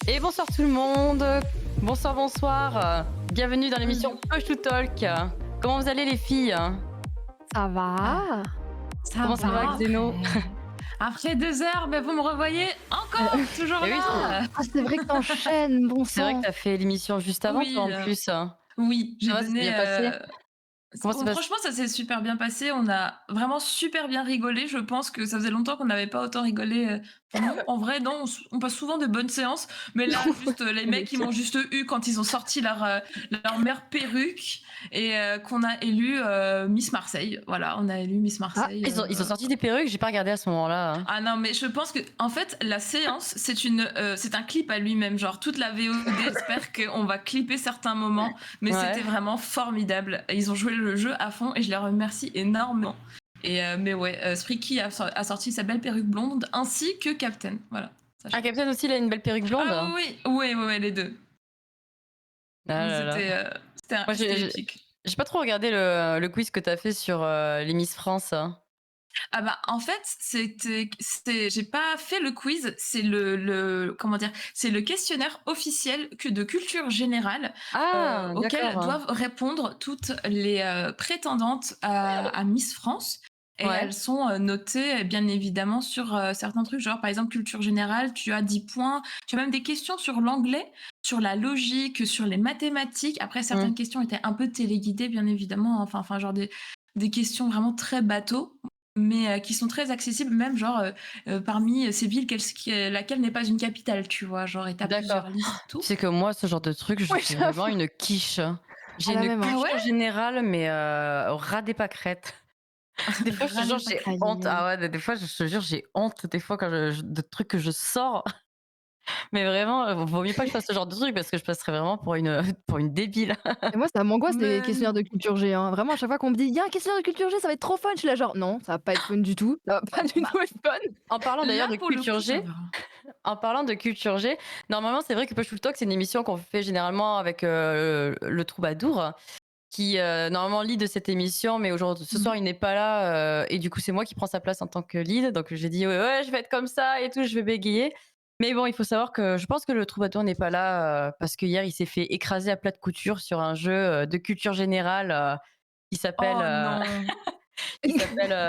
Et bonsoir tout le monde. Bonsoir, bonsoir. Bienvenue dans l'émission Bonjour. Push to Talk. Comment vous allez les filles? Ça Ah, va? ça Comment ça va, va Xeno? après 2 heures, ben vous me revoyez encore, toujours Eh oui, là. Ah, c'est vrai que t'enchaînes, bon c'est vrai que sang. tu as fait l'émission juste avant, toi, Oui, en plus. Ça oui, j'ai va, c'est bien donné, passé? Comment c'est passé? franchement, ça s'est super bien passé. On a vraiment super bien rigolé. Je pense que ça faisait longtemps qu'on n'avait pas autant rigolé, enfin non, en vrai, non, on passe souvent de bonnes séances, mais là, juste, les mecs, ils m'ont juste eu quand ils ont sorti leur meilleure perruque et qu'on a élu, Miss Marseille. Voilà, on a élu Miss Ah, Marseille, Ils ont sorti des perruques, j'ai pas regardé à ce moment-là, hein. Ah non, mais je pense que en fait, la séance, c'est un clip à lui-même. Genre toute la VOD, j'espère qu'on va clipper certains moments, mais Ouais. c'était vraiment formidable. Ils ont joué le jeu à fond et je les remercie énormément. Et mais ouais, Spreaky a sorti sa belle perruque blonde ainsi que Captain. Voilà, Ah, sachez. Captain aussi, il a une belle perruque blonde? Ah oui, oui, oui, oui, oui, les deux. Ah Donc là là. Moi, c'était épique. j'ai pas trop regardé le quiz que tu as fait sur les Miss France, hein. Ah bah, en fait, j'ai pas fait le quiz, c'est comment dire? C'est le questionnaire officiel de culture générale, Ah, auquel d'accord. doivent répondre toutes les, prétendantes à Miss France et Ouais. elles sont, notées, bien évidemment sur, certains trucs, genre, par exemple, culture générale, tu as 10 points. Tu as même des questions sur l'anglais, sur la logique, sur les mathématiques. Après, Mmh. certaines questions étaient un peu téléguidées, bien évidemment, enfin, genre des questions vraiment très bateau, mais qui sont très accessibles, même genre, parmi ces villes, laquelle n'est pas une capitale, tu vois? Genre, et tu D'accord. plusieurs listes et Tu tout. sais que moi, ce genre de truc, je ouais, suis vraiment j'avoue. une quiche. J'ai À la une même, hein. Ah ouais? culture générale, mais au ras des pâquerettes. Des fois, je te jure, Râle pas. j'ai Aïe, aïe, honte. aïe. Ah ouais, des fois, je te jure, j'ai honte des fois quand de trucs que je sors. Mais vraiment, vaut mieux pas que je fasse ce genre de truc parce que je passerais vraiment pour une, pour une débile. Et moi, ça m'angoisse les Mais questionnaires de non. culture G, hein. Vraiment, à chaque fois qu'on me dit: «Il y a un questionnaire de culture G, ça va être trop fun», je suis là genre: «Non, ça va pas être fun du tout, ça va pas du Bah, tout être fun». En parlant là, d'ailleurs de pour le culture coup, ça G, va. en parlant de culture G, normalement, c'est vrai que Push to Talk, c'est une émission qu'on fait généralement avec, le troubadour qui, normalement lead de cette émission, mais aujourd'hui ce Mmh soir, mh. il n'est pas là, et du coup, c'est moi qui prends sa place en tant que lead. Donc j'ai dit: «Ouais, ouais, je vais être comme ça et tout, je vais bégayer». Mais bon, il faut savoir que je pense que le troubadour n'est pas là, parce qu'hier, il s'est fait écraser à plat de couture sur un jeu, de culture générale, qui s'appelle, Oh non!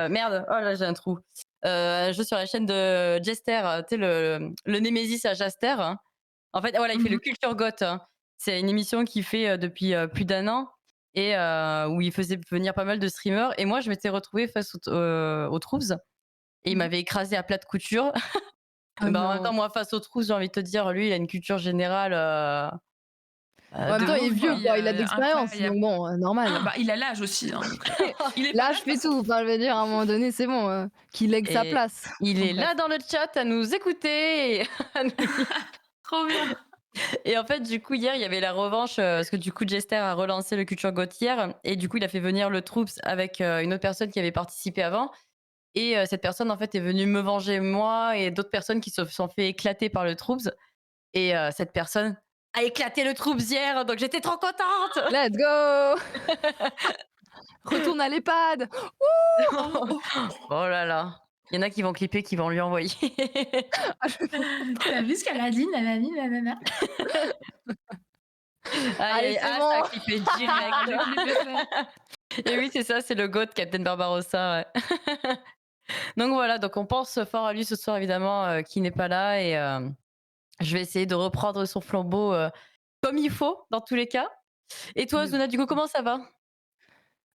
merde, oh là, j'ai un trou. Un jeu sur la chaîne de Jester, tu sais le Némésis à Jaster, hein. En fait, voilà, il fait Mmh le mh. Culture Goth, hein. C'est une émission qu'il fait, depuis, plus d'un an et où il faisait venir pas mal de streamers et moi, je m'étais retrouvée face aux Troubs et il Mmh. m'avait écrasée à plat de couture. Oh Bah, en même temps, non! moi, face aux Troubs, j'ai envie de te dire, lui, il a une culture générale, En même de temps, il est ouf, vieux quoi. Oui, quoi, il a de l'expérience, incroyable. donc bon, Ah normal. bah, il a l'âge aussi, hein, donc il est pas Là, là je de toute fais tout, façon. enfin, je veux dire, à un moment donné, c'est bon, qu'il lègue sa Et place. il Enfin est là bref. dans le chat à nous écouter et à nous Trop bien. et en fait, du coup, hier, il y avait la revanche, parce que du coup, Jester a relancé le Culture Goth hier et du coup, il a fait venir le Troops avec, une autre personne qui avait participé avant et cette personne, en fait, est venue me venger moi et d'autres personnes qui se sont fait éclater par le Troops et cette personne a éclaté le Troops hier, donc j'étais trop contente! Let's go! Retourne à l'EHPAD! Oh, oh, Oh là là, il y en a qui vont clipper, qui vont lui envoyer. tu as vu ce qu'elle a dit? Nanani nanana. Aïe, Allez, aïe, c'est ah, ça a bon! clippé Ah, direct. le clip est fait. Et oui, c'est ça, c'est le GOAT, Captain Barbarossa, ouais. Donc voilà, donc on pense fort à lui ce soir évidemment, qui n'est pas là et je vais essayer de reprendre son flambeau, comme il faut dans tous les cas. Et toi, Mais Zuna, du coup, comment ça va?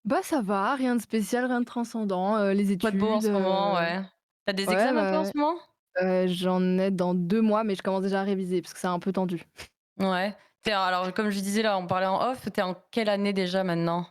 Bah, ça va, rien de spécial, rien de transcendant, les Quoi de beau en études, ce moment? Ouais. Tu as des ouais, examens un peu en bah, ce moment? j'en ai dans 2 mois, mais je commence déjà à réviser parce que c'est un peu tendu. Ouais. Alors comme je disais là, on parlait en off, tu es en quelle année déjà maintenant?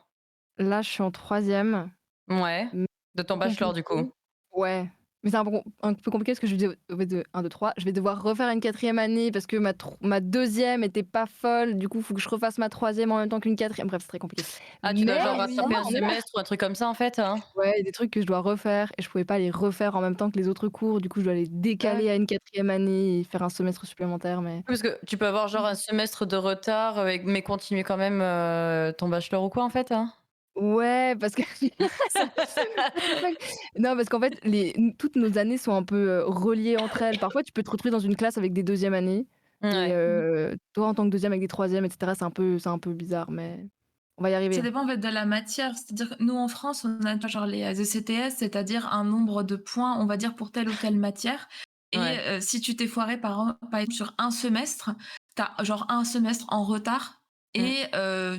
Là, je suis en 3e, Ouais, mmh, de ton peu bachelor compliqué. du coup? Ouais, mais c'est un peu compliqué parce que je vais au fait de 1, 2, 3, je vais devoir refaire une 4e année parce que ma 2e était pas folle, du coup, il faut que je refasse ma 3e en même temps qu'une 4e, bref, c'est très compliqué. Ah, tu dois Mais genre ah ça va, rattraper un oui! on est là! semestre ou un truc comme ça en fait, hein? Ouais, il y a des trucs que je dois refaire et je pouvais pas les refaire en même temps que les autres cours, du coup, je dois les décaler à une 4e année et faire un semestre supplémentaire, mais Parce que tu peux avoir genre un semestre de retard, mais continuer quand même, ton bachelor ou quoi en fait, hein? ouais, parce que ça what the fuck? Non, parce qu'en fait, toutes nos années sont un peu, reliées entre elles. Parfois, tu peux te retrouver dans une classe avec des 2e années. et Ouais. toi, en tant que deuxième avec des troisièmes et cetera, c'est un peu bizarre, mais on va y Ça arriver. dépend en fait de la matière. C'est-à-dire que nous en France, on a genre les ECTS, c'est-à-dire un nombre de points, on va dire, pour telle ou telle matière. Et Ouais. si tu t'es foiré par exemple sur un semestre, tu as genre un semestre en retard Mmh. et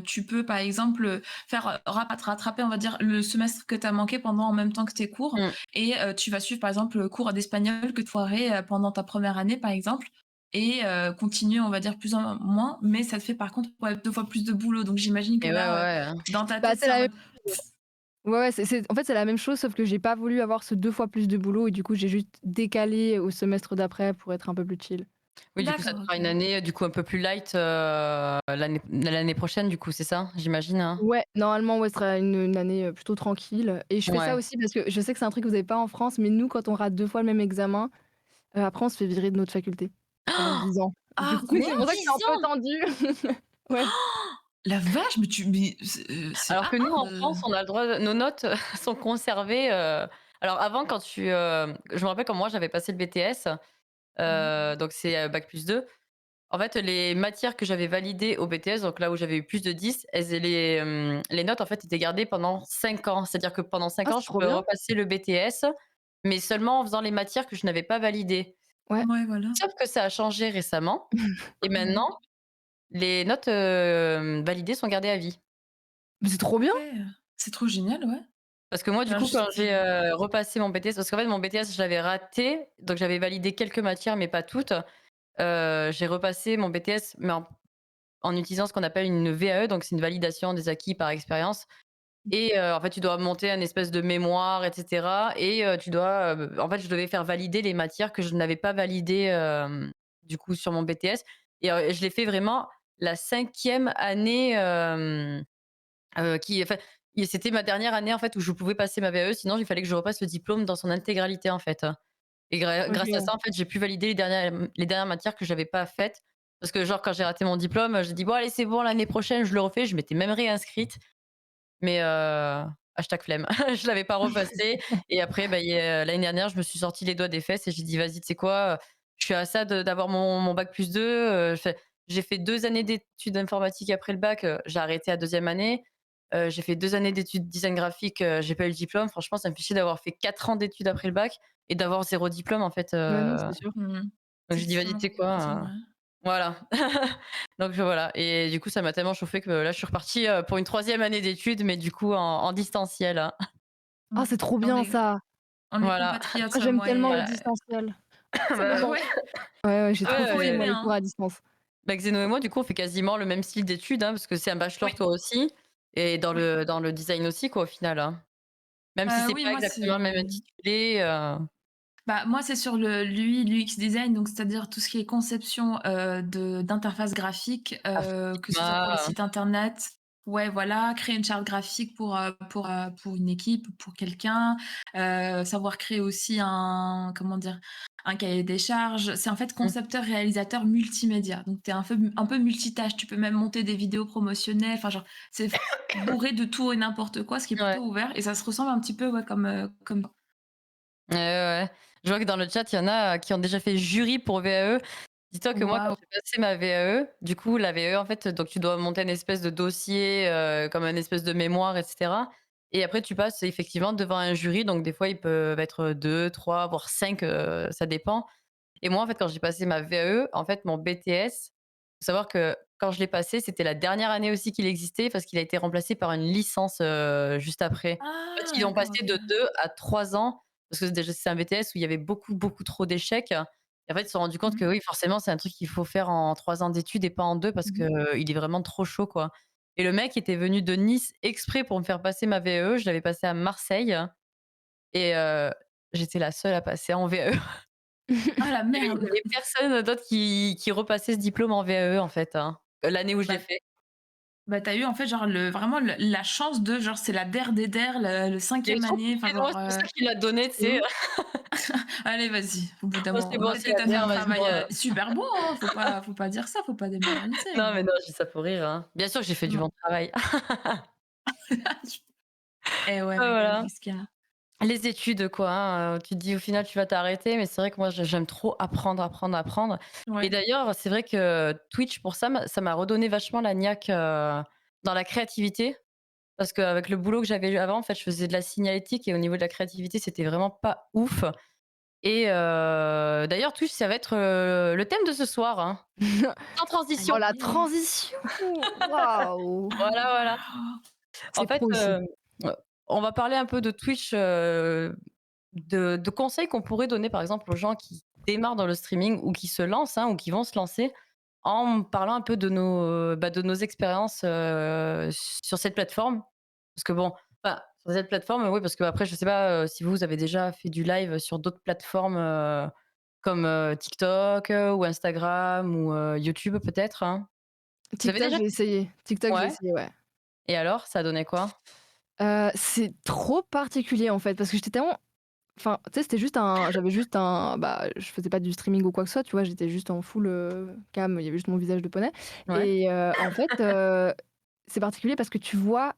tu peux par exemple, faire, rattraper on va dire le semestre que tu as manqué pendant en même temps que tes cours Mmh. et tu vas suivre par exemple le cours d'espagnol que tu foiré, pendant ta première année par exemple et continuer on va dire plus en moins, mais ça te fait par contre, ouais, 2 fois plus de boulot. Donc j'imagine que Et ouais, là, ouais, hein. dans ta Bah, tête, c'est c'est en la même mode chose. Ouais, ouais, en fait, c'est la même chose, sauf que j'ai pas voulu avoir ce 2 fois plus de boulot et du coup, j'ai juste décalé au semestre d'après pour être un peu plus chill. Oui, du coup, ça te d'accord, fera OK. une année, du coup, un peu plus light, l'année prochaine, du coup, c'est ça? J'imagine, hein? Ouais, normalement, ouais, ce sera une année, plutôt tranquille et je fais ça Ouais. aussi parce que je sais que c'est un truc que vous avez pas en France, mais nous, quand on rate 2 fois le même examen, après on se fait virer de notre faculté pendant 10 ans. Du Ah coup, quoi? c'est pour ça que c'est 10 un peu ans! tendu. Ouais. La vache, mais c'est Alors que nous, en hard! France, on a le droit nos notes sont conservées, alors avant quand je me rappelle quand moi j'avais passé le BTS, Mmh. donc c'est, bac+2. En fait, les matières que j'avais validées au BTS, donc là où j'avais eu plus de 10, les notes en fait étaient gardées pendant 5 ans. C'est-à-dire que pendant 5 Ah, ans, c'est je trop peux bien. repasser le BTS, mais seulement en faisant les matières que je n'avais pas validées. Ouais. Ouais, voilà. Sauf que ça a changé récemment et Mmh. maintenant, les notes, validées sont gardées à vie. Mais c'est trop bien! OK. C'est trop génial, ouais. Parce que moi, du Alors coup, quand juste, j'ai, repassé mon BTS parce qu'en fait, mon BTS, je l'avais raté, donc j'avais validé quelques matières, mais pas toutes. J'ai repassé mon BTS, mais en utilisant ce qu'on appelle une VAE, donc c'est une validation des acquis par expérience et en fait, tu dois monter un espèce de mémoire et cetera et tu dois, en fait, je devais faire valider les matières que je n'avais pas validées, du coup, sur mon BTS et je l'ai fait vraiment la 5e année, qui enfin, c'était ma dernière année, en fait, où je pouvais passer ma VAE, sinon il fallait que je repasse le diplôme dans son intégralité, en fait et OK, grâce à ouais. ça, en fait, j'ai pu valider les dernières matières que j'avais pas faites parce que genre quand j'ai raté mon diplôme, j'ai dit: «Bon allez, c'est bon, l'année prochaine, je le refais». Je m'étais même réinscrite mais hashtag flemme. Je l'avais pas repassé et après, bah, l'année dernière, je me suis sorti les doigts des fesses et j'ai dit: «Vas-y, tu sais quoi? Je suis à ça d'avoir mon bac+2, j'ai fait 2 années d'études informatiques après le bac, j'ai arrêté à deuxième année. J'ai fait 2 années d'études design graphique, j'ai pas eu le diplôme. Franchement, ça me fait chier d'avoir fait 4 ans d'études après le bac et d'avoir 0 diplôme, en fait, Bah, non, c'est sûr. mmh, donc c'est j'ai dit: «Vas-y, extrêmement tu sais compliqué, quoi?» ouais. Voilà. Donc voilà et du coup, ça m'a tellement chauffée que là, je suis repartie, pour une troisième année d'études, mais du coup en distanciel, hein. Ah, Mmh. c'est trop On bien est ça! on est Voilà. compatriotes, Ah, j'aime moi tellement le et Voilà. distanciel. ça Bah, ouais, Ouais, ouais, j'ai trop faut kiffé ouais, moi aimer, les hein. cours à distance. bah, Xéno et moi, du coup, on fait quasiment le même style d'études, hein, parce que c'est un bachelor, Oui, toi aussi et dans oui. le design aussi, quoi, au final, hein. Même si c'est Oui, pas moi exactement le même c'est intitulé, bah, moi c'est sur le l'UI, l'UX design, donc c'est-à-dire tout ce qui est conception, de d'interfaces graphiques, à que ce soit pour les Figma, sites internet. Ouais, voilà, créer une charte graphique pour une équipe, pour quelqu'un, savoir créer aussi un comment dire? Un cahier des charges. C'est en fait mmh, concepteur, réalisateur multimédia, donc tu es un peu multitâche. Tu peux même monter des vidéos promotionnelles, enfin genre, c'est bourré de tout et n'importe quoi, ce qui est ouais. plutôt ouvert et ça se ressemble un petit peu, ouais, comme Ouais, ouais, ouais. Je vois que dans le chat, il y en a, qui ont déjà fait jury pour VAE. Dis-toi que moi, quand waouh! j'ai passé ma VAE, du coup, la VAE, en fait, donc tu dois monter une espèce de dossier, comme un espèce de mémoire et cetera et après tu passes effectivement devant un jury, donc des fois, ils peuvent être 2, 3, voire 5, ça dépend et moi, en fait, quand j'ai passé ma VAE, en fait, mon BTS, faut savoir que quand je l'ai passé, c'était la dernière année aussi qu'il existait parce qu'il a été remplacé par une licence, juste après. En fait, Ah ils l'ont d'accord, passé OK. de 2 à 3 ans parce que déjà c'est un BTS où il y avait beaucoup, beaucoup trop d'échecs et en fait, ils se sont rendus compte que Mmh. oui, forcément, c'est un truc qu'il faut faire en 3 ans d'études et pas en 2 parce Mmh. qu'il est vraiment trop chaud, quoi et le mec était venu de Nice exprès pour me faire passer ma VAE. Je l'avais passée à Marseille et j'étais la seule à passer en VAE. Ah la Il y merde! avait personne d'autre qui repassait ce diplôme en VAE, en fait, hein, l'année où je l'ai Bah fait bah, tu as eu en fait genre vraiment la chance de genre c'est la der des der, le et 5e trop année, enfin profité de moi, genre, c'est pour ça qu'il l'a donné, tu C'est sais? ouf. allez vas-y, au bout d'un «Moi, c'est moment. bon, Bah, c'est tu la as fait DER, un vas-y, travail, bon, super beau, hein, faut pas dire ça, faut pas démoraliser, non, hein. mais non, je dis ça pour rire, hein. Bien sûr que j'ai fait du Non. bon travail. Eh ouais, Ah mais voilà. qu'est-ce qu'il y a? Les études quoi, hein, tu te dis au final tu vas t'arrêter, mais c'est vrai que moi j'aime trop apprendre, apprendre, apprendre et Ouais. d'ailleurs, c'est vrai que Twitch pour ça m'a redonné vachement la niaque, dans la créativité. Parce qu'avec le boulot que j'avais eu avant, en fait, je faisais de la signalétique et au niveau de la créativité, c'était vraiment pas ouf et d'ailleurs Twitch, ça va être, le thème de ce soir, hein. Sans Oh transition. la Allez. transition! Waouh! Voilà, voilà. En C'est fait, pro ici. heu, on va parler un peu de Twitch, de conseils qu'on pourrait donner, par exemple, aux gens qui démarrent dans le streaming ou qui se lancent, hein, ou qui vont se lancer, en parlant un peu de nos expériences, sur cette plateforme. Parce que bon, enfin, sur cette plateforme, oui, parce qu'après, je sais pas, si vous avez déjà fait du live sur d'autres plateformes, comme, TikTok, ou Instagram ou, YouTube peut-être, hein? Vous avez TikTok, déjà j'ai essayé. TikTok, j'ai ouais essayé, ouais. et alors, ça a donné quoi? C'est trop particulier, en fait, parce que j'étais tellement enfin, tu sais, c'était juste un j'avais juste un bah, je faisais pas du streaming ou quoi que ce soit, tu vois? J'étais juste en full, cam, il y avait juste mon visage de poney Ouais. et en fait, c'est particulier parce que tu vois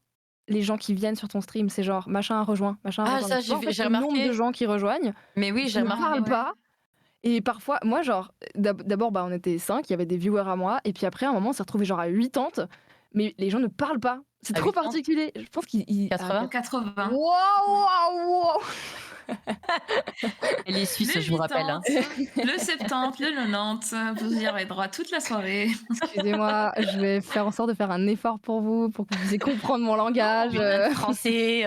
les gens qui viennent sur ton stream. C'est genre machin a rejoint, machin a Ah rejoint. Donc ça, tu vois, en fait, j'ai le nombre de remarqué. gens qui rejoignent, Mais oui, ça j'ai ne remarqué. Ah parle ouais. pas et parfois moi, genre, d'abord, bah, on était 5, il y avait des viewers à moi et puis après, à un moment, on s'est retrouvés genre à 80, mais les gens ne parlent pas. C'est À trop 80? particulier. Je pense qu'ils à 80? 80. waouh, Ouais. waouh, waouh! Elle est suisse, Le je vous rappelle, hein. 80, le 70, le 90, vous y aurez droit toute la soirée. Excusez-moi, je vais faire en sorte de faire un effort pour que vous puissiez comprendre mon langage, Putain de français,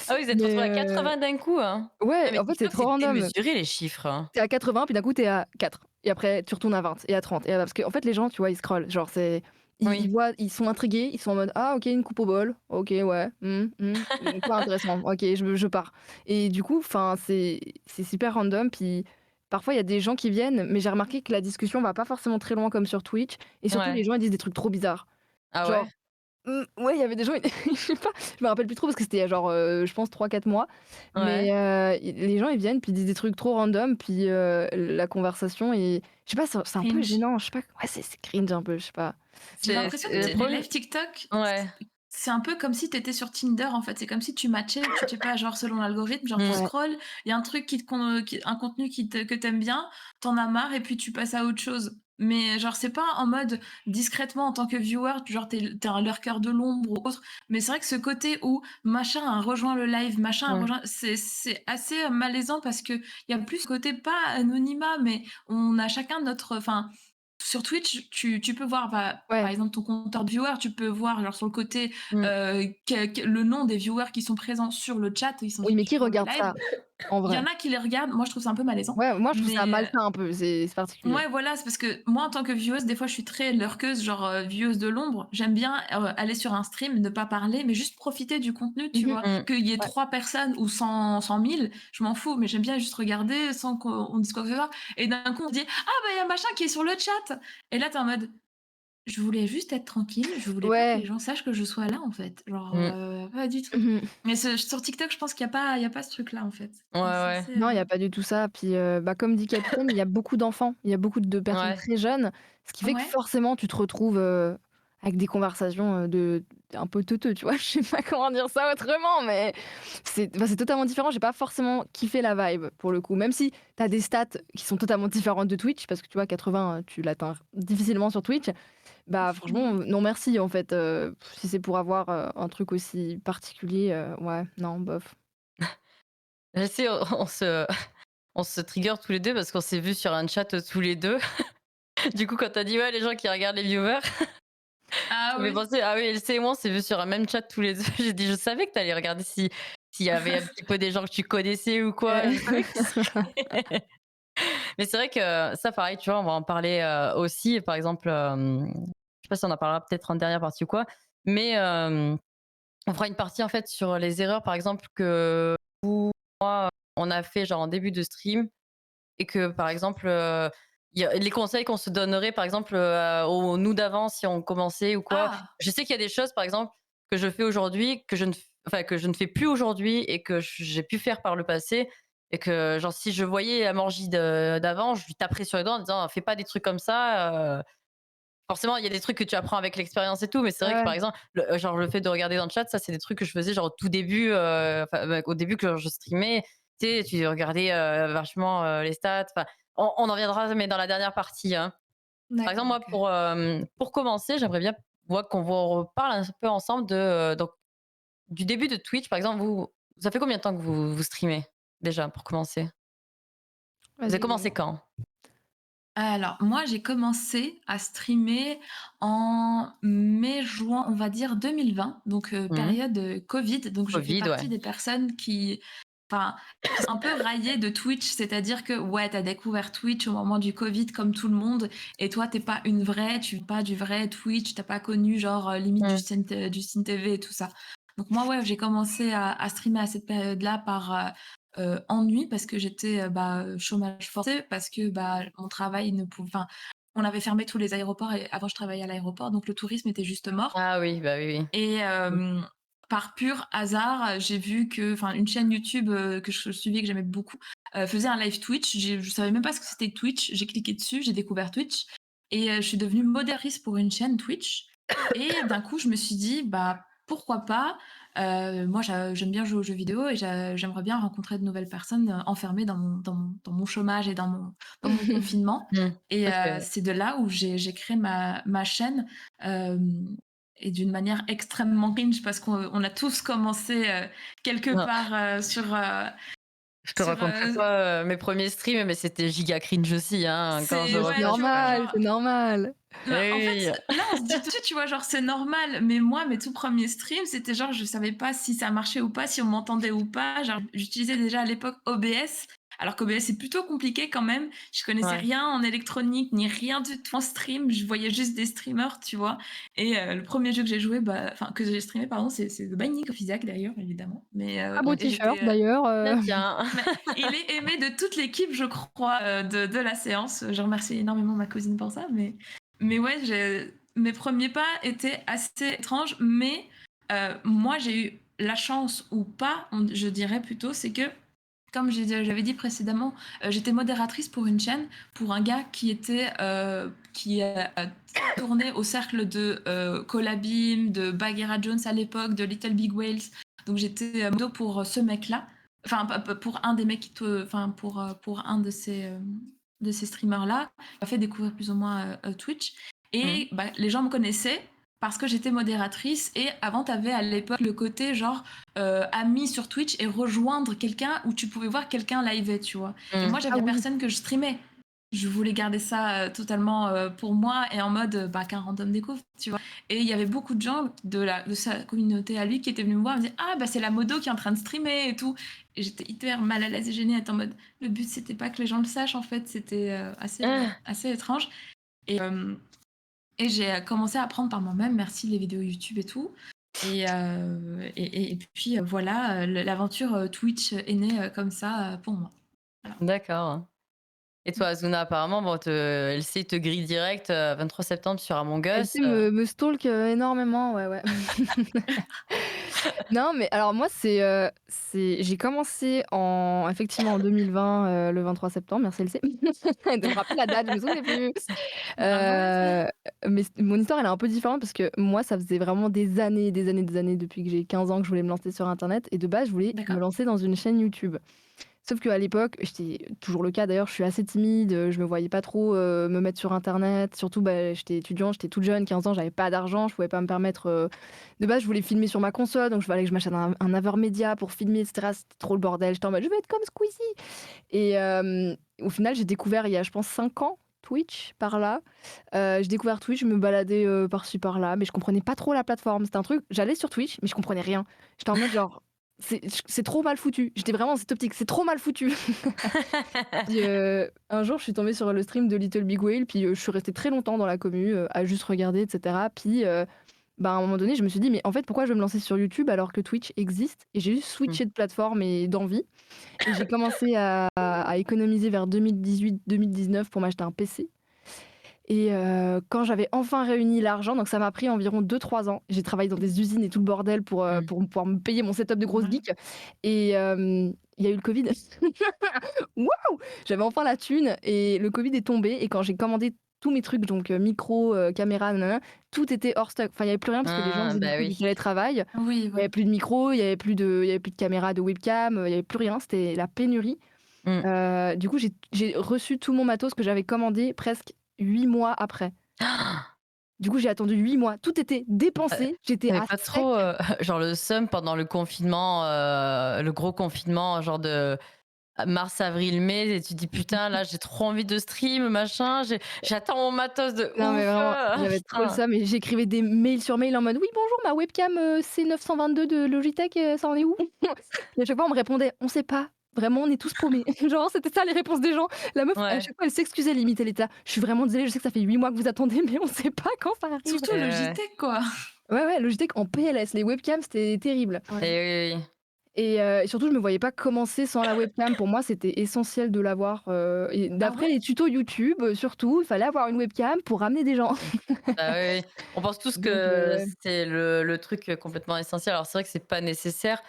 Ah oui, vous êtes mais retrouvés à 80 d'un coup, hein? Ah ouais, mais en fait, c'est TikTok, trop c'est random. démesuré les chiffres, hein. Tu es à 80 puis d'un coup, tu es à 4 et après tu retournes à 20 et à 30 et parce qu'en fait, les gens, tu vois, ils scrollent, genre c'est ils Oui, voient, ils sont intrigués, ils sont en mode: «Ah OK, une coupe au bol. OK, ouais, pas intéressant. OK, je pars» et du coup, enfin, c'est super random puis parfois, il y a des gens qui viennent, mais j'ai remarqué que la discussion va pas forcément très loin comme sur Twitch et surtout les ouais. gens, ils disent des trucs trop bizarres. Ah Genre ouais? Ouais, il y avait des gens, je sais pas, je me rappelle plus trop parce que c'était il y a genre, je pense 3 4 mois, mais Ouais. i les gens ils viennent puis ils disent des trucs trop random puis, la conversation est je sais pas, c'est un peu Cringe. gênant, je sais pas, ouais, c'est cringe un peu, je sais pas. J'ai C'est l'impression que le les problème lives TikTok, ouais. c'est un peu comme si tu étais sur Tinder, en fait. C'est comme si tu matchais, tu sais pas, genre selon l'algorithme, genre tu Mmh. Ouais, scrolles, il y a un truc un contenu que t'aimes bien, t'en as marre et puis tu passes à autre chose. Mais genre, c'est pas en mode discrètement en tant que viewer, genre t'es un lurker de l'ombre ou autre. Mais c'est vrai que ce côté où machin a rejoint le live, machin a Mmh. rejoint, c'est assez malaisant parce que il y a plus ce côté pas anonymat, mais on a chacun notre, enfin, sur Twitch, tu peux voir, bah, par ouais, exemple, ton compteur de viewers, tu peux voir, genre, sur le côté, Mmh. que le nom des viewers qui sont présents sur le chat, ils sont oui, mais qui sur le regarde live. ça, en Il y vrai? en a qui les regardent, moi je trouve ça un peu malaisant, Ouais, moi je trouve ça mais malsain un peu, c'est particulier. ouais, voilà, c'est parce que moi, en tant que vieweuse, des fois, je suis très lurkeuse, genre, vieweuse de l'ombre. J'aime bien, aller sur un stream, ne pas parler, mais juste profiter du contenu, tu Mmh. vois? Mmh. Qu'il y ait Ouais. 3 personnes ou 100 000, je m'en fous, mais j'aime bien juste regarder sans qu'on dise quoi que ce soit et d'un coup, on dit: «Ah bah, il y a machin qui est sur le chat» et là, tu es en mode: «Je voulais juste être tranquille, je voulais pas que Ouais. les gens sachent que je sois là, en fait». Genre, Mmh. pas du tout. Mmh. Mais sur TikTok, je pense qu'il y a pas ce truc-là, en fait. Ouais, C'est ouais. assez, Non, il y a pas du tout ça. Puis, bah, comme dit Capitaine, il y a beaucoup d'enfants, il y a beaucoup de personnes Ouais. très jeunes, ce qui fait que ouais. forcément tu te retrouves, avec des conversations, de un peu teuteux, tu vois? Je sais pas comment dire ça autrement, mais c'est totalement différent. J'ai pas forcément kiffé la vibe pour le coup, même si tu as des stats qui sont totalement différentes de Twitch, parce que tu vois 80, tu l'atteins difficilement sur Twitch. Bah, franchement, non merci en fait, si c'est pour avoir, un truc aussi particulier, ouais, non, bof. Je sais, on se trigger tous les 2 parce qu'on s'est vus sur un chat, tous les 2. Du coup, quand tu as dit: «Ouais, les gens qui regardent les viewers», Ah ça me fait oui. penser ah oui, Elsa et moi, on s'est vus sur un même chat tous les 2. J'ai dit: «Je savais que tu allais regarder s'il y avait un petit peu des gens que tu connaissais ou quoi, je savais que tu serais». Mais c'est vrai que ça, pareil, tu vois, on va en parler, aussi. Par exemple, je sais pas si on en parlera peut-être en dernière partie ou quoi, mais on fera une partie, en fait, sur les erreurs, par exemple, que on a fait, genre, en début de stream et que, par exemple, il y a les conseils qu'on se donnerait, par exemple, aux nous d'avant si on commençait ou quoi. Ah! Je sais qu'il y a des choses, par exemple, que je fais aujourd'hui, que je ne fais plus aujourd'hui et que j'ai pu faire par le passé et que, genre, si je voyais la Morgie d'avant, je lui taperais sur les doigts en disant: «Fais pas des trucs comme ça, forcément, il y a des trucs que tu apprends avec l'expérience et tout, mais c'est vrai que, Ouais. par exemple, genre le fait de regarder dans le chat, ça, c'est des trucs que je faisais genre au tout début, enfin, bah, au début que je streamais, tu sais, tu regardais, vachement, les stats, enfin, on en reviendra, mais dans la dernière partie, hein. Par exemple, D'accord, moi, OK. pour commencer, j'aimerais bien, ouais, qu'on reparle un peu ensemble de, donc du début de Twitch, par exemple, ça fait combien de temps que vous streamez? Déjà, pour commencer? Vous avez Vas-y, commencé dis-moi. quand? Alors moi, j'ai commencé à streamer en mai-juin, on va dire 2020, donc Mmh. période, covid. Donc je fais Covid, ouais. partie des personnes enfin, qui sont un peu raillées de Twitch. C'est-à-dire que, ouais, tu as découvert Twitch au moment du covid comme tout le monde et toi, tu pas une vraie, tu viens pas du vrai Twitch, tu pas connu genre, limite Mmh. Du Cine TV et tout ça. Donc moi, ouais, j'ai commencé à streamer à cette période-là par, ennui parce que j'étais, chômage forcé parce que, mon travail ne pou enfin, on avait fermé tous les aéroports et avant je travaillais à l'aéroport, donc le tourisme était juste mort Ah oui, bah, oui, oui. et Mmh. par pur hasard, j'ai vu que enfin une chaîne YouTube, que je suivais, que j'aimais beaucoup, faisait un live Twitch. Je savais même pas ce que c'était Twitch. J'ai cliqué dessus, j'ai découvert Twitch et je suis devenue modératrice pour une chaîne Twitch et d'un coup, je me suis dit: «Bah, pourquoi pas?» Moi, j'aime bien jouer aux jeux vidéo et j'aimerais bien rencontrer de nouvelles personnes, enfermées dans mon chômage et dans mon confinement Mmh. et OK, ouais. c'est de là où j'ai créé ma chaîne, hem et d'une manière extrêmement cringe parce qu'on a tous commencé, quelque Non, part, je te sur, raconterai pas, mes premiers streams, mais c'était giga cringe aussi, hein, quand je c'est Mais c'est ouais, tu reviens. vois, normal, genre c'est normal. bah, en Oui, fait, là, on se dit tout de suite, tu vois, genre, c'est normal, mais moi, mes tout premiers streams, c'était genre, je savais pas si ça marchait ou pas, si on m'entendait ou pas. Genre, j'utilisais déjà à l'époque OBS, alors qu'OBS, c'est plutôt compliqué quand même. Je connaissais ouais. rien en électronique, ni rien du tout en stream. Je voyais juste des streamers, tu vois. Et le premier jeu que j'ai joué, enfin, que j'ai streamé, pardon, c'est The Binding of Isaac, d'ailleurs, évidemment. Mais, Très beau et t-shirt j'étais, d'ailleurs, Tiens, tiens. mais il est aimé de toute l'équipe, je crois, de la séance. Je remercie énormément ma cousine pour ça, mais ouais, mes premiers pas étaient assez étranges, mais moi, j'ai eu la chance ou pas, je dirais plutôt, c'est que, comme j'avais dit précédemment, j'étais modératrice pour une chaîne, pour un gars qui tournait au cercle de Colabim, de Bagheera Jones à l'époque, de Little Big Whales. Donc j'étais modo pour ce mec-là, enfin pour un des mecs enfin pour un de ces streamers-là, qui m'a fait découvrir plus ou moins Twitch. Mmh. Et les gens me connaissaient parce que j'étais modératrice. Et avant, tu avais à l'époque le côté genre ami sur Twitch et rejoindre quelqu'un où tu pouvais voir quelqu'un live, tu vois. Et Mmh. moi, ah j'avais oui. personne que je streamais. Je voulais garder ça totalement pour moi et en mode qu'un random découvre, tu vois. Et il y avait beaucoup de gens de sa communauté à lui qui étaient venus me voir et me dire ah bah c'est la modo qui est en train de streamer et tout. Et j'étais hyper mal à l'aise et gênée, en mode le but c'était pas que les gens le sachent en fait, c'était Ah! assez étrange. Et, j'ai commencé à apprendre par moi-même, merci les vidéos YouTube et tout. Et puis voilà, l'aventure Twitch est née comme ça pour moi. Voilà. D'accord. Et toi, Azuna, apparemment, bon, LC te grille direct, 23 septembre sur Among Elle Us, sait me stalk, énormément, ouais, ouais. Non, mais alors moi, j'ai commencé effectivement en 2020, le 23 septembre, merci LC de me rappeler la date, je me souvenais plus. Bravo LC. Heu, mais mon histoire, elle est un peu différente parce que moi, ça faisait vraiment des années, des années, des années depuis que j'ai 15 ans que je voulais me lancer sur internet et de base, je voulais me D'accord. lancer dans une chaîne YouTube. Sauf qu'à l'époque, j'étais toujours le cas d'ailleurs, je suis assez timide, je me voyais pas trop, me mettre sur internet. Surtout, j'étais étudiante, j'étais toute jeune, 15 ans, j'avais pas d'argent, je pouvais pas me permettre, de base, je voulais filmer sur ma console, donc il fallait que je m'achète un Avermedia pour filmer et cetera. C'était trop le bordel. J'étais en mode: «Je vais être comme Squeezie» et au final, j'ai découvert il y a, je pense, 5 ans, Twitch, par là. J'ai découvert Twitch, je me baladais, par-ci par-là, mais je comprenais pas trop la plateforme. C'était un truc j'allais sur Twitch, mais je comprenais rien. J'étais en mode genre: «C'est trop mal foutu». J'étais vraiment dans cette optique: «C'est trop mal foutu». Puis, un jour, je suis tombée sur le stream de Little Big Whale, puis, je suis restée très longtemps dans la commu, à juste regarder et cetera. Puis, à un moment donné, je me suis dit: «Mais en fait, pourquoi je vais me lancer sur YouTube alors que Twitch existe?» Et j'ai juste Mmh. switché de plateforme et d'envie et j'ai commencé à économiser vers 2018-2019 pour m'acheter un PC et quand j'avais enfin réuni l'argent, donc ça m'a pris environ 2-3 ans. J'ai travaillé dans des usines et tout le bordel Mmh. pour pouvoir me payer mon setup de grosse Ouais. geek et il y a eu le covid. Waouh! J'avais enfin la thune et le covid est tombé et quand j'ai commandé tous mes trucs, donc micro, caméra, nanana, tout était hors stock. Enfin, il y avait plus rien parce que les gens faisaient Bah beaucoup oui. du télétravail. Oui, Il y oui. avait plus de micro, il y avait plus de caméra, de webcam, il y avait plus rien, c'était la pénurie. Mmh. Du coup, j'ai reçu tout mon matos que j'avais commandé presque 8 mois après. Du coup, j'ai attendu 8 mois. Tout était dépensé, j'étais Tu à pas sec. trop, genre le seum pendant le confinement, le gros confinement, genre de mars, avril, mai et tu te dis: «Putain, là, j'ai trop envie de stream, machin, j'attends mon matos de Non, mais ouf, vraiment, ah j'avais trop le putain». seum et j'écrivais des mails sur mail en mode: «Oui, bonjour, ma webcam, C922 de Logitech, ça en est où?» Et à chaque fois, on me répondait: «On sait pas, vraiment, on est tous paumés». Genre, c'était ça les réponses des gens. La meuf, à Ouais. chaque fois, elle s'excusait limite, elle était là: «Je suis vraiment désolée, je sais que ça fait 8 mois que vous attendez, mais on sait pas quand ça arrive». Surtout Et ouais. Logitech, quoi. Ouais, ouais, Logitech en PLS, les webcams, c'était terrible. Ouais. Et oui, oui, oui. Et surtout, je me voyais pas commencer sans la webcam. Pour moi, c'était essentiel de l'avoir, et Ah d'après ouais? les tutos YouTube, surtout, il fallait avoir une webcam pour ramener des gens. Bah, oui, oui. On pense tous Donc que ouais. c'est le truc, complètement essentiel. Alors c'est vrai que c'est pas nécessaire,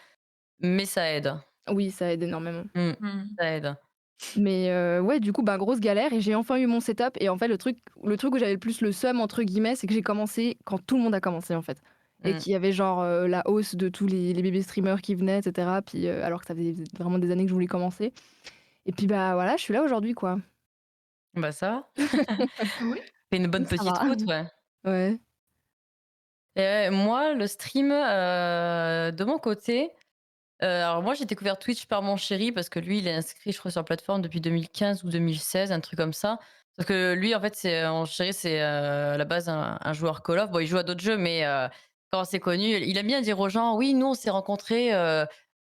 mais ça aide. Oui, ça aide énormément. Mmh. Mmh. Ça aide. Mais ouais, du coup, bah, grosse galère et j'ai enfin eu mon setup et en fait, le truc où j'avais le plus «le seum» entre guillemets, c'est que j'ai commencé quand tout le monde a commencé, en fait et Mmh. qu'il y avait genre, la hausse de tous les bébés streamers qui venaient et cetera. Puis, alors que ça faisait vraiment des années que je voulais commencer et puis, bah, voilà, je suis là aujourd'hui, quoi. Bah, ça va. Oui. Tu une bonne Donc ça petite va. route, ouais. Ouais. Et moi, le stream, de mon côté, alors moi, j'ai découvert Twitch par mon chéri parce que lui, il est inscrit, je crois, sur la plateforme depuis 2015 ou 2016, un truc comme ça. Parce que lui, en fait, mon chéri, c'est, à la base un joueur Call of. Bon, il joue à d'autres jeux, mais quand c'est connu, il aime bien dire aux gens: «Oui, nous, on s'est rencontrés,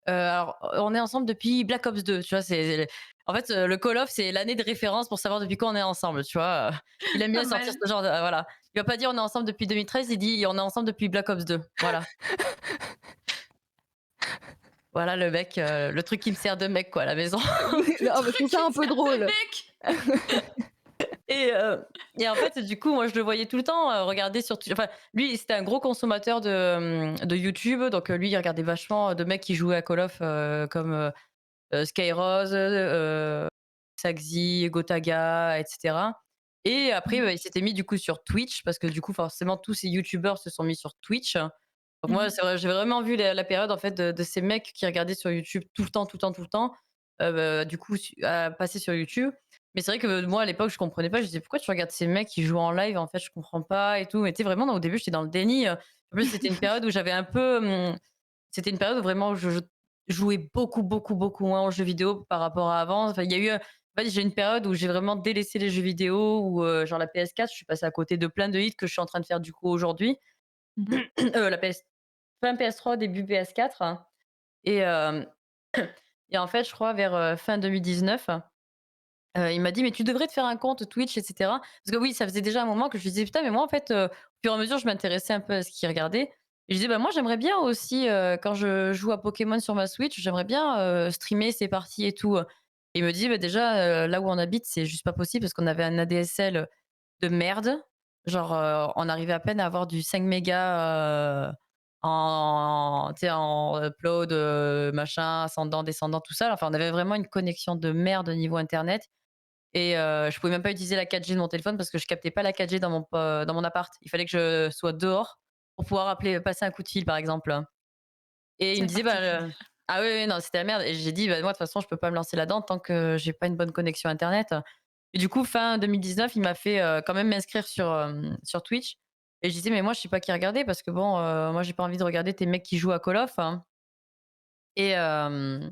alors on est ensemble depuis Black Ops 2», tu vois? En fait, le Call of, c'est l'année de référence pour savoir depuis quand on est ensemble, tu vois? Il aime Pas bien sortir mal. ce genre de voilà. Il va pas dire: «On est ensemble depuis 2013», il dit: «On est ensemble depuis Black Ops 2». Voilà. Voilà le mec, le truc qui me sert de mec quoi à la maison. Le Non, mais je truc trouve ça qui un te peu sert de drôle. mec! et heu et en fait, du coup, moi je le voyais tout le temps, regarder sur enfin, lui, c'était un gros consommateur de YouTube, donc lui, il regardait vachement de mecs qui jouaient à Call of, comme, Skyrose, Saxy, Gotaga et cetera et après, Mmh. il s'était mis du coup sur Twitch parce que du coup, forcément, tous ces youtubeurs se sont mis sur Twitch. Donc moi, Mmh. c'est vrai, j'ai vraiment vu la période en fait de ces mecs qui regardaient sur YouTube tout le temps, tout le temps, tout le temps, du coup passer sur YouTube. Mais c'est vrai que moi à l'époque je comprenais pas, je disais: «Pourquoi tu regardes ces mecs qui jouent en live? En fait, je comprends pas et tout». Mais tu sais vraiment, au début, j'étais dans le déni, en plus c'était une période où j'avais un peu, c'était une période où vraiment je jouais beaucoup, beaucoup, beaucoup moins aux jeux vidéo par rapport à avant. Enfin, il y a eu, en fait, j'ai eu une période où j'ai vraiment délaissé les jeux vidéo où, genre la PS4, je suis passée à côté de plein de hits que je suis en train de faire du coup aujourd'hui. Mmh mh. La PS fin PS3, début PS4 et hem et en fait, je crois vers, fin 2019, il m'a dit: «Mais tu devrais te faire un compte Twitch et cetera». Parce que oui, ça faisait déjà un moment que je lui disais: «Putain, mais moi, en fait», au fur et à mesure, je m'intéressais un peu à ce qu'il regardait et je disais: «Bah, moi, j'aimerais bien aussi, quand je joue à Pokémon sur ma Switch, j'aimerais bien, streamer ces parties et tout». Et il me dit: «Bah, déjà, là où on habite, c'est juste pas possible parce qu'on avait un ADSL de merde». Genre, on arrivait à peine à avoir du 5 mégas, en tu sais, en upload, machin, ascendant, descendant, tout ça. Enfin, on avait vraiment une connexion de merde au niveau internet et je pouvais même pas utiliser la 4G de mon téléphone parce que je captais pas la 4G dans mon appart. Il fallait que je sois dehors pour pouvoir passer un coup de fil, par exemple. Et il me C'est disait: «Bah, particulier. ah oui, oui, non, c'était la merde» et j'ai dit: «Bah, moi, de toute façon, je peux pas me lancer là-dedans tant que j'ai pas une bonne connexion internet». Et du coup, fin 2019, il m'a fait, quand même m'inscrire sur Twitch et je disais: «Mais moi, je sais pas qui regarder parce que bon, moi, j'ai pas envie de regarder tes mecs qui jouent à Call of, hein». Et hem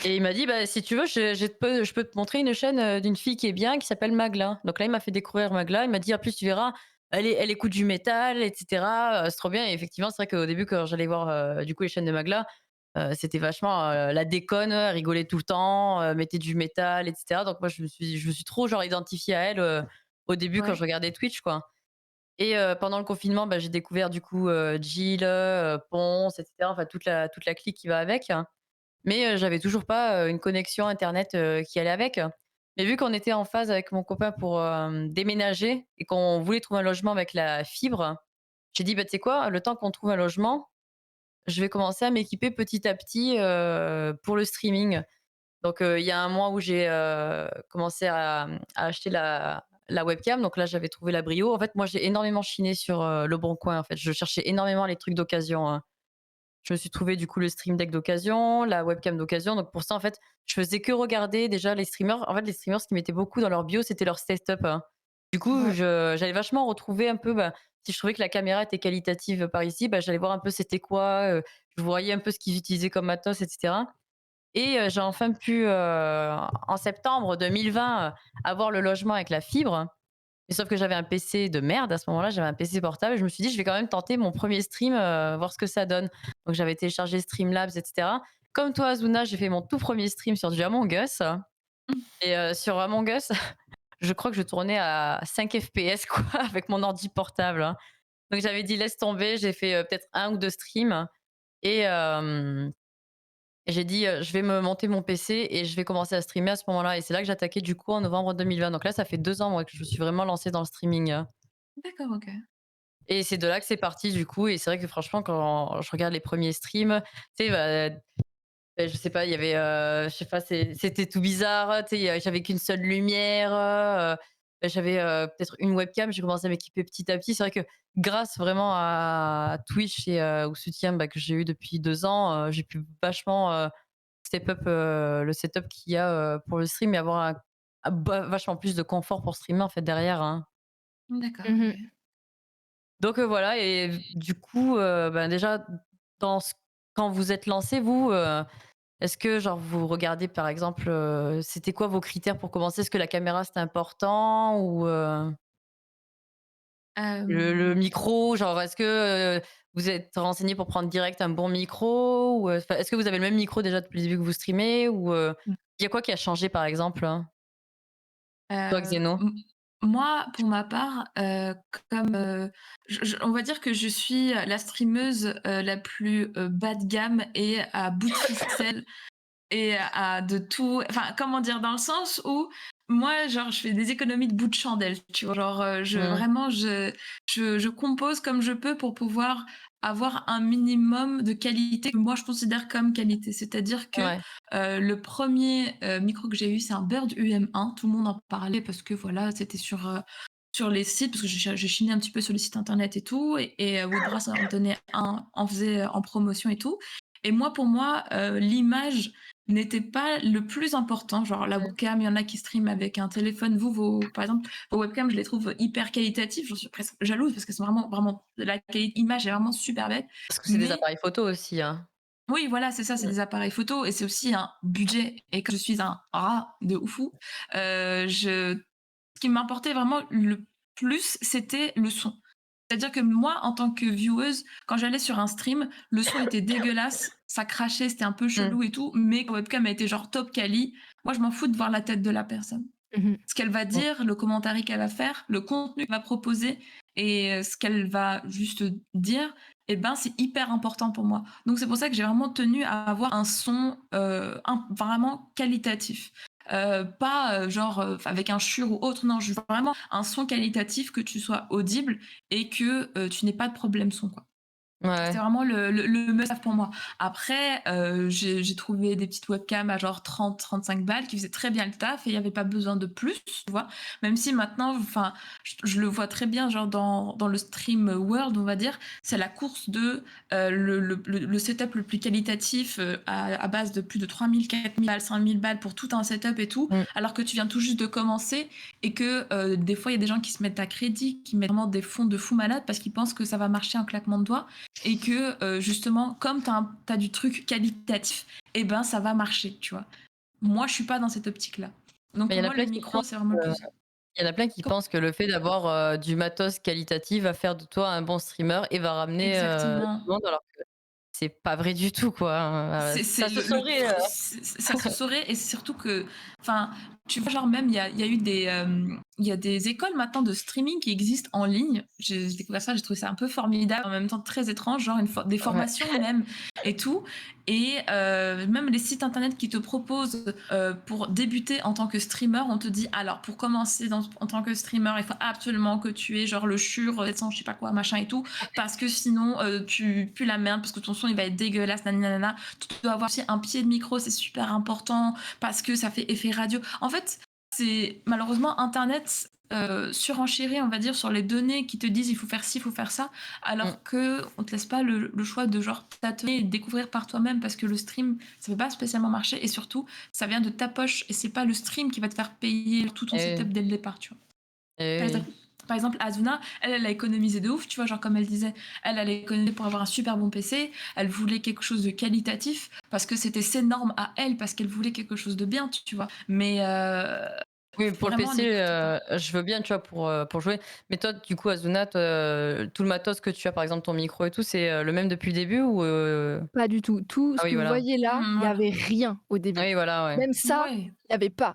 et il m'a dit: «Bah, si tu veux, je peux te montrer une chaîne, d'une fille qui est bien, qui s'appelle Magla». Donc là, il m'a fait découvrir Magla. Il m'a dit: «En plus, tu verras, elle écoute du métal et cetera, c'est trop bien». Et effectivement, c'est vrai qu'au début, quand j'allais voir, du coup, les chaînes de Magla, c'était vachement, la déconne, elle rigolait tout le temps, mettait du métal et cetera. Donc moi, je me suis trop, genre, identifiée à elle, au début quand je Ouais. regardais Twitch, quoi. Et pendant le confinement, bah, j'ai découvert, du coup, Djil, Ponce et cetera, enfin toute la clique qui va avec. Mais j'avais toujours pas, une connexion internet, qui allait avec. Mais vu qu'on était en phase avec mon copain pour, déménager et qu'on voulait trouver un logement avec la fibre, j'ai dit: «Bah, tu sais quoi? Le temps qu'on trouve un logement, je vais commencer à m'équiper petit à petit, pour le streaming». Donc il y a un mois où j'ai, commencé à acheter la webcam. Donc là, j'avais trouvé la Brio. En fait, moi, j'ai énormément chiné sur, Leboncoin, en fait. Je cherchais énormément les trucs d'occasion, hein. Je me suis trouvé du coup le stream deck d'occasion, la webcam d'occasion. Donc pour ça, en fait, je faisais que regarder déjà les streamers. En fait, les streamers, ce qui mettait beaucoup dans leur bio, c'était leur setup, hein. Du coup, Ouais. j'allais vachement retrouver un peu, bah, si je trouvais que la caméra était qualitative par ici, bah, j'allais voir un peu c'était quoi, je voyais un peu ce qu'ils utilisaient comme matos et cetera. Et j'ai enfin pu, en septembre 2020, avoir le logement avec la fibre. Mais sauf que j'avais un PC de merde à ce moment-là, j'avais un PC portable et je me suis dit: «Je vais quand même tenter mon premier stream, voir ce que ça donne». Donc j'avais téléchargé Streamlabs et cetera. Comme toi, Azuna, j'ai fait mon tout premier stream sur du Among Us et sur Among Us, je crois que je tournais à 5 FPS quoi avec mon ordi portable, hein. Donc j'avais dit: «Laisse tomber», j'ai fait, peut-être un ou 2 streams et j'ai dit, «Je vais me monter mon PC et je vais commencer à streamer à ce moment-là» et c'est là que j'ai attaqué du coup en novembre 2020. Donc là, ça fait 2 ans, moi, que je me suis vraiment lancée dans le streaming, D'accord, OK. et c'est de là que c'est parti du coup et c'est vrai que franchement quand je regarde les premiers streams, tu sais, je sais pas, il y avait, je sais pas, c'était tout bizarre, tu sais, j'avais qu'une seule lumière, j'avais, peut-être une webcam, j'ai commencé à m'équiper petit à petit. C'est vrai que grâce vraiment à Twitch et au soutien, bah, que j'ai eu depuis 2 ans, j'ai pu vachement, step up, le setup qu'il y a, pour le stream et avoir vachement plus de confort pour streamer en fait derrière, hein. D'accord, OK. Mmh. Donc voilà et du coup, ben, déjà dans ce quand vous êtes lancés vous, est-ce que genre vous regardez par exemple, c'était quoi vos critères pour commencer? Est-ce que la caméra c'était important ou, le Hem, micro? Genre est-ce que, vous êtes renseignés pour prendre direct un bon micro ou, enfin, est-ce que vous avez le même micro déjà depuis le début que vous streamez ou, il y a quoi qui a changé par exemple, hein? Toi Xeno? m moi, pour ma part, comme, on va dire que je suis la streameuse, la plus, bas de gamme et à bout de ficelle et à de tout enfin, comment dire? Dans le sens où moi, genre, je fais des économies de bout de chandelle, tu vois? Genre, je Mmh. vraiment, je compose comme je peux pour pouvoir avoir un minimum de qualité que moi je considère comme qualité. C'est-à-dire que, Ouais. le premier er micro que j'ai eu, c'est un Bird UM1. Tout le monde en parlait parce que voilà, c'était sur les sites, parce que j'ai chiné un petit peu sur les sites internet et tout et Woodbrass en donnait un en faisait en promotion et tout et moi, pour moi, l'image n'était pas le plus important, genre la Mmh. webcam, il y en a qui streament avec un téléphone. Vous, par exemple, vos webcams, je les trouve hyper qualitatives. J'en suis presque jalouse parce qu'elles sont vraiment, vraiment, la qualité image est vraiment super belle. Parce que c'est des Mais appareils photo aussi, hein? oui, voilà, c'est ça, c'est Mmh. des appareils photo et c'est aussi un budget. Et comme je suis un rat de oufou, je ce qui m'importait vraiment le plus, c'était le son. C'est-à-dire que moi, en tant que vieweuse, quand j'allais sur un stream, le son était dégueulasse, ça crachait, c'était un peu Mmh. chelou et tout, mais quand la webcam a été genre top quali, moi je m'en fous de voir la tête de la personne. Mmh. Ce qu'elle va Mmh. dire, le commentaire qu'elle va faire, le contenu qu'elle va proposer et ce qu'elle va juste dire, eh ben, c'est hyper important pour moi. Donc c'est pour ça que j'ai vraiment tenu à avoir un son, vraiment qualitatif. Pas, genre, avec un Shure ou autre, non, je veux vraiment un son qualitatif, que tu sois audible et que, tu n'aies pas de problème son, quoi. Ouais. C'est vraiment le must-have pour moi. Après, j'ai trouvé des petites webcams à genre 30-35 balles qui faisaient très bien le taf et il y avait pas besoin de plus, tu vois? Même si maintenant, enfin, je le vois très bien, genre dans le stream world, on va dire, c'est la course de, le setup le plus qualitatif, à base de plus de 3 000-4 000 balles, 5 000 balles pour tout un setup et tout, Mmh. alors que tu viens tout juste de commencer et que, des fois, il y a des gens qui se mettent à crédit, qui mettent vraiment des fonds de fou malades parce qu'ils pensent que ça va marcher en claquement de doigts et que, justement, comme tu as du truc qualitatif, et ben, ça va marcher, tu vois? Moi, je suis pas dans cette optique-là. Donc Mais il y pour en a moi, le plein qui micro, pensent c'est vraiment le plus. Il y en a plein qui Com pensent que le fait d'avoir, du matos qualitatif va faire de toi un bon streamer et va ramener, Exactement. du monde alors que c'est pas vrai du tout quoi, hein, C'est ça se le saurait, tr ça se saurait et c'est surtout que enfin, tu vois, genre même il y a eu des, il y a des écoles maintenant de streaming qui existent en ligne. J'ai découvert ça, j'ai trouvé ça un peu formidable, en même temps très étrange, genre des ouais. formations même et tout et même les sites internet qui te proposent, pour débuter en tant que streamer, on te dit: «Alors pour commencer en tant que streamer, il faut absolument que tu aies genre le Shure 700 je sais pas quoi machin et tout, parce que sinon, tu pues la merde, parce que ton son il va être dégueulasse, nani nanana. Tu dois avoir aussi un pied de micro, c'est super important parce que ça fait effet radio. En fait, c'est malheureusement internet surenchérir, on va dire, sur les données qui te disent: «Il faut faire ci, il faut faire ça», Mmh. alors qu'on te laisse pas le choix de genre tâtonner et de découvrir par toi-même parce que le stream, ça fait pas spécialement marcher et surtout, ça vient de ta poche et c'est pas le stream qui va te faire payer tout ton Eh setup oui, dès le départ, tu vois? Par eh exemple oui. par exemple, Azuna, elle a économisé de ouf, tu vois? Genre comme elle disait, elle a économisé pour avoir un super bon PC, elle voulait quelque chose de qualitatif parce que c'était ses normes à elle, parce qu'elle voulait quelque chose de bien, tu vois? Mais Oui, pour le vraiment PC, n'écoute pas. je veux bien, tu vois, pour jouer. Mais toi, du coup, Azuna, toi, tout le matos que tu as, par exemple, ton micro et tout, c'est, le même depuis le début ou Pas du tout. Tout Ah ce oui, que vous voilà. voyez là, il y Voilà. avait rien au Ah début. oui, voilà, ouais. Même ça, Ouais. il y avait pas.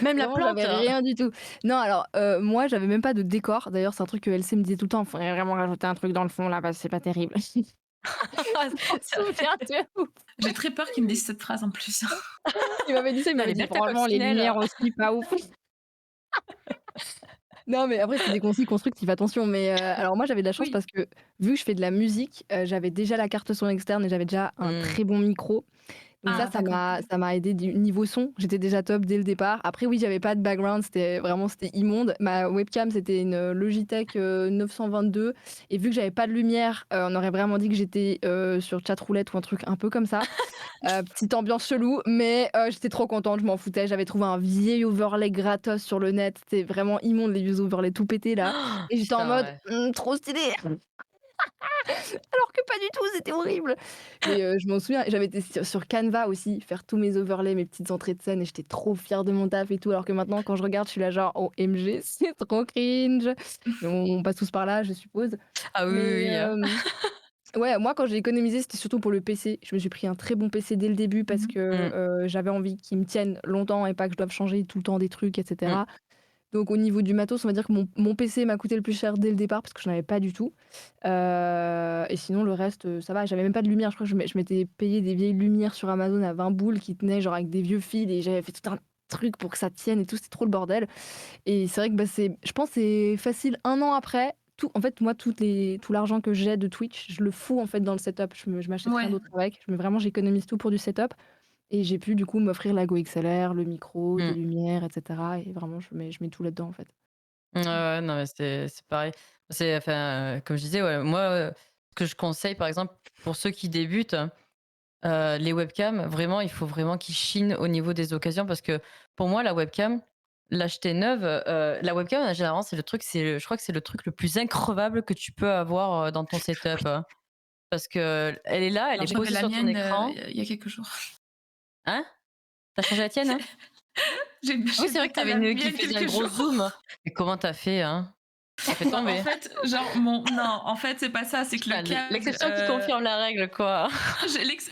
Même la Vraiment, plante, j'avais hein? rien du tout. Non, alors, moi, j'avais même pas de décor. D'ailleurs, c'est un truc que LC me disait tout le temps: «Faudrait vraiment rajouter un truc dans le fond là, parce que c'est pas terrible». Je m'en C'est vrai. souviens de ouf. J'ai très peur qu'ils me disent cette phrase en plus. Il m'avait dit ça, il Elle m'avait est dit: belle ta «Franchement, les coccinelle. lumières aussi, pas ouf». Non, mais après, c'est des consignes constructives, attention. Mais, alors moi, j'avais de la chance Oui. parce que, vu que je fais de la musique, j'avais déjà la carte son externe et j'avais déjà un Mmh. très bon micro. Donc ça, Ah d'accord, OK. ça m'a aidé du niveau son. J'étais déjà top dès le départ. Après oui, j'avais pas de background, c'était immonde. Ma webcam, c'était une, Logitech, 922 et vu que j'avais pas de lumière, on aurait vraiment dit que j'étais, sur chatroulette ou un truc un peu comme ça. Petite ambiance chelou, mais, j'étais trop contente, je m'en foutais. J'avais trouvé un vieil overlay gratos sur le net. C'était vraiment immonde les vieux overlays tout pétés là et j'étais en Putain, mode: ouais. Trop stylé!» Alors que pas du tout, c'était horrible. Mais, je m'en souviens, j'avais été sur Canva aussi, faire tous mes overlays, mes petites entrées de scène et j'étais trop fière de mon taf et tout. Alors que maintenant, quand je regarde, je suis là genre: «OMG, c'est trop cringe». Mais on passe tous par là, je suppose. Ah oui, Mais, oui, oui, hein. ouais, moi, quand j'ai économisé, c'était surtout pour le PC. Je me suis pris un très bon PC dès le début parce Mmh. que, Mmh. j'avais envie qu'il me tienne longtemps et pas que je doive changer tout le temps des trucs et Mmh. cetera. Donc au niveau du matos, on va dire que mon PC m'a coûté le plus cher dès le départ parce que j'en avais pas du tout. Et sinon le reste, ça va, j'avais même pas de lumière. Je crois que je m'étais payé des vieilles lumières sur Amazon à 20 boules qui tenaient genre avec des vieux fils et j'avais fait tout un truc pour que ça tienne et tout, c'était trop le bordel. Et c'est vrai que, bah, je pense c'est facile 1 an après, tout en fait, moi tout l'argent que j'ai de Twitch, je le fous en fait dans le setup. Je m'achète rien Ouais. d'autre avec. Vraiment j'économise tout pour du setup et j'ai pu du coup m'offrir la Go XLR, le micro, des Mmh. lumières et cetera et vraiment je mets tout là-dedans en fait. Ouais, ouais, non, mais c'est pareil. C'est enfin, comme je disais, ouais, moi, ce que je conseille, par exemple, pour ceux qui débutent, les webcams, vraiment, il faut vraiment qu'ils chinent au niveau des occasions parce que pour moi, la webcam, l'acheter neuve, la webcam, généralement, je crois que c'est le truc le plus increvable que tu peux avoir, dans ton setup, parce qu'elle est là, elle Alors est j'ai changé posée la sur ton mienne, écran. il y a quelques jours. Hein? Tu as changé la tienne, hein? Ah oui, J'ai c'est vrai que tu pété avais la une qui mienne faisait un quelques gros jours. zoom. Mais comment tu as fait, hein? Tu as fait Bah, en tomber? fait, genre mon non, en fait, c'est pas ça, c'est que le Putain, câble, l'exception qui confirme la règle, quoi.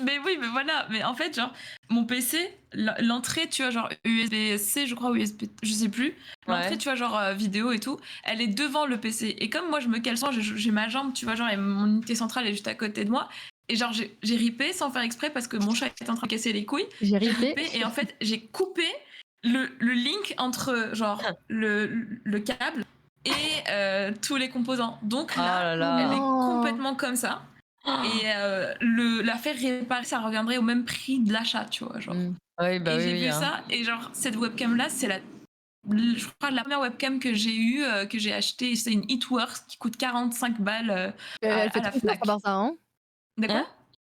mais oui, mais voilà, mais en fait, genre, mon PC, l'entrée, tu vois, genre USB-C, je crois, ou USB, je sais plus. L'entrée, Ouais. tu vois, genre vidéo et tout, elle est devant le PC. Et comme moi, je me cale sans, j'ai ma jambe, tu vois, genre, et mon unité centrale est juste à côté de moi. Et genre, j'ai ripé sans faire exprès parce que mon chat était en train de casser les couilles. J'ai J'ai ripé. ripé et en fait, j'ai coupé le link entre, genre, le câble et tous les composants. Donc Oh là, là Oh elle est là. non! complètement comme ça. Et la faire réparer, ça reviendrait au même prix de l'achat, tu vois, genre. Mmh. Oui, bah, Et oui, j'ai oui, vu hein. ça et genre cette webcam là, c'est je crois la première webcam que j'ai eue, que j'ai achetée, c'est une Heatworks qui coûte 45 balles, Elle fait à la trop le taf à Fnac. part ça, hein? De Hein? quoi?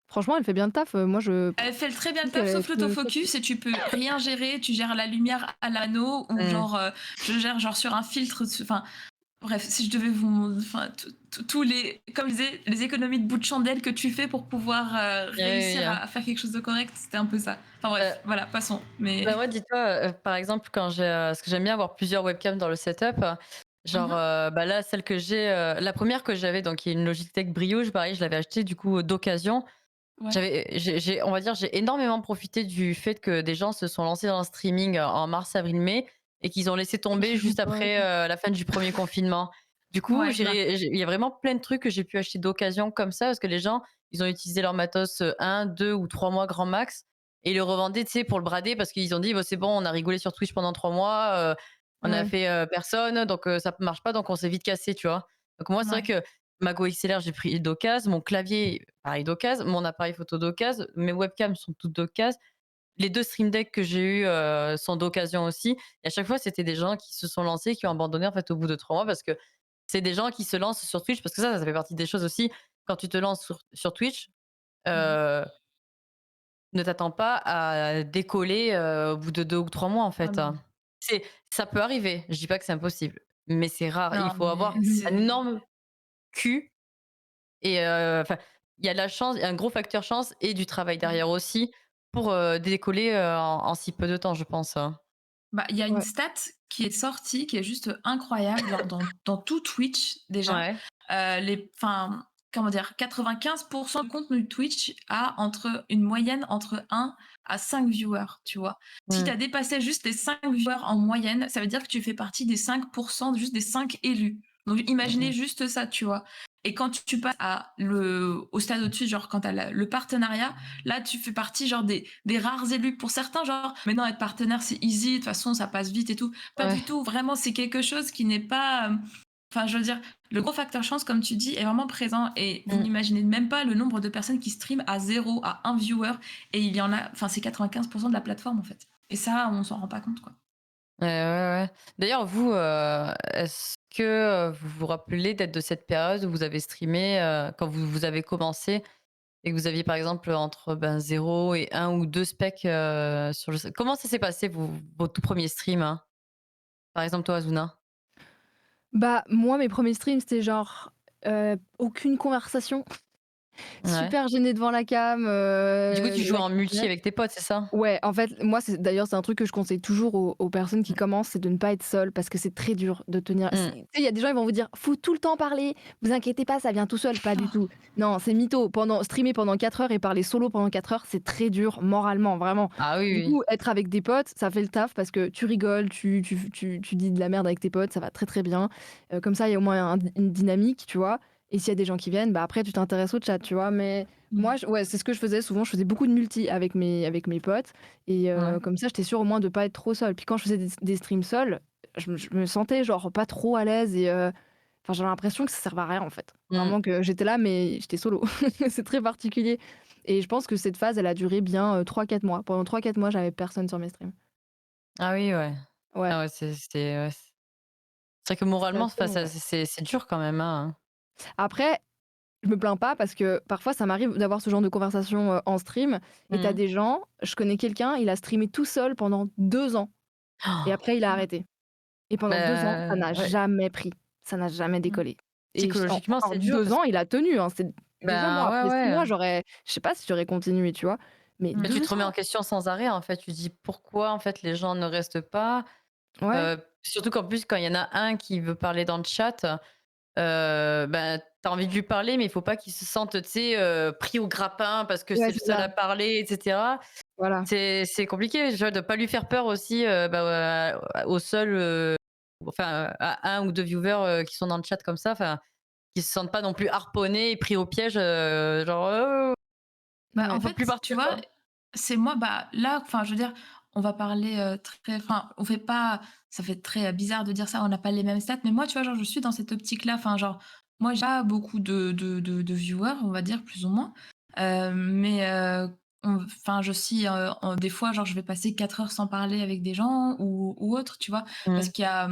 Franchement, elle fait bien le taf, moi Elle fait très bien je le trouve taf qu'elle sauf fait le taf. l'autofocus et tu peux rien gérer, tu gères la lumière à l'anneau ou Mmh. genre, je gère genre sur un filtre, enfin bref, si je devais vous enfin tous les comme je disais, les économies de bout de chandelle que tu fais pour pouvoir, Oui, oui, oui, réussir hein. à faire quelque chose de correct, c'était un peu ça. Enfin bref, voilà, passons, mais Bah, moi, dis-toi, par exemple, quand parce que j'aime bien avoir plusieurs webcams dans le setup, genre, mmh bah, là, celle que j'ai, la première que j'avais, donc qui est une Logitech Brio, pareil, je l'avais achetée, du coup, d'occasion. ouais. J'ai on va dire, j'ai énormément profité du fait que des gens se sont lancés dans le streaming, en mars, avril, mai et qu'ils ont laissé tomber juste Ouais, après, la fin du premier confinement. Du coup, Ouais, grave. il y a vraiment plein de trucs que j'ai pu acheter d'occasion comme ça parce que les gens, ils ont utilisé leur matos, 1, 2 ou 3 mois grand max et ils le revendaient, tu sais, pour le brader parce qu'ils ont dit: «Bah, c'est bon, on a rigolé sur Twitch pendant 3 mois, on a ouais. fait, personne, donc ça marche pas, donc on s'est vite cassé», tu vois? Donc moi, c'est vrai Ouais. que ma Go XLR, j'ai pris d'occasion, mon clavier, pareil d'occasion, mon appareil photo d'occasion, mes webcams sont toutes d'occasion. les 2 stream decks que j'ai eus, sont d'occasion aussi et à chaque fois, c'était des gens qui se sont lancés, qui ont abandonné, en fait, au bout de 3 mois parce que c'est des gens qui se lancent sur Twitch parce que ça fait partie des choses aussi. Quand tu te lances sur Twitch, Mmh. heu, ne t'attends pas à décoller, au bout de 2 ou 3 mois, en Ah fait, non. hein. C'est ça peut arriver, je dis pas que c'est impossible, mais c'est rare. Il Non, faut mais avoir Mmh. un c'est énorme cul et enfin, il y a de la chance, il y a un gros facteur chance et du travail mmh. derrière aussi pour, décoller, en si peu de temps, je pense, hein. Bah, il y a une Ouais. stat qui est sortie, qui est juste incroyable, genre dans tout Twitch déjà, Ouais. les enfin, comment dire? 95 du contenu Twitch a entre une moyenne entre 1 à 5 viewers, tu vois? Si tu Mmh. as dépassé juste les 5 viewers en moyenne, ça veut dire que tu fais partie des 5 juste des 5 élus. Donc Mmh imaginez mh. juste ça, tu vois? Et quand tu passes au stade au-dessus, genre quand tu as le partenariat, là, tu fais partie genre des rares élus. Pour certains, genre, maintenant être partenaire, c'est easy, de toute façon, ça passe vite et tout. Pas Ouais. du tout. Vraiment, c'est quelque chose qui n'est pas. Enfin, je veux dire, le gros facteur chance, comme tu dis, est vraiment présent. Et vous Mmh. n'imaginez même pas le nombre de personnes qui streament à zéro, à un viewer. Et il y en a. Enfin, c'est 95% de la plateforme, en fait. Et ça, on s'en rend pas compte, quoi. Ouais, ouais, ouais. D'ailleurs, vous, est-ce que, vous vous rappelez d'être de cette période où vous avez streamé, quand vous avez commencé et que vous aviez, par exemple, entre, ben, 0 et un ou 2 specs, sur le comment ça s'est passé vos tout premiers streams, hein? Par exemple, toi, Azuna? Bah, moi, mes premiers streams, c'était genre, aucune conversation, Ouais. super gênée devant la cam, Du coup, tu joues la en multi cam. avec tes potes, c'est ça? Ouais, en fait, moi, c'est un truc que je conseille toujours aux personnes qui Mmh. commencent, c'est de ne pas être seule parce que c'est très dur de tenir. Tu Mmh. sais, il y a des gens, ils vont vous dire: «Faut tout le temps parler, vous inquiétez pas, ça vient tout seul». Pas du tout. Non, c'est mytho. Streamer pendant 4 heures et parler solo pendant 4 heures, c'est très dur moralement, vraiment. Ah oui, Du oui. coup, être avec des potes, ça fait le taf parce que tu rigoles, tu dis de la merde avec tes potes, ça va très, très bien. Comme ça, il y a au moins une dynamique, tu vois? Et s'il y a des gens qui viennent, bah, après tu t'intéresses au chat, tu vois? Mais moi, Mm. ouais, c'est ce que je faisais souvent, je faisais beaucoup de multi avec mes potes et Ouais. comme ça, j'étais sûre au moins de pas être trop seule. Puis quand je faisais des streams seuls, je me sentais genre pas trop à l'aise et enfin, j'avais l'impression que ça servait à rien en fait. Mmh. Vraiment que j'étais là, mais j'étais solo. C'est très particulier et je pense que cette phase, elle a duré bien, 3-4 mois. Pendant 3-4 mois, j'avais personne sur mes streams. Ah oui, ouais. Ouais, Ah ouais, c'est ouais, c'est vrai que c'était moralement, assez enfin, long, ça ouais. c'est dur quand même, hein. Après, je me plains pas parce que parfois ça m'arrive d'avoir ce genre de conversation, en stream et tu Mmh. des gens je connais quelqu'un, il a streamé tout seul pendant 2 ans et après il a Mm. arrêté et pendant 2 ans, ça Bah, n'a ouais, jamais pris, ça n'a jamais Mm. décollé et psychologiquement, encore c'est dur 2 parce ans, que il a tenu, hein, c'est déjà moi ben, ouais, après 6 ouais. mois, je sais pas si j'aurais continué, tu vois? Mais Mais tu 2 te remets en ans! question sans arrêt, en fait. Tu te dis: «Pourquoi, en fait, les gens ne restent pas?» Ouais, Surtout qu'en plus, quand il y en a un qui veut parler dans le chat, ben, tu as envie de lui parler, mais il faut pas qu'il se sente, tu sais, pris au grappin parce que ouais, c'est le c'est seul ça, à parler et cetera. voilà. C'est compliqué, tu vois, de pas lui faire peur aussi, bah, au seul, enfin, à un ou 2 viewers, qui sont dans le chat comme ça, enfin, qu'ils se sentent pas non plus harponnés et pris au piège, genre: Bah, on en peut plus fait, tu partir, vois, quoi». c'est moi, bah, là, enfin, je veux dire, on va parler, très enfin, on fait pas ça fait très, bizarre de dire ça, on n'a pas les mêmes stats, mais moi, tu vois, genre, je suis dans cette optique-là, enfin, genre, moi, j'ai pas beaucoup de viewers, on va dire, plus ou moins, mais enfin, je suis, en des fois, genre, je vais passer 4 heures sans parler avec des gens ou autre, tu vois? Parce Mmh. qu'il y a,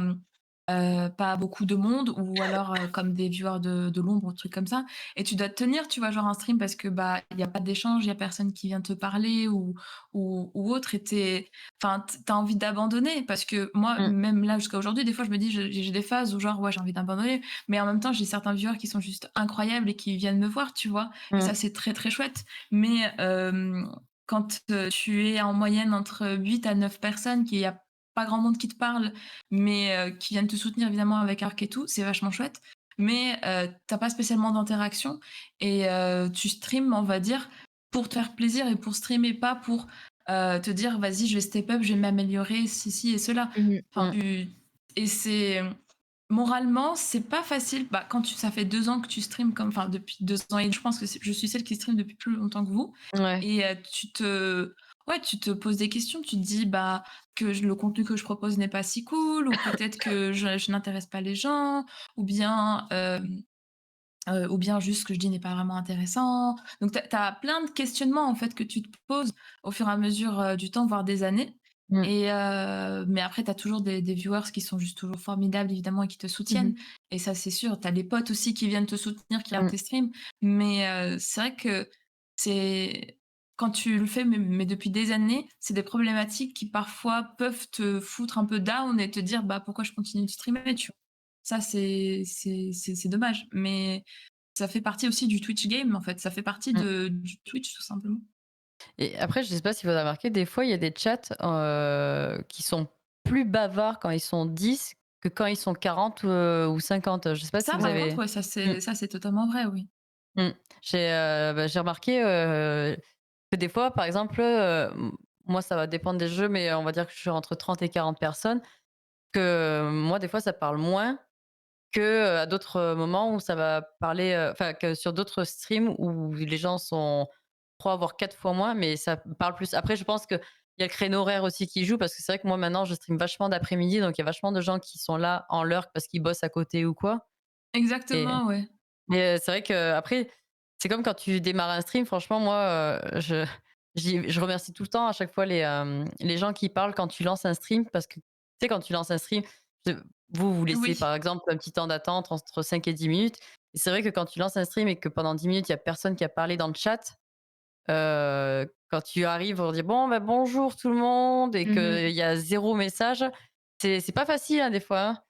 pas beaucoup de monde ou alors, comme des viewers de l'ombre ou trucs comme ça et tu dois tenir, tu vois, genre un stream parce que, bah, il y a pas d'échange, il y a personne qui vient te parler ou autre et enfin, tu as envie d'abandonner parce que moi, Mmh. même là, jusqu'à aujourd'hui, des fois, je me dis, j'ai des phases où genre, ouais, j'ai envie d'abandonner, mais en même temps, j'ai certains viewers qui sont juste incroyables et qui viennent me voir, tu vois? Et ça, Mmh. c'est très, très chouette. Mais, quand, tu es en moyenne entre 8 à 9 personnes, qu'il y a pas grand monde qui te parle, mais, qui viennent te soutenir évidemment avec arc et tout, c'est vachement chouette. Mais, tu pas spécialement d'interaction et tu stream, on va dire, pour te faire plaisir et pour streamer, pas pour, te dire: «Vas-y, je vais step up, je vais m'améliorer, ceci et cela». Mmh mh. Enfin, et c'est moralement, c'est pas facile. Bah, quand ça fait 2 ans que tu stream comme enfin depuis 2 ans et je pense que je suis celle qui stream depuis plus longtemps que vous Ouais. et tu te poses des questions. Tu te dis, bah, que le contenu que je propose n'est pas si cool ou peut-être que je n'intéresse pas les gens ou bien, ou bien juste ce que je dis n'est pas vraiment intéressant. Donc tu as plein de questionnements, en fait, que tu te poses au fur et à mesure, du temps, voire des années Mmh. et mais après tu as toujours des viewers qui sont juste toujours formidables évidemment et qui te Mmh soutiennent mh. et ça c'est sûr. Tu as les potes aussi qui viennent te soutenir, qui regardent Mmh. tes streams, mais c'est vrai que c'est quand tu le fais mais depuis des années, c'est des problématiques qui parfois peuvent te foutre un peu down et te dire: «Bah, pourquoi je continue de streamer?» tu vois? Ça c'est dommage, mais ça fait partie aussi du Twitch game, en fait. Ça fait partie Mmh. du Twitch, tout simplement. Et après, je sais pas si vous avez remarqué, des fois, il y a des chats, qui sont plus bavards quand ils sont 10 que quand ils sont 40 ou 50. Je sais pas si Ça, vous par contre, avez ouais, mmh, ça, c'est totalement vrai, oui. mmh. J'ai remarqué, que des fois, par exemple, moi, ça va dépendre des jeux, mais on va dire que je suis entre 30 et 40 personnes, que moi, des fois, ça parle moins que, à d'autres, moments où ça va parler, enfin, que sur d'autres streams où les gens sont 3 voire 4 fois moins, mais ça parle plus. Après, je pense qu'il y a le créneau horaire aussi qui joue parce que c'est vrai que moi, maintenant, je stream vachement d'après-midi, donc il y a vachement de gens qui sont là en lurk parce qu'ils bossent à côté ou quoi et Exactement, ouais. mais c'est vrai qu'après, c'est comme quand tu démarres un stream, franchement, moi, je remercie tout le temps à chaque fois les gens qui parlent quand tu lances un stream parce que, tu sais, quand tu lances un stream, je vous laissez, Oui, par exemple, un petit temps d'attente entre 5 et 10 minutes et c'est vrai que quand tu lances un stream et que pendant 10 minutes, il y a personne qui a parlé dans le chat, quand tu arrives pour dire: «Bon, bah, bonjour tout le monde» et Mmh mh. qu'il y a zéro message, c'est pas facile, hein, des fois, hein.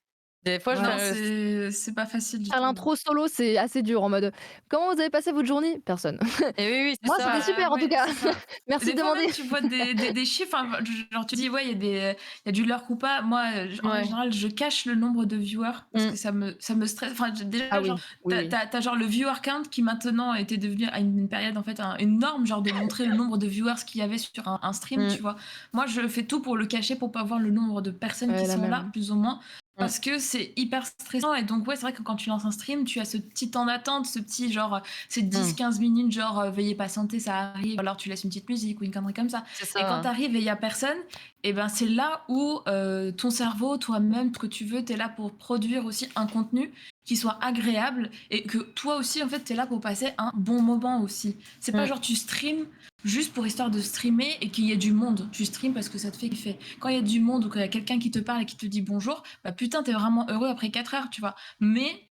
Des fois, je Ouais. non, fais c'est pas facile du Faire tout. l'intro solo, c'est assez dur en mode: «Comment vous avez passé votre journée?» «Personne». et oui, oui, c'est «Moi, c'était ça. super en tout Ouais, cas. c'est ça. Et Merci de des fois demander». même, tu vois des chiffres, enfin, genre tu dis: «Ouais, il y a du lurk ou pas». Moi, en Ouais. général, je cache le nombre de viewers parce que Mmh. ça me stresse. Enfin, Ah déjà, genre, oui, oui, oui. tu as genre le viewer count qui maintenant était devenu à une période, en fait, une norme, genre de montrer le nombre de viewers qu'il y avait sur un stream, Mmh. tu vois? Moi, je fais tout pour le cacher, pour pas voir le nombre de personnes qui Ouais, la sont là, même. plus ou moins, Mmh. parce que c'est hyper stressant et donc ouais, c'est vrai que quand tu lances un stream, tu as ce petit temps d'attente, ce petit genre, c'est Mmh. 10-15 minutes, genre, veuillez patienter, ça arrive, ou alors tu laisses une petite musique ou une connerie comme ça. C'est Et ça, quand tu hein. arrives et il y a personne, et ben c'est là où ton cerveau, toi-même, ce que tu veux, tu es là pour produire aussi un contenu qui soit agréable et que toi aussi, en fait, tu es là pour passer un bon moment aussi. C'est pas Mmh. genre tu stream juste pour histoire de streamer et qu'il y ait du monde. Tu stream parce que ça te fait kiffer. Quand il y a du monde ou qu'il y a quelqu'un qui te parle et qui te dit bonjour, bah putain, t'es vraiment heureux après 4 heures, tu vois. Mais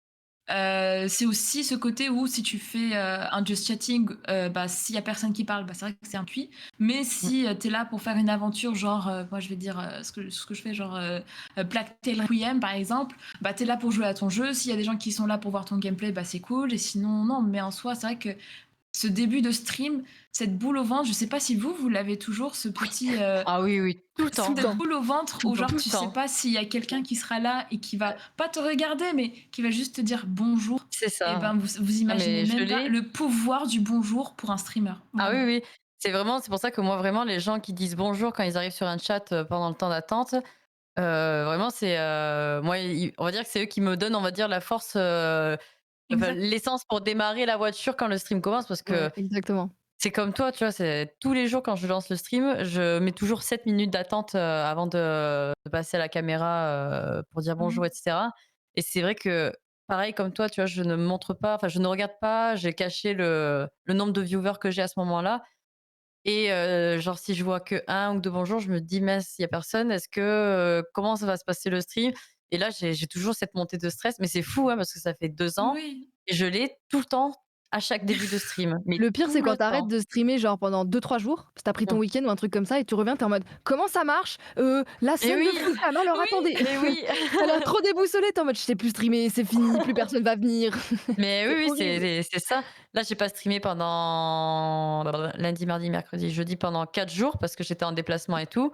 c'est aussi ce côté où si tu fais, un just chatting, bah, s'il y a personne qui parle, bah, c'est vrai que c'est un puits. Mais Mmh. si, tu es là pour faire une aventure, genre, moi je vais dire, ce que je fais, genre, Plague Tale Requiem par exemple, bah, tu es là pour jouer à ton jeu. S'il y a des gens qui sont là pour voir ton gameplay, bah, c'est cool et sinon non. Mais en soi, c'est vrai que ce début de stream, cette boule au ventre, je sais pas si vous l'avez toujours, ce petit, Ah oui, oui, tout le Tout le temps, cette temps, boule au ventre tout le où temps. genre tout le tu sais temps. pas s'il y a quelqu'un qui sera là et qui va pas te regarder, mais qui va juste te dire bonjour. C'est Et ça. ben vous Ah imaginez mais je même pas l'ai. le pouvoir du bonjour pour un streamer, Ah oui, vraiment. oui. C'est pour ça que moi, vraiment, les gens qui disent bonjour quand ils arrivent sur un chat, pendant le temps d'attente, vraiment, moi, on va dire que c'est eux qui me donnent, on va dire, la force, enfin, Exact. l'essence pour démarrer la voiture quand le stream commence parce que Ouais, exactement. c'est comme toi, tu vois? C'est tous les jours quand je lance le stream, je mets toujours 7 minutes d'attente, avant de passer à la caméra, pour dire Mmh. bonjour et cetera et c'est vrai que, pareil comme toi, tu vois? Je ne montre pas, enfin, je ne regarde pas, j'ai caché le nombre de viewers que j'ai à ce moment-là et genre si je vois que un ou 2 bonjours, je me dis: «Mince, il y a personne, est-ce que, comment ça va se passer le stream?» et là, j'ai toujours cette montée de stress, mais c'est fou, hein, parce que ça fait 2 ans Oui, et je l'ai tout le temps, à chaque début de stream, mais Le pire, tout c'est quand le tu arrêtes temps. de streamer, genre pendant 2-3 jours, parce que tu pris ton Mmh. week-end ou un truc comme ça et tu reviens, tu es en mode: «Comment ça marche? La Et scène de oui! full cam, alors oui, attendez, Et oui! tu as l'air trop déboussolé», tu en mode: «Je sais plus streamer, c'est fini, plus personne va venir». Mais oui, C'est oui, horrible. c'est ça. Là, j'ai pas streamé pendant lundi, mardi, mercredi, jeudi, pendant 4 jours parce que j'étais en déplacement et tout.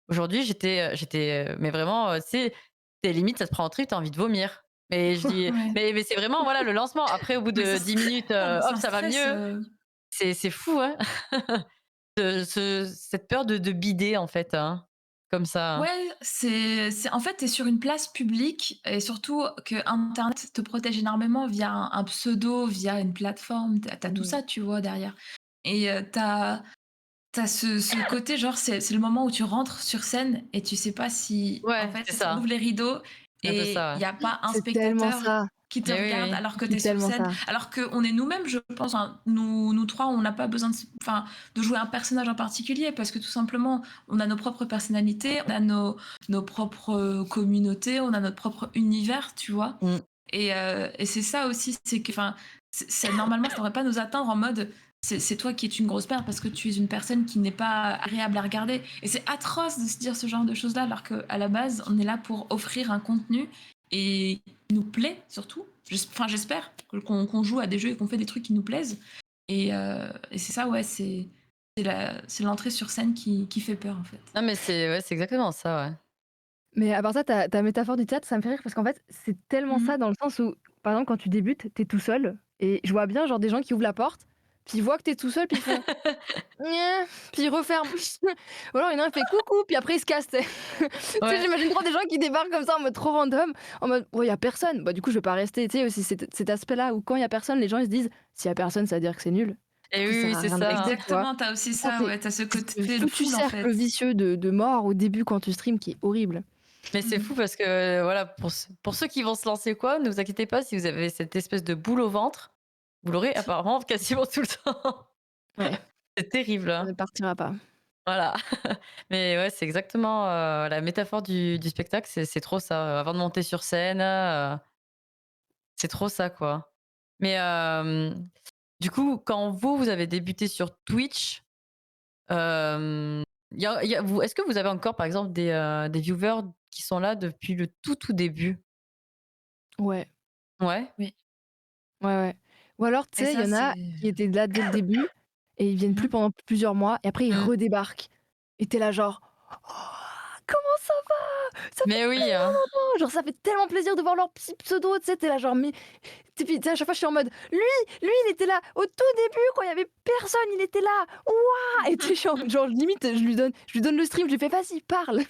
Aujourd'hui, mais vraiment, tu sais, tu limite, ça te prend un truc, tu as envie de vomir. Mais je dis ouais. mais c'est vraiment, voilà, le lancement. Après, au bout Mais de 10 minutes, c'est hop, un ça va stress, mieux. C'est fou, hein, cette peur de bider, en fait, hein, comme ça, hein. ouais, c'est en fait, tu es sur une place publique et surtout que internet te protège énormément via un pseudo, via une plateforme. Tu as tout Mmh. ça, tu vois, derrière et tu as ce côté genre c'est le moment où tu rentres sur scène et tu sais pas si en Ouais, fait, c'est on ouvre ça. les rideaux C'est un peu et ça, il ouais. y a pas un C'est tellement spectateur ça. qui te Mais regardent oui, alors que tu C'est es sur tellement scène, ça. alors qu'on est nous-mêmes, je pense, hein. Nous 3, on n'a pas besoin de jouer un personnage en particulier parce que tout simplement, on a nos propres personnalités, on a nos propres communautés, on a notre propre univers, tu vois. oui. Mmh. Et c'est ça aussi, c'est que, enfin, normalement, ça devrait pas nous atteindre en mode, c'est toi qui es une grosse merde parce que tu es une personne qui n'est pas agréable à regarder. Et c'est atroce de se dire ce genre de choses-là, alors qu'à la base, on est là pour offrir un contenu et qui nous plaît surtout. Enfin, j'espère qu'on joue à des jeux et qu'on fait des trucs qui nous plaisent. Et c'est ça, ouais, c'est l'entrée sur scène qui fait peur en fait. Non, mais c'est ouais, c'est exactement ça, ouais. Mais à part ça, ta métaphore du théâtre, ça me fait rire parce qu'en fait, c'est tellement Mhm. ça dans le sens où, par exemple, quand tu débutes, tu es tout seul et je vois bien genre des gens qui ouvrent la porte, puis ils voient que tu es tout seul, puis ils font: «Nya», puis ils referment. Ou alors il y en a un, il fait: «Coucou», puis après il se casse, tu sais? Tu sais, Ouais. j'imagine trop des gens qui débarquent comme ça en mode trop random, en mode: «Oh, il y a personne, bah, du coup, je vais pas rester». Tu sais, aussi cet aspect-là où quand il y a personne, les gens ils se disent: «S'il y a personne, ça veut dire que c'est nul. Du Et coup, ça oui, sert oui, à c'est rien de ça, hein. rester», tu vois? Exactement, t'as aussi Ça, ça, ouais, t'as ce c'est ce côté de foutu foule en cercle fait. vicieux de mort au début quand tu stream qui est horrible. Mais c'est Mhm. fou parce que, voilà, pour ceux qui vont se lancer quoi, ne vous inquiétez pas si vous avez cette espèce de boule au ventre, vous l'aurez apparemment quasiment tout le temps. Ouais, C'est terrible, ça hein. ne partira pas. Voilà. Mais ouais, c'est exactement, la métaphore du spectacle, c'est trop ça, avant de monter sur scène, c'est trop ça, quoi. Mais, du coup, quand vous avez débuté sur Twitch, y a vous est-ce que vous avez encore, par exemple, des viewers qui sont là depuis le tout début? Ouais, Ouais? Oui. ouais, ouais. Ou alors, tu Et sais, il y ça, en a c'est. qui étaient là dès le début et ils viennent plus Mhm. pendant plusieurs mois et après ils Mmh. redébarquent et tu es là genre: «Oh, comment ça va? Ça fait Mais oui, tellement longtemps!» Genre ça fait tellement plaisir de voir leur petit pseudo, tu sais? Tu es là genre: «Mais» tu puis tu sais, à chaque fois je suis en mode: «Lui, il était là au tout début quand il y avait personne, il était là! Waouh!» Et tu sais, genre limite je lui donne le stream, je lui fais: «Vas-y, parle!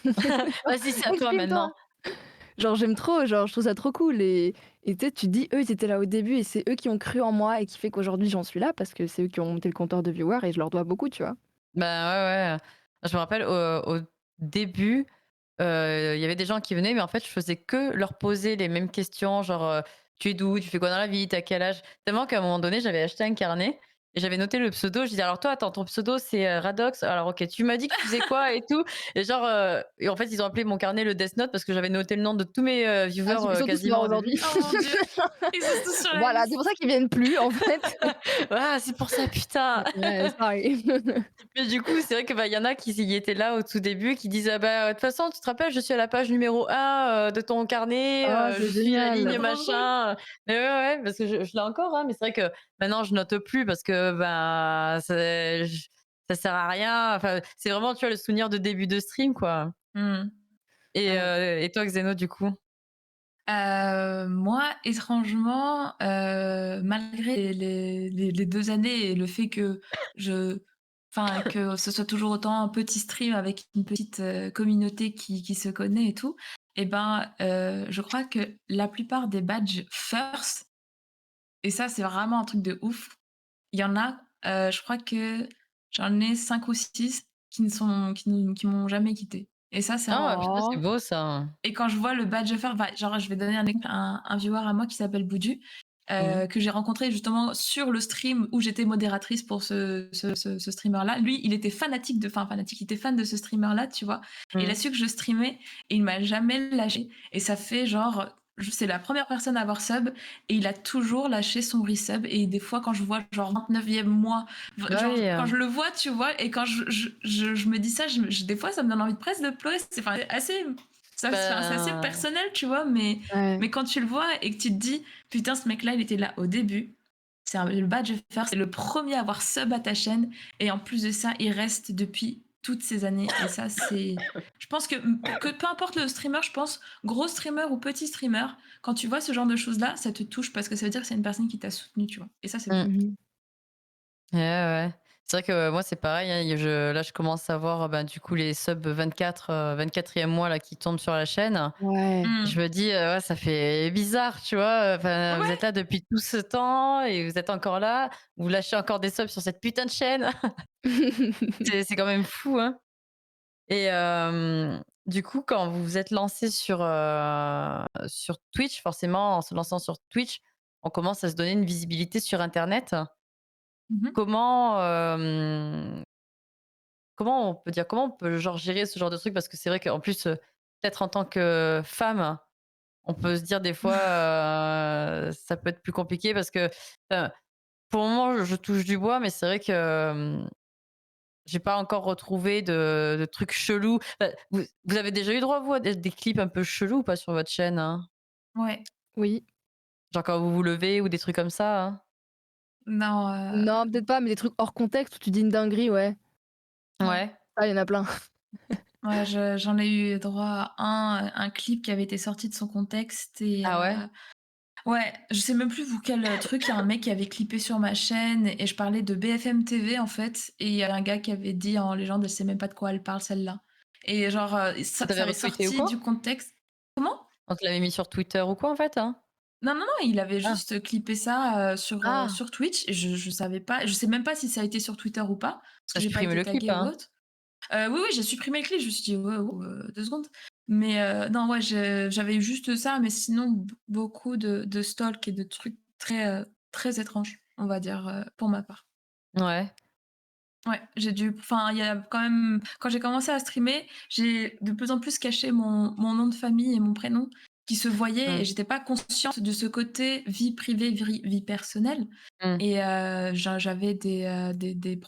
vas-y, c'est à toi Exprime-toi!» maintenant. Genre j'aime trop, genre je trouve ça trop cool et tu sais, tu te dis: «Eux, ils étaient là au début et c'est eux qui ont cru en moi et qui fait qu'aujourd'hui j'en suis là parce que c'est eux qui ont monté le compteur de viewers et je leur dois beaucoup», tu vois? Bah, ouais, ouais. Je me rappelle au début, il y avait des gens qui venaient, mais en fait, je faisais que leur poser les mêmes questions, genre, «Tu es d'où? Tu fais quoi dans la vie? Tu as quel âge?» Tellement qu'à un moment donné, j'avais acheté un carnet et j'avais noté le pseudo. Je disais: «Alors toi, attends, ton pseudo, c'est, Radox? Alors OK, tu m'as dit que tu faisais quoi et tout?» Et genre, et en fait, ils ont appelé mon carnet le Death Note parce que j'avais noté le nom de tous mes, Ah, viewers, ils sont tous morts quasiment au début. aujourd'hui. Oh mon Dieu, ils sont tous sur la Voilà, c'est pour liste. ça qu'ils viennent plus en fait. Ah, c'est pour ça, putain! Ouais, sorry. Mais du coup, c'est vrai que, bah, il y en a qui y étaient là au tout début, qui disent: «Ah bah, de toute façon, tu te rappelles, je suis à la page numéro 1 de ton carnet, Oh, je c'est suis la C'est ligne génial. trop drôle. machin». Mais ouais, ouais, parce que je l'ai encore, hein, mais c'est vrai que maintenant je note plus parce que, ben, ça sert à rien. Enfin, c'est vraiment, tu vois, le souvenir de début de stream, quoi. Mmh. Ouais. Et toi, Xeno, du coup? Moi, étrangement, malgré les 2 années et le fait que je que ce soit toujours autant un petit stream avec une petite, communauté qui se connaît et tout, et ben, je crois que la plupart des badges first, et ça, c'est vraiment un truc de ouf, il y en a, je crois que j'en ai 5 ou 6 qui m'ont jamais quitté, et ça, c'est un Ah, putain, c'est Oh, beau ça. et quand je vois le badge faire, bah, genre, je vais donner un exemple, un viewer à moi qui s'appelle Boudu, Mmh. que j'ai rencontré justement sur le stream où j'étais modératrice pour ce streamer-là. Lui, il était fanatique fanatique, il était fan de ce streamer-là, tu vois? Et il a Mmh. su que je streamais et il m'a jamais lâché, et ça fait genre, c'est la première personne à avoir sub et il a toujours lâché son resub, et des fois quand je vois genre 29e mois, Ah genre oui, quand je le vois, tu vois? Et quand je me dis ça, des fois ça me donne envie de presque de pleurer. C'est assez c'est assez ben, personnel, tu vois? ouais. Mais quand tu le vois et que tu te dis: «Putain, ce mec-là, il était là au début, le badge first, c'est le premier à avoir sub à ta chaîne, et en plus de ça, il reste depuis toutes ces années», et ça, je pense que peu importe le streamer, je pense, gros streamer ou petit streamer, quand tu vois ce genre de choses-là, ça te touche parce que ça veut dire que c'est une personne qui t'a soutenu, tu vois? Et ça, c'est mmh. cool. Mmh. Ouais, ouais. C'est vrai que moi, c'est pareil, hein, là, je commence à voir, ben, du coup, les subs 24, 24e mois là qui tombent sur la chaîne. Ouais. Mmh. Je me dis, ouais, ça fait bizarre, tu vois? Enfin, vous êtes Ouais, là depuis tout ce temps et vous êtes encore là. Vous lâchez encore des subs sur cette putain de chaîne. C'est quand même fou, hein? Et du coup, quand vous vous êtes lancé sur Twitch, forcément, en se lançant sur Twitch, on commence à se donner une visibilité sur internet. Mmh. Comment, comment on peut genre gérer ce genre de truc? Parce que c'est vrai qu'en plus, peut-être en tant que femme, on peut se dire des fois, ça peut être plus compliqué parce que, heu, pour le moment, je touche du bois, mais c'est vrai que, j'ai pas encore retrouvé de trucs chelous. Vous avez déjà eu droit, vous, à des clips un peu chelous ou pas sur votre chaîne, hein? Ouais. Oui. Genre quand vous vous levez ou des trucs comme ça, hein? Non, Non, peut-être pas, mais des trucs hors contexte où tu dis une dinguerie, ouais. ouais. Ouais. Ça, il y en a plein. Ouais, j'en ai eu droit à un clip qui avait été sorti de son contexte et Ah ouais? ouais, je sais même plus pour quel, truc, il y a un mec qui avait clippé sur ma chaîne et je parlais de BFM TV, en fait, et il y a un gars qui avait dit en légende: «Elle sait même pas de quoi elle parle celle-là», et genre, On ça t'avait avait retweeté ou sorti du quoi? contexte. Comment? On te l'avait mis sur Twitter ou quoi, en fait, hein? Non, non, non, il avait Ah. juste clippé ça, Ah! sur Twitch et je savais pas, je sais même pas si ça a été sur Twitter ou pas, parce Tu que j'ai pas supprimé été le clip, taguée ou hein? autre. Oui, oui, j'ai supprimé le clip, je me suis dit: «Waouh, 2 secondes». Mais non, ouais, j'avais eu juste ça, mais sinon beaucoup de stalk et de trucs très étranges, on va dire, pour ma part. Ouais. Ouais, j'ai dû enfin, il y a quand même quand j'ai commencé à streamer, j'ai de plus en plus caché mon nom de famille et mon prénom qui se voyaient et Mmh. j'étais pas consciente de ce côté vie privée, vie personnelle, Mmh. et j'avais des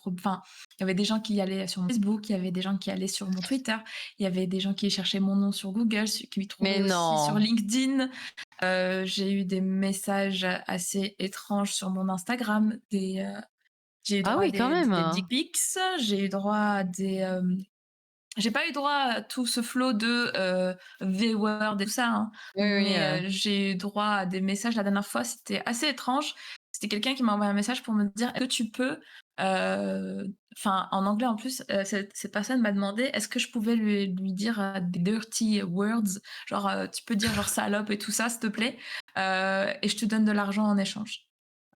enfin, il y avait des gens qui allaient sur mon Facebook, il y avait des gens qui allaient sur mon Twitter, il y avait des gens qui cherchaient mon nom sur Google, qui me trouvaient Mais aussi sur non! LinkedIn. J'ai eu des messages assez étranges sur mon Instagram, j'ai eu Ah droit à oui, quand des même! dick pics, j'ai eu droit à j'ai pas eu droit à tout ce flot de, V-word et tout ça, hein, Oui, oui, mais j'ai eu droit à des messages la dernière fois, c'était assez étrange. C'était quelqu'un qui m'a envoyé un message pour me dire: «Est-ce que tu peux», enfin en anglais en plus, cette personne m'a demandé est-ce que je pouvais lui dire, des dirty words, genre, «Tu peux dire genre salope et tout ça s'il te plaît, et je te donne de l'argent en échange».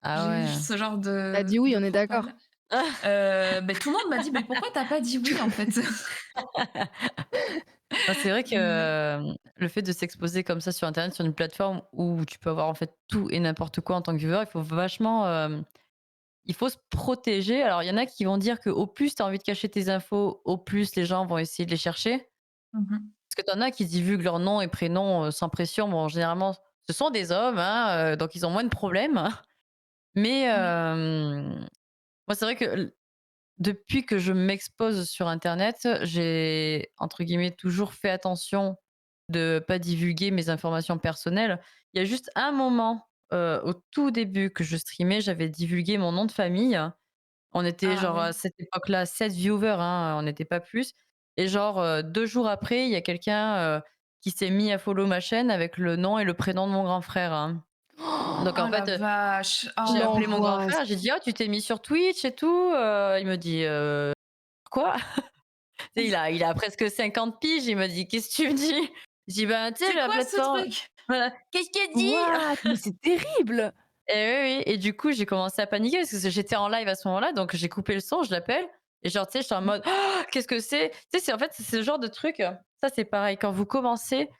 ah J'ai eu ouais. ce genre Tu as dit oui, de on est d'accord. propale. Beh, tout le monde m'a dit: «Mais pourquoi tu as pas dit oui, en fait?» Bah, c'est vrai que, Mais le fait de s'exposer comme ça sur internet, sur une plateforme où tu peux avoir en fait tout et n'importe quoi en tant que viewer, il faut vachement, il faut se protéger. Alors il y en a qui vont dire qu'au plus tu as envie de cacher tes infos, au plus les gens vont essayer de les chercher. mmh mh. Parce que tu en as qui divulguent leur nom et prénom, sans pression. Bon, généralement, ce sont des hommes, hein, donc ils ont moins de problèmes. Mais, Oui. moi c'est vrai que depuis que je m'expose sur internet, j'ai entre guillemets «toujours fait attention» de pas divulguer mes informations personnelles. Il y a juste un moment, au tout début que je streamais, j'avais divulgué mon nom de famille. On était Ah genre à oui. cette époque-là 7 viewers, hein, on n'était pas plus, et genre, 2 jours après, il y a quelqu'un, qui s'est mis à follow ma chaîne avec le nom et le prénom de mon grand frère, hein. Donc en Oh la fait, vache! j'ai Oh! appelé mon grand L'angoisse. frère, j'ai dit: «Oh, tu t'es mis sur Twitch et tout?» Il me dit: «Quoi?» Tu sais, il a presque 50 piges, il me dit: «Qu'est-ce que tu me dis?» Je dis: «Ben, tu sais, C'est la quoi ce plateforme». truc? Voilà: «Qu'est-ce qu'elle dit?» What? Mais c'est terrible! Et oui, oui, et du coup, j'ai commencé à paniquer parce que j'étais en live à ce moment-là, donc j'ai coupé le son, je l'appelle et genre, tu sais, j'étais en Mmh. mode: «Ah, qu'est-ce que c'est?» Tu sais, c'est en fait, c'est ce genre de truc, ça, c'est pareil, quand vous commencez,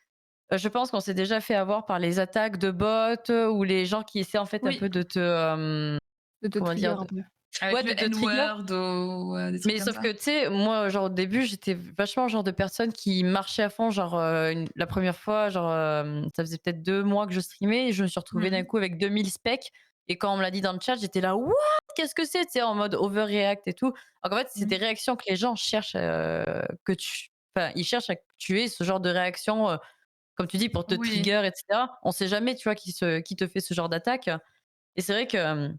je pense qu'on s'est déjà fait avoir par les attaques de bots, ou les gens qui essaient en fait un Oui, peu de te, De te comment dire? trigger un peu. avec Ouais, le de te trigger. N-word ou des trucs Mais comme sauf ça. que, tu sais, moi, genre, au début, j'étais vachement le genre de personne qui marchait à fond, genre, la première fois, genre, ça faisait peut-être 2 mois que je streamais et je me suis retrouvée d'un Mmh. coup avec 2000 specs, et quand on me l'a dit dans le chat, j'étais là: «What? Qu'est-ce que c'est?» Tu sais, en mode overreact et tout. Donc en fait, c'est Mmh. des réactions que les gens cherchent, que tu enfin, ils cherchent à que tu aies ce genre de réaction, comme tu dis, pour te Oui. trigger et cetera. On sait jamais, tu vois, qui te fait ce genre d'attaque, et c'est vrai que,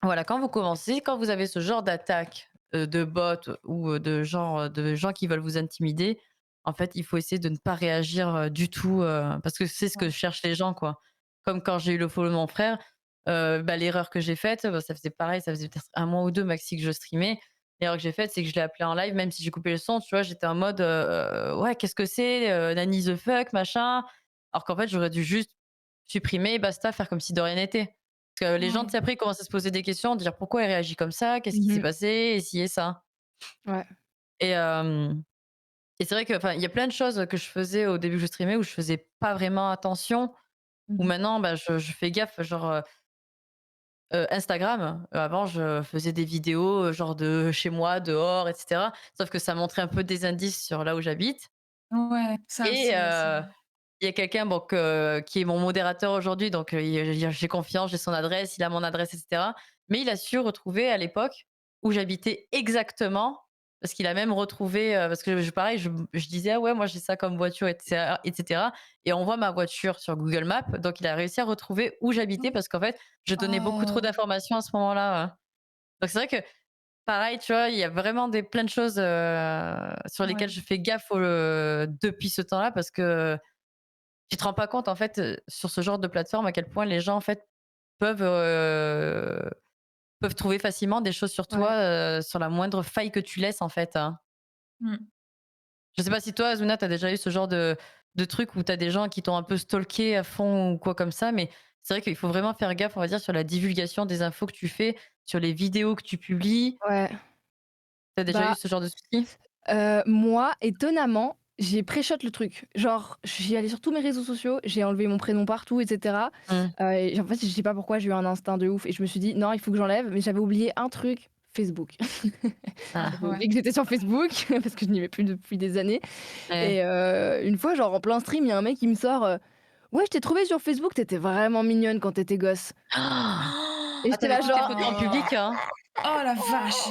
voilà, quand vous commencez, quand vous avez ce genre d'attaque, de bots ou, de gens qui veulent vous intimider, en fait, il faut essayer de ne pas réagir, du tout, parce que c'est ce que Ouais. cherchent les gens, quoi. Comme quand j'ai eu le follow de mon frère, bah, l'erreur que j'ai faite, bah, ça faisait pareil, ça faisait peut-être 1 mois ou 2 maxi que je streamais. L'erreur que j'ai faite, c'est que je l'ai appelé en live, même si j'ai coupé le son, tu vois? J'étais en mode, «Ouais, qu'est-ce que c'est? Nanny the fuck, machin». Alors qu'en fait, j'aurais dû juste supprimer et basta, faire comme si de rien n'était. Parce que les gens, tu Oui. sais, après, ils commencent à se poser des questions, dire: «Pourquoi elle réagit comme ça? Qu'est-ce qui s'est Mmh. passé?» Et ci et ça. Ouais. Et et c'est vrai que, enfin, il y a plein de choses que je faisais au début que je streamais où je faisais pas vraiment attention, où Mmh. maintenant, bah, je fais gaffe, genre, Instagram, avant je faisais des vidéos, genre de chez moi, dehors et cetera. Sauf que ça montrait un peu des indices sur là où j'habite Ouais, ça et aussi, ouais, c'est vrai. il y a quelqu'un bon qui est mon modérateur aujourd'hui, donc j'ai confiance, j'ai son adresse, il a mon adresse et cetera. Mais il a su retrouver à l'époque où j'habitais exactement, parce qu'il a même retrouvé, parce que pareil, je disais: «Ah ouais, moi j'ai ça comme voiture» et cetera et on voit ma voiture sur Google Maps, donc il a réussi à retrouver où j'habitais parce qu'en fait, je donnais beaucoup trop Oh! d'informations à ce moment-là, donc c'est vrai que pareil, tu vois, il y a vraiment plein de choses, sur lesquelles Ouais. je fais gaffe, depuis ce temps-là parce que tu te rends pas compte en fait, sur ce genre de plateforme à quel point les gens en fait peuvent, heu, peuvent trouver facilement des choses sur Ouais. toi, sur la moindre faille que tu laisses en fait, hein. Mmh. Je sais pas si toi, Azuna, tu as déjà eu ce genre de truc où tu as des gens qui t'ont un peu stalké à fond ou quoi comme ça, mais c'est vrai qu'il faut vraiment faire gaffe, on va dire, sur la divulgation des infos que tu fais, sur les vidéos que tu publies. Ouais. Tu as déjà eu Bah, ce genre de soucis? moi, étonnamment, j'ai pré-shot le truc. Genre, j'y allais sur tous mes réseaux sociaux, j'ai enlevé mon prénom partout et cetera, Mmh. et en fait, je sais pas pourquoi, j'ai eu un instinct de ouf et je me suis dit: «Non, il faut que j'enlève», mais j'avais oublié un truc, Facebook. Ah J'avais ouais. oublié que j'étais sur Facebook parce que je n'y vais plus depuis des années Ouais. et une fois, genre en plein stream, il y a un mec qui me sort, «Ouais, je t'ai trouvé sur Facebook, tu étais vraiment mignonne quand tu étais gosse», et Ah, j'étais tu avais là toutes tes genre: photos en public, hein? Oh la vache!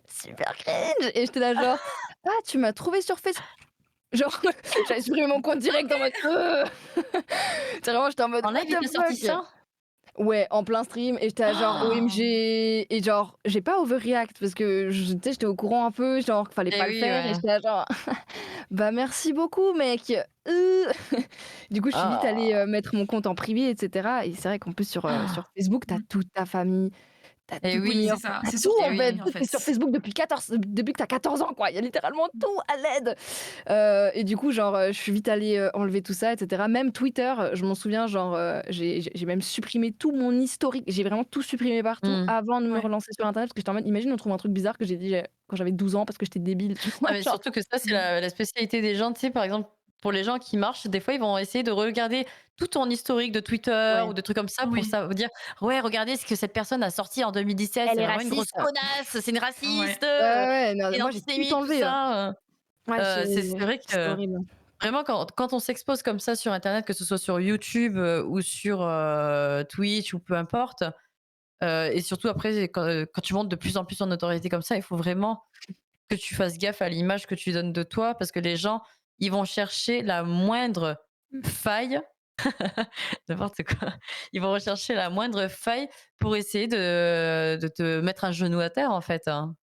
«Super cringe», et j'étais là genre: «Ah, tu m'as trouvé sur Facebook». Genre, j'avais supprimé mon compte direct en mode. C'est vraiment, j'étais en mode: En «What live, il the t'a sorti fuck?» ça? Ouais, en plein stream, et j'étais là genre: «OMG», et genre, j'ai pas overreact parce que tu sais, j'étais au courant un peu, genre qu'il fallait Eh pas le oui, faire, et ouais. j'étais là genre: «Bah, merci beaucoup mec, heu». Du coup, je suis vite allée, Ah! mettre mon compte en privé et cetera, et c'est vrai qu'en plus sur Facebook, tu as Mmh. toute ta famille. T'as Eh tous tes Oui, c'est meilleurs oui, potes, ça, tu c'est tout surtout eh la en fait, oui. famille, en tu es sur fait. Facebook depuis que tu as 14 ans quoi, il y a littéralement tout à l'aide. Et du coup genre, je suis vite allée, enlever tout ça et cetera. Même Twitter, je m'en souviens genre, j'ai même supprimé tout mon historique, j'ai vraiment tout supprimé partout Mmh. avant de me Ouais. relancer sur internet parce que j'étais en mode: «Imagine on trouve un truc bizarre que j'ai dit, quand j'avais 12 ans parce que j'étais débile», tu vois? Ah mais Genre, surtout que ça, c'est Mmh. la spécialité des gens, tu sais, par exemple, pour les gens qui marchent, des fois, ils vont essayer de regarder tout ton historique de Twitter ouais, ou de trucs comme ça pour Oui. dire: «Ouais, regardez ce que cette personne a sorti en 2017, elle c'est est vraiment une grosse raciste. connasse, c'est une Ouais. raciste, Ouais, ouais, ouais, non, c'est une moi j'ai tout antisémite, tout enlevé, ça», ouais, c'est vrai c'était que horrible. vraiment quand on s'expose comme ça sur internet, que ce soit sur YouTube, ou sur, Twitch ou peu importe, et surtout après quand tu montes de plus en plus en notoriété comme ça, il faut vraiment que tu fasses gaffe à l'image que tu donnes de toi parce que les gens, ils vont chercher la moindre faille, n'importe quoi. Ils vont rechercher la moindre faille pour essayer de te mettre un genou à terre, en fait, hein.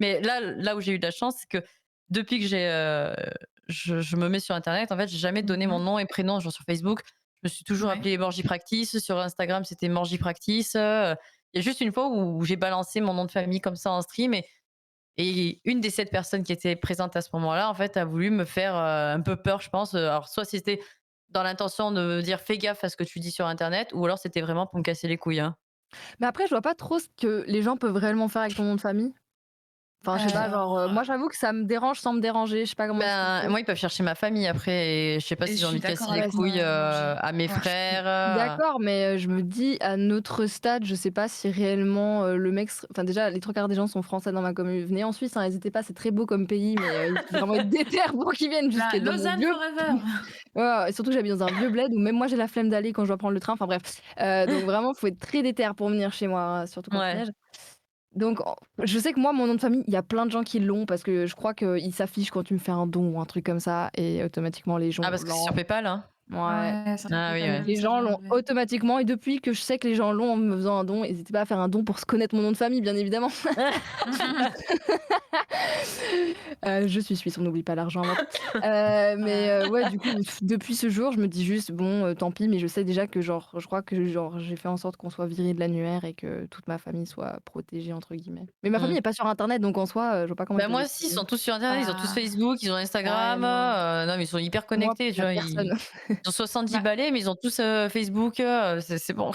Mais là où j'ai eu de la chance, c'est que depuis que je me mets sur internet, en fait, j'ai jamais donné mon Mmh. nom et prénom, genre sur Facebook, je me suis toujours Ouais. appelée Morgy Practice, sur Instagram, c'était Morgy Practice, il y a juste une fois où j'ai balancé mon nom de famille comme ça en stream et une des 7 personnes qui étaient présentes à ce moment-là, en fait, a voulu me faire, un peu peur, je pense, alors soit c'était dans l'intention de me dire: «Fais gaffe à ce que tu dis sur internet» ou alors c'était vraiment pour me casser les couilles, hein. Mais après, je vois pas trop ce que les gens peuvent réellement faire avec ton nom de famille. Enfin, je sais pas, genre, Heu moi j'avoue que ça me dérange sans me déranger, je sais pas comment Ben, expliquer. moi, ils peuvent chercher ma famille après et je sais pas et je s'ils ont suis envie de casser d'accord les avec Ouais, couilles, toi, Morgie. à mes Ouais. je suis frères, d'accord, mais je me dis à notre stade, je sais pas si réellement, le mec ser enfin déjà les 3 quarts des gens sont français dans ma commune. Venez en Suisse, hein, hésitez pas, c'est très beau comme pays, mais il faut vraiment être déter pour qu'ils viennent jusque La dans mon Lausanne vieux. forever! Ouais, ouais, et surtout que j'habite dans un vieux bled où même moi j'ai la flemme d'aller quand je dois prendre le train, enfin bref. Donc vraiment, faut être très déter pour venir chez moi, hein, surtout quand il ouais. neige. Donc je sais que moi, mon nom de famille, il y a plein de gens qui l'ont parce que je crois qu'il s'affiche quand tu me fais un don ou un truc comme ça, et automatiquement les Ah gens parce que c'est sur l'ont. PayPal, hein? Ouais, Ouais, ça Ah fait oui, pas ouais. comme les ça, gens j'ai l'ont enlevé. automatiquement, et depuis que je sais que les gens l'ont en me faisant un don, n'hésitez pas à faire un don pour se connaître mon nom de famille, bien évidemment. Je suis suisse, on n'oublie pas l'argent avant tout. Mais Voilà. ouais, du coup, depuis ce jour, je me dis juste: «Bon, tant pis», mais je sais déjà que genre, je crois que genre, j'ai fait en sorte qu'on soit viré de l'annuaire et que toute ma famille soit «protégée» entre guillemets. Mais ma famille Mmh. est pas sur internet, donc en soi, je vois pas comment ils Bah, peuvent moi être aussi, ils protégés. sont tous sur internet, ils ont tous Bah Facebook, ils ont Ouais, Instagram, non, non, mais ils sont hyper moi, connectés, tu il y a vois? personne. Ils ont 70 bah balais, mais ils ont tous, Facebook, c'est bon.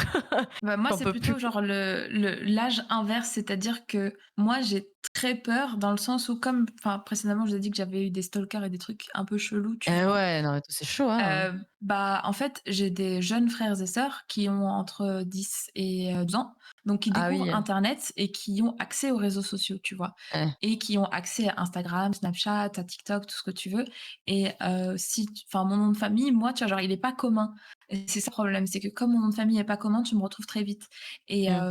moi, J'en c'est peux plus. plutôt genre l'âge inverse, c'est-à-dire que moi, j'ai très peur dans le sens où comme enfin, précédemment, je vous ai dit que j'avais eu des stalkers et des trucs un peu chelous, tu Eh vois? ouais, non mais c'est chaud, hein. Bah, en fait, j'ai des jeunes frères et sœurs qui ont entre 10 et 12 ans, donc qui Ah découvrent oui, internet et qui ont accès aux réseaux sociaux, tu vois? eh. Et qui ont accès à Instagram, Snapchat, à TikTok, tout ce que tu veux et si t enfin, mon nom de famille, moi, tu vois, genre, il est pas commun et c'est ça le problème, c'est que comme mon nom de famille est pas commun, tu me retrouves très vite et Mmh.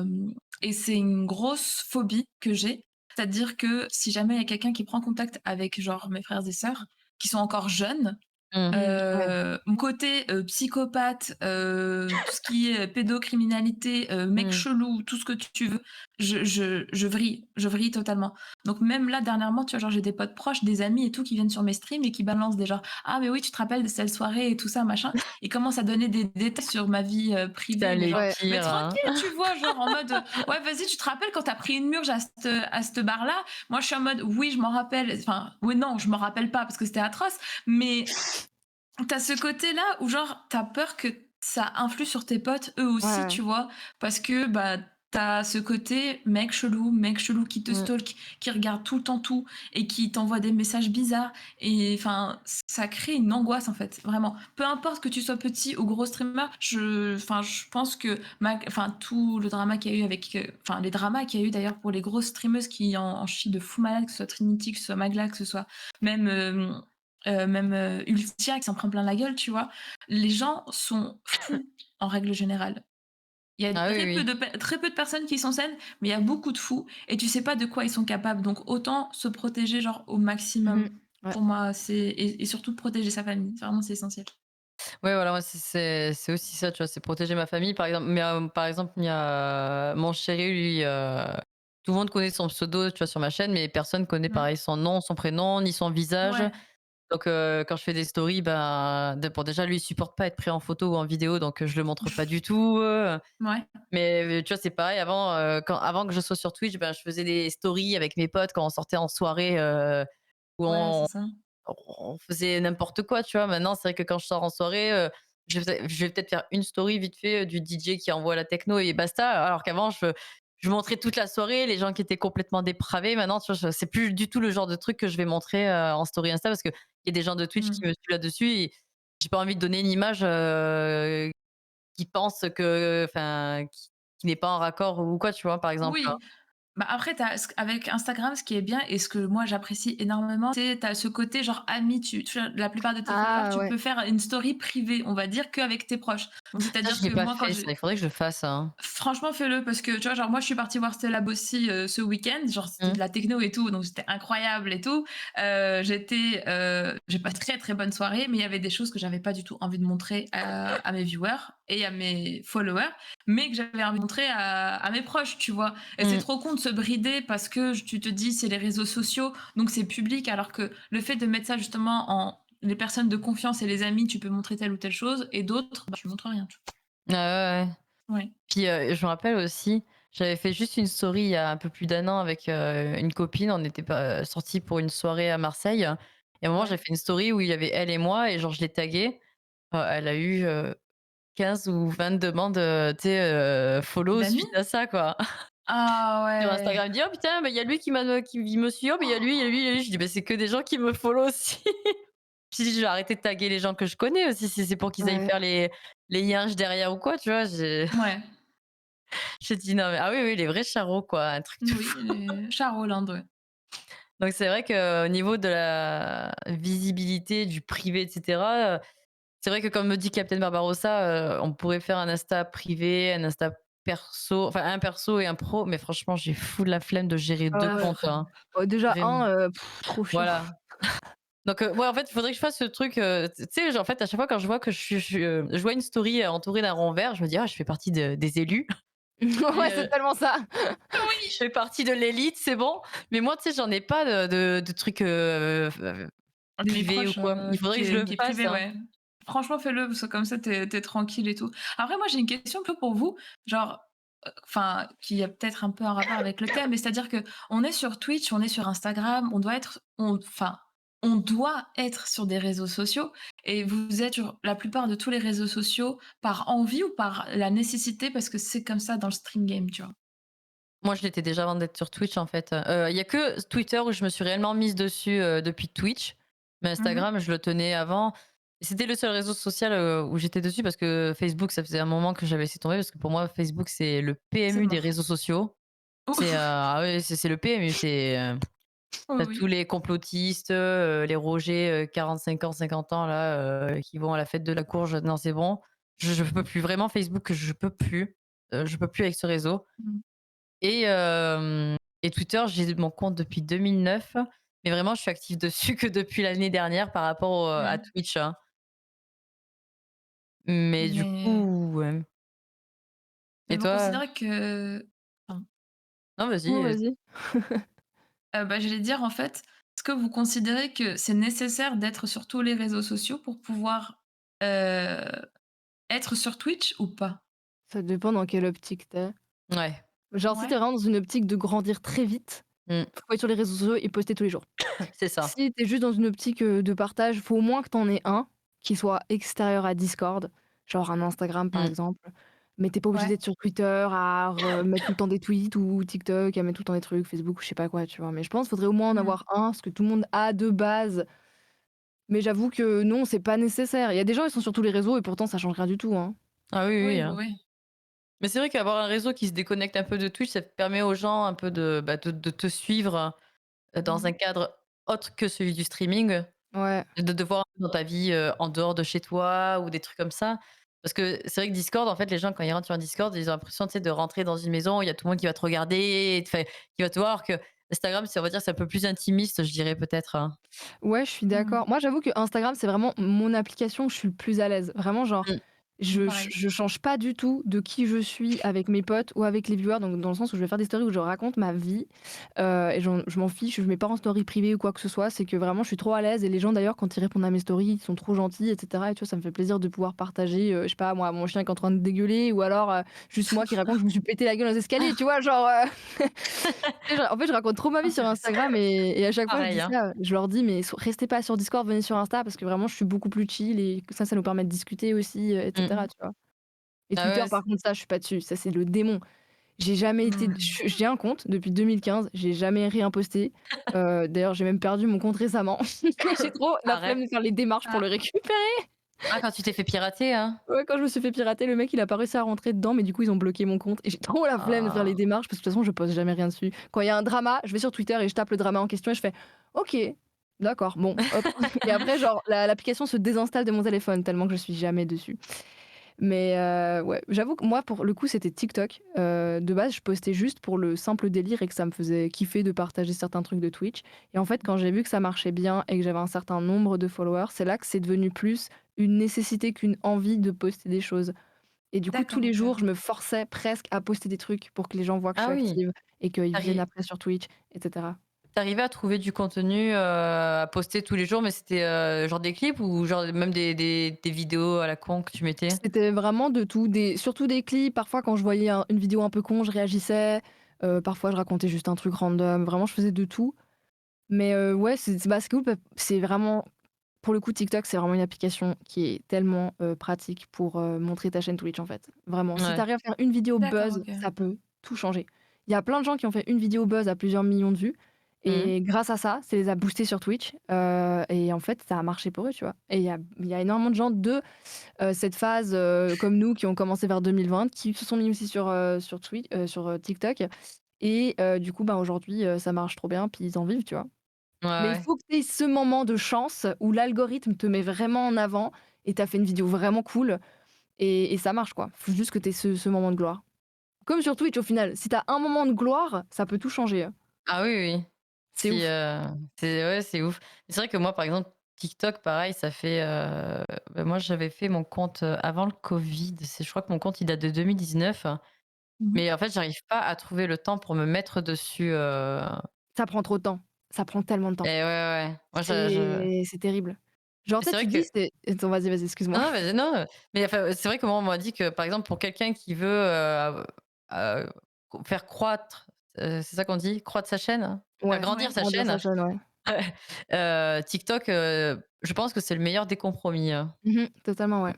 c'est une grosse phobie que j'ai. C'est-à-dire que si jamais il y a quelqu'un qui prend contact avec, genre, mes frères et sœurs qui sont encore jeunes, Mmh. Mmh, ouais. mon côté, psychopathe, tout ce qui est pédocriminalité, mec Mmh. chelou, tout ce que tu veux, je vrille totalement. Donc même là dernièrement, tu vois, genre j'ai des potes proches, des amis et tout qui viennent sur mes streams et qui balancent des genre: «Ah mais oui, tu te rappelles de cette soirée et tout ça machin», ils commencent à donner des détails sur ma vie, Putain privée, mais les genre: Ouais. «Mais pires, hein. tranquille», tu vois? Genre en mode, «Ouais vas-y, tu te rappelles quand tu as pris une murge à cette bar-là?» Moi je suis en mode: «Oui, je m'en rappelle», enfin, oui non, je m'en rappelle pas parce que c'était atroce, mais t'as ce côté-là où genre, t'as peur que ça influe sur tes potes, eux aussi, Ouais. tu vois? Parce que, bah, t'as ce côté mec chelou qui te Mmh. stalk, qui regarde tout le temps tout et qui t'envoie des messages bizarres et enfin, ça crée une angoisse, en fait, vraiment. Peu importe que tu sois petit ou gros streamer, je pense que enfin, tout le drama qu'il y a eu avec, enfin, les dramas qu'il y a eu d'ailleurs pour les grosses streameuses qui en chient de fou malade, que ce soit Trinity, que ce soit Magla, que ce soit même, Ultia qui s'en prend plein la gueule, tu vois? Les gens sont fous en règle générale. Il y a Ah oui, oui. très peu de personnes qui sont saines, mais il y a beaucoup de fous et tu sais pas de quoi ils sont capables. Donc autant se protéger genre au Mmh. maximum. Ouais. Pour moi, c'est et surtout protéger sa famille. Vraiment, c'est essentiel. Ouais, voilà, moi, c'est aussi ça, tu vois? C'est protéger ma famille, par exemple. Mais, par exemple, il y a mon chéri, lui, tout le monde connaît son pseudo, tu vois, sur ma chaîne, mais personne connaît Mmh. pareil son nom, son prénom, ni son visage. Ouais, Donc, quand je fais des stories, ben, bon, déjà, lui, il supporte pas être pris en photo ou en vidéo, donc, je le montre pas du tout, ouais, Mais, tu vois, c'est pareil avant, avant que je sois sur Twitch, ben, je faisais des stories avec mes potes quand on sortait en soirée, où ouais, c'est on ça. on faisait n'importe quoi, tu vois? Maintenant, c'est vrai que quand je sors en soirée, je vais peut-être faire une story vite fait, du DJ qui envoie la techno et basta. Alors qu'avant, je montrais toute la soirée, les gens qui étaient complètement dépravés. Maintenant, tu vois, c'est plus du tout le genre de truc que je vais montrer, en story Insta parce qu'il y a des gens de Twitch qui Mmh. me suivent là-dessus et j'ai pas envie de donner une image, qui pense que enfin, qui n'est pas en raccord ou quoi, tu vois? Par exemple, hein. Oui. Bah, après avec Instagram, ce qui est bien et ce que moi j'apprécie énormément, c'est tu as ce côté genre ami, tu vois? La plupart de tes followers, Ah tu ouais. peux faire une story privée, on va dire, qu'avec tes proches. Donc Ça, c'est-à-dire je l'ai que pas moi quand fait ça, j'ai il faudrait que je le fasse, hein. franchement, fais-le parce que, tu vois, genre, moi, je suis partie voir Stella Bossi, ce week-end, genre, c'était de Mmh. la techno et tout, donc c'était incroyable et tout. J'ai pas très, très bonne soirée, mais il y avait des choses que j'avais pas du tout envie de montrer à mes viewers et à mes followers, mais que j'avais envie de montrer à mes proches, tu vois? Et c'est Mmh. trop con de se brider parce que tu te dis: «C'est les réseaux sociaux, donc c'est public», alors que le fait de mettre ça justement en les personnes de confiance et les amis, tu peux montrer telle ou telle chose et d'autres, bah, tu montres rien, tu Ouais, ouais, ouais. vois? Ouais. Puis, je me rappelle aussi, j'avais fait juste une story il y a un peu plus d'un an avec, une copine. On était pas sortis pour une soirée à Marseille et à un moment, j'ai Ouais. fait une story où il y avait elle et moi et genre je l'ai taguée. Elle a eu, 15 ou 20 demandes, tu sais, follow D'amis? suite à ça, quoi. Ah Sur ouais. Instagram, elle me dit: «Oh putain, bah, il y a lui qui me suit. Oh, mais il y a lui, il y a lui, il y a lui». Je dis: «Bah, c'est que des gens qui me follow aussi». Puis je vais arrêter de taguer les gens que je connais aussi, si c'est pour qu'ils aillent Ouais. faire les yinches derrière ou quoi, tu vois? Ouais. J'ai dit: «Non mais» ah oui, oui, les vrais charros quoi, un truc de Oui, fou. les chats Rolande, ouais. Donc c'est vrai qu'au niveau de la visibilité, du privé et cetera, c'est vrai que comme me dit Captain Barbarossa, on pourrait faire un Insta privé, un Insta perso, enfin un perso et un pro, mais franchement, j'ai fou la flemme de gérer 2 Ouais. comptes, hein, Déjà vraiment. trop chiant. Voilà. Donc ouais, en fait, il faudrait que je fasse ce truc, tu sais, genre, en fait, à chaque fois quand je vois que je vois une story, entourée d'un rond vert, je me dis: «Ah, je fais partie des élus». Et Ouais, c'est tellement ça. je Oui! fais partie de l'élite, c'est bon. Mais moi, tu sais, j'en ai pas de trucs, Des privés ou proches, quoi. Il faudrait que je le qui est fasse, privé, hein. ouais. Franchement, fais-le parce que comme ça, tu es tranquille et tout. Après, moi, j'ai une question un peu pour vous, genre, enfin, qui a peut-être un peu un rapport avec le thème, mais c'est-à-dire qu'on est sur Twitch, on est sur Instagram, on doit être sur des réseaux sociaux et vous êtes sur la plupart de tous les réseaux sociaux par envie ou par la nécessité parce que c'est comme ça dans le stream game, tu vois? Moi, je l'étais déjà avant d'être sur Twitch, en fait. Il y a que Twitter où je me suis réellement mise dessus, depuis Twitch. Mais Mmh. Instagram, je le tenais avant. C'était le seul réseau social, où j'étais dessus parce que Facebook, ça faisait un moment que j'avais laissé tomber parce que pour moi, Facebook, c'est le C'est PMU des mort. réseaux sociaux. Oh, C'est, ah ouais, c'est le PMU, tu tous oui. les complotistes, les Roger, 45 ans, 50 ans là, qui vont à la fête de la courge. Non, c'est bon. Je peux plus. Vraiment Facebook, je peux plus. Je peux plus avec ce réseau. Mmh. Et hem et Twitter, j'ai mon compte depuis 2009, mais vraiment je suis active dessus que depuis l'année dernière par rapport à Mmh. Twitch, hein. Mais du Mais coup, ouais. mais Et vous toi? considérez que pardon. Non, Non, vas-y, vas-y. Bah, j'allais dire, en fait, est-ce que vous considérez que c'est nécessaire d'être sur tous les réseaux sociaux pour pouvoir, heu, être sur Twitch ou pas? Ça dépend dans quelle optique tu es. ouais, Genre, si tu Ouais? es vraiment dans une optique de grandir très vite, mmh, faut être sur les réseaux sociaux et poster tous les jours. c'est ça. Si tu es juste dans une optique, de partage, faut au moins que tu en aies un qui soit extérieur à Discord, genre un Instagram par Mmh. exemple. Mais tu es pas obligé Ouais. d'être sur Twitter à mettre tout le temps des tweets ou TikTok à mettre tout le temps des trucs, Facebook ou je sais pas quoi, tu vois? Mais je pense qu'il faudrait au moins en Mmh. avoir un, ce que tout le monde a de base. Mais j'avoue que non, c'est pas nécessaire. Il y a des gens, ils sont sur tous les réseaux et pourtant ça change rien du tout, hein. Ah oui, oui, Oui, oui, hein. oui. Mais c'est vrai qu'avoir un réseau qui se déconnecte un peu de Twitch, ça te permet aux gens un peu de, bah, de te suivre, dans Mmh. un cadre autre que celui du streaming. Ouais. De voir dans ta vie, en dehors de chez toi ou des trucs comme ça. Parce que c'est vrai que Discord, en fait, les gens quand ils rentrent sur un Discord, ils ont l'impression, tu sais, de rentrer dans une maison, il y a tout le monde qui va te regarder, enfin, qui va te voir, que Instagram, c'est on va dire, c'est un peu plus intimiste, je dirais peut-être, hein. Ouais, je suis Mmh. d'accord. Moi, j'avoue que Instagram, c'est vraiment mon application où je suis le plus à l'aise. Vraiment, genre, Mmh. Pareil. je change pas du tout de qui je suis avec mes potes ou avec les viewers, donc dans le sens où je vais faire des stories où je raconte ma vie, et je m'en fiche, je mets pas en story privée ou quoi que ce soit. C'est que vraiment, je suis trop à l'aise et les gens d'ailleurs, quand ils répondent à mes stories, ils sont trop gentils, et cetera et tu vois, ça me fait plaisir de pouvoir partager, je sais pas moi, mon chien qui est en train de dégueuler ou alors, juste moi qui raconte que je me suis pété la gueule dans les escaliers, tu vois? Genre, tu sais, je en fait, je raconte trop ma vie sur Intéressant. Instagram et à chaque fois je Pareil, dis hein. ça, je leur dis: «Mais restez pas sur Discord, venez sur Insta parce que vraiment je suis beaucoup plus chill et que ça nous permet de discuter aussi, et cetera», Mmh. tu vois? Et Ah Twitter ouais, par contre ça, je suis pas dessus, ça c'est le démon. J'ai jamais été Mmh. j'ai un compte depuis 2015, j'ai jamais rien posté. D'ailleurs j'ai même perdu mon compte récemment. J'ai trop la flemme arrête. de faire les démarches pour Ah. le récupérer. Ah, quand tu t'es fait pirater, hein? Ouais, quand je me suis fait pirater, le mec il a pas réussi à rentrer dedans, mais du coup ils ont bloqué mon compte et j'ai trop la flemme de faire les Ah. démarches parce que de toute façon je poste jamais rien dessus. Quand il y a un drama, je vais sur Twitter et je tape le drama en question et je fais: «OK, d'accord, bon, hop» et après genre l'application se désinstalle de mon téléphone tellement que je suis jamais dessus. Mais ouais, j'avoue que moi pour le coup c'était TikTok. De base je postais juste pour le simple délire et que ça me faisait kiffer de partager certains trucs de Twitch et en fait quand j'ai vu que ça marchait bien et que j'avais un certain nombre de followers, c'est là que c'est devenu plus une nécessité qu'une envie de poster des choses. Et du coup, tous D'accord, les OK. jours, je me forçais presque à poster des trucs pour que les gens voient que je Ah suis oui, active et qu'ils viennent tu après sur Twitch, et cetera. arrivais à trouver du contenu, à poster tous les jours, mais c'était, genre des clips ou genre même des vidéos à la con que tu mettais? C'était vraiment de tout, des surtout des clips. Parfois, quand je voyais une vidéo un peu con, je réagissais. Parfois, je racontais juste un truc random. Vraiment, je faisais de tout. Mais ouais, c'est cool, c'est vraiment pour le coup, TikTok, c'est vraiment une application qui est tellement, pratique pour, montrer ta chaîne Twitch, en fait. Vraiment, si tu Ouais. arrives à faire une vidéo D'accord, buzz, OK. ça peut tout changer. Il y a plein de gens qui ont fait une vidéo buzz à plusieurs millions de vues Mmh. et grâce à ça, ça les a boostés sur Twitch, et en fait, ça a marché pour eux, tu vois? Et il y a énormément de gens de, cette phase, comme nous, qui ont commencé vers 2020, qui se sont mis aussi sur TikTok et du coup, bah, aujourd'hui, ça marche trop bien, puis ils en vivent, tu vois? Ouais, Mais il ouais. faut que tu aies ce moment de chance où l'algorithme te met vraiment en avant et tu as fait une vidéo vraiment cool et ça marche, quoi. Faut juste que tu aies ce moment de gloire. Comme sur Twitch au final, si tu as un moment de gloire, ça peut tout changer, hein. Ah oui, oui. C'est Si, ouf. c'est ouais, c'est ouf. C'est vrai que moi, par exemple, TikTok, pareil, ça fait, bah, moi, j'avais fait mon compte, avant le covid. Je crois que mon compte, il date de 2019, Mmh mh. mais en fait, j'arrive pas à trouver le temps pour me mettre dessus, Ça prend trop de temps. Ça prend tellement de temps. et ouais, ouais, ouais. Moi, je C'est terrible. Genre, mais tu sais, c'est vrai tu te dis que c'est attends, vas-y, excuse-moi. non, non, vas-y, non, mais enfin, c'est vrai que moi, on m'a dit que, par exemple, pour quelqu'un qui veut, heu, faire croître, c'est ça qu'on dit? Croître sa chaîne? Faire Ouais, grandir Ouais. sa grandir sa chaîne, chaîne, ouais. TikTok, je pense que c'est le meilleur des compromis, hein. Mmh, totalement, ouais.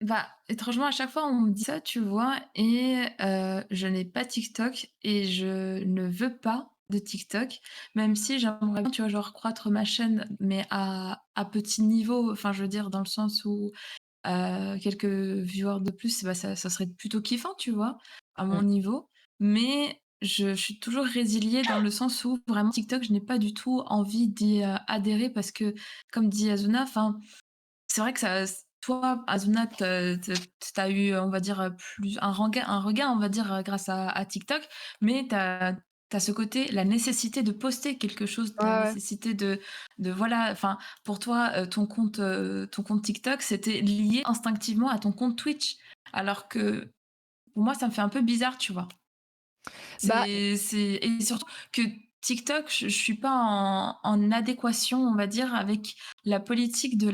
Bah, étrangement, à chaque fois, on me dit ça, tu vois? Et je n'ai pas TikTok et je ne veux pas de TikTok, même si j'aimerais bien, tu vois, genre, croître ma chaîne, mais à petit niveau. Enfin, je veux dire, dans le sens où, quelques viewers de plus, bah, ça serait plutôt kiffant, tu vois? À mon Mmh. niveau. Mais je suis toujours résiliée dans le sens où vraiment TikTok, je n'ai pas du tout envie d'y, adhérer parce que, comme dit Azuna, enfin, c'est vrai que ça toi, Azuna, tu as eu, on va dire, plus un regain, on va dire, grâce à TikTok, mais tu as ce côté, la nécessité de poster quelque chose, Ouais, la ouais. nécessité de voilà, enfin, pour toi, ton compte TikTok, c'était lié instinctivement à ton compte Twitch. Alors que, pour moi, ça me fait un peu bizarre, tu vois? Bah, C'est et surtout que TikTok, je suis pas en adéquation, on va dire, avec la politique de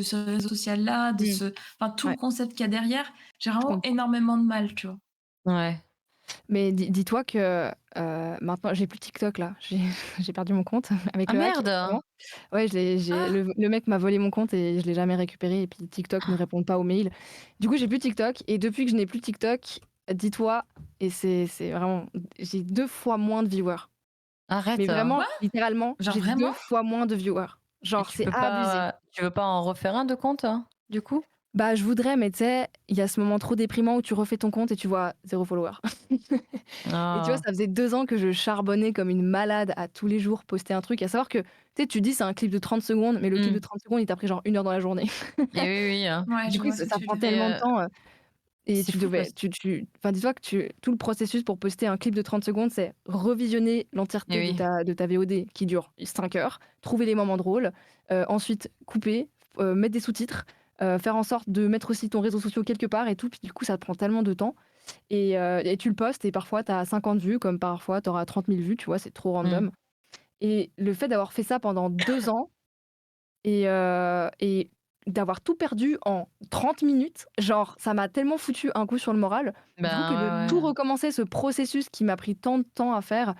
ce réseau social-là, de mmh, ce enfin, tout le ouais, concept qu'il y a derrière. J'ai je vraiment comprends. énormément de mal, tu vois? Ouais. Mais dis-toi que, maintenant j'ai plus TikTok là, j'ai j'ai perdu mon compte avec Ah le hack merde! notamment. Ouais, j'ai Ah! le mec m'a volé mon compte et je l'ai jamais récupéré et puis TikTok ne répond pas aux mails. Du coup, j'ai plus TikTok et depuis que je n'ai plus TikTok, dis-toi et c'est vraiment j'ai 2 fois moins de viewers. Mais Arrête! vraiment, Quoi? littéralement, Genre j'ai 2 vraiment? fois moins de viewers. Et Genre, c'est abusé. tu veux pas en refaire un de compte, du coup? Bah, je voudrais, mais tu sais, il y a ce moment trop déprimant où tu refais ton compte et tu vois 0 follower. Et tu vois, Ah. ça faisait 2 ans que je charbonnais comme une malade à tous les jours poster un truc. À savoir que, tu sais, tu dis c'est un clip de 30 secondes, mais le clip de Mmh. 30 secondes, il t'a pris genre 1 heure dans la journée. Et oui, oui, Ouais, Du je coup, vois ce ça que ça tu veux prend dire. tellement de mais temps, et c'est tu fou devais parce enfin, dis-toi que tout le processus pour poster un clip de 30 secondes, c'est revisionner et l'entièreté de oui. ta VOD qui dure 5 heures, trouver les moments drôles, ensuite couper, mettre des sous-titres, faire en sorte de mettre aussi ton réseau social quelque part et tout. Puis du coup, ça te prend tellement de temps et tu le postes et parfois tu as 50 vues comme parfois tu auras 30 000 vues, tu vois? C'est trop Mmh. random et le fait d'avoir fait ça pendant 2 ans et d'avoir tout perdu en 30 minutes, genre, ça m'a tellement foutu un coup sur le moral, du coup, que de Ben, ouais, tout ouais. recommencer ce processus qui m'a pris tant de temps à faire,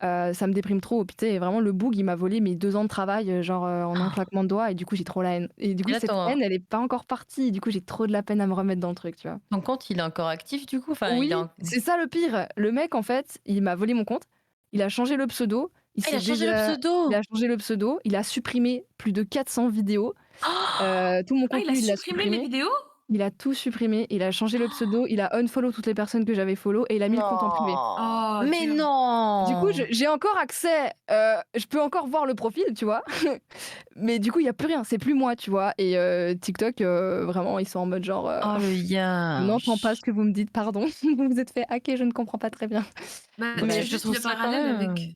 ça me déprime trop. Puis tu sais, vraiment le boug, il m'a volé mes 2 ans de travail, genre, en un claquement de doigts et du coup, j'ai trop la haine et du Et coup, là, cette haine, elle est pas encore partie, du coup, j'ai trop de la peine à me remettre dans le truc, tu vois? ton compte, il est encore actif, du coup? Enfin, il est Oui, en c'est ça le pire. Le mec, en fait, il m'a volé mon compte, il a changé le pseudo, ah, il a changé le il pseudo! a changé le pseudo, il a supprimé plus de 400 vidéos. Tout mon Ah, il a contenu, il l'a supprimé les supprimé. vidéos? Il a tout supprimé, il a changé le pseudo, il a unfollow toutes les personnes que j'avais follow et il a mis le compte en privé. Non! Oh, Mais dur. Du coup, non! j'ai encore accès, je peux encore voir le profil, tu vois? Mais du coup, il y a plus rien, c'est plus moi, tu vois? Et TikTok, vraiment, ils sont en mode genre, Oh le «Je n'entends pas ce yinche! que vous me dites, pardon, vous vous êtes fait hacker, je ne comprends pas très bien». Bah, tu Mais fais Bref. je juste trouve le ça quand parallèle avec même,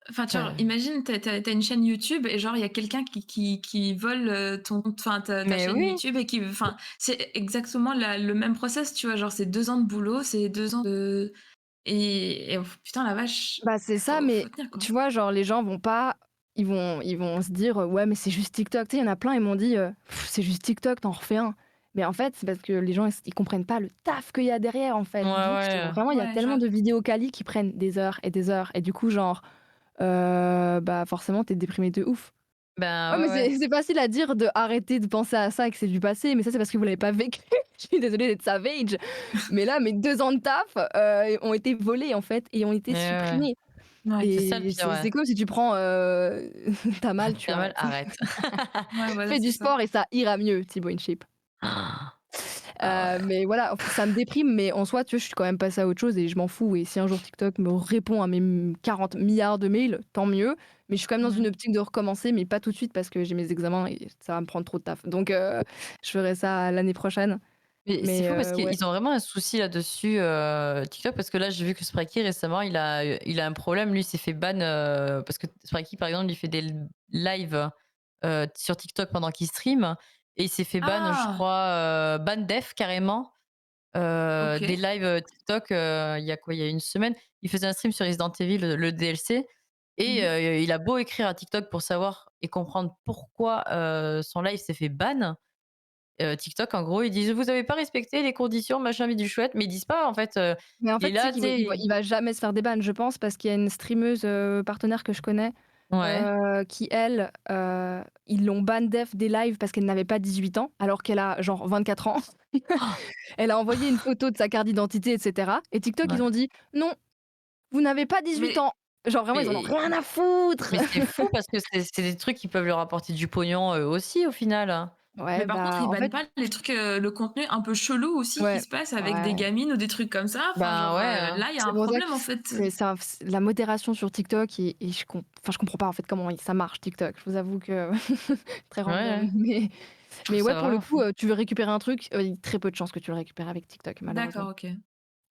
enfin, tu vois, enfin, imagine, tu as une chaîne YouTube et genre, il y a quelqu'un qui vole, ton compte enfin, ta mais chaîne oui, YouTube et qui enfin, c'est exactement le même process, tu vois? Genre, c'est 2 ans de boulot, c'est 2 ans de et putain, la vache, Bah, c'est ça, faut mais tenir, quoi. tu vois, genre, les gens vont pas ils vont se dire: «Ouais, mais c'est juste TikTok». Tu sais, il y en a plein, ils m'ont dit: «C'est juste TikTok, tu en refais un». Mais en fait, c'est parce que les gens, ils comprennent pas le taf qu'il y a derrière, en ouais, fait. Twitch, ouais, vraiment, il y a Ouais, je tellement vois. de vidéos quali qui prennent des heures et du coup, genre, bah, forcément, tu es déprimé de ouf. ben, Ouais, mais ouais, ouais. c'est facile à dire de arrêter de penser à ça et que c'est du passé, mais ça, c'est parce que vous l'avez pas vécu. Je suis désolée d'être savage, mais là, mes 2 ans de taf, ont été volés, en fait et ont été Ouais, ouais. supprimés. Ouais. C'est ça le Et pire, c'est ouais. comme si tu prends, tu mal, tu Tu mal, arrêtes. arrête. Ouais, voilà, Fais c'est du ça. sport et ça ira mieux, Thibaut InShape. Ah ouais. Mais voilà, ça me déprime, mais en soi, tu vois, je suis quand même passée à autre chose et je m'en fous et si un jour TikTok me répond à mes 40 milliards de mails, tant mieux. Mais je suis quand même dans Ouais. une optique de recommencer, mais pas tout de suite parce que j'ai mes examens et ça va me prendre trop de taf. Donc je ferai ça l'année prochaine. Mais c'est Mais fou parce ouais. qu'ils ont vraiment un souci là-dessus, TikTok, parce que là, j'ai vu que Spraki récemment, il a un problème. Lui, il s'est fait ban, parce que Spraki, par exemple, il fait des lives, sur TikTok pendant qu'il stream et il s'est fait ban, je Ah! crois, ban def carrément, des OK. lives, TikTok, il y a quoi? Il y a une semaine. Il faisait un stream sur Resident Evil, le DLC et Mmh. il a beau écrire à TikTok pour savoir et comprendre pourquoi, son live s'est fait ban. TikTok, en gros, ils disent: «Vous avez pas respecté les conditions, machin bidule chouette», mais ils disent pas, en fait, Mais en il est fait, tu sais là, tu qu'il va sais? il va jamais se faire des bans, je pense, parce qu'il y a une streameuse, partenaire que je connais. Ouais. qui elle, ils l'ont ban def des lives parce qu'elle n'avait pas 18 ans, alors qu'elle a genre 24 ans. Elle a envoyé une photo de sa carte d'identité et cetera et TikTok, ils Ouais. ont dit: «Non, vous n'avez pas 18 Mais ans». Genre vraiment, ils en ont Mais rien à foutre. mais c'est fou parce que c'est des trucs qui peuvent leur apporter du pognon, eux aussi, au final, hein. mais Ouais, par contre, bah, ils en bannent fait pas les trucs, le contenu un peu chelou aussi qui ouais, se passe avec des ouais. gamines ou des trucs comme ça. Enfin Ben, genre, ouais, hein. là, il y a C'est un pour ça que problème en fait. c'est ça la modération sur TikTok et je comprends pas en fait comment ça marche TikTok. Je vous avoue que très Ouais, random, ouais. Je trouve mais ouais, ça pour le vraiment coup, fou. tu veux récupérer un truc, il y a très peu de chances que tu le récupères avec TikTok malheureusement. D'accord, OK. Ouais,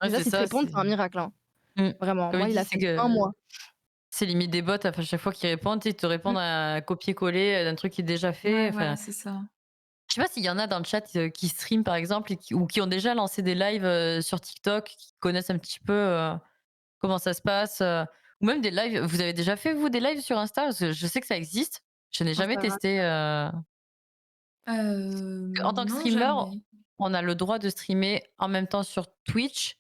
Déjà c'est s'ils te ça, répondent, c'est c'est un miracle, hein. mmh. Vraiment. Comme il Moi, il dit, a c'est fallu un que mois. c'est limite des bots, à chaque fois qu'ils répondent, tu sais, ils te répondent Mmh. à copier-coller, d'un truc qui est déjà fait, Ouais, voilà, enfin, c'est ça. je sais pas s'il y en a dans le chat, qui streament par exemple et qui ont déjà lancé des lives, sur TikTok, qui connaissent un petit peu, comment ça se passe, ou même des lives. Vous avez déjà fait vous des lives sur Insta? Parce que je sais que ça existe. Je n'ai jamais Instagram. testé, en tant que Non, streamer, jamais. on a le droit de streamer en même temps sur Twitch,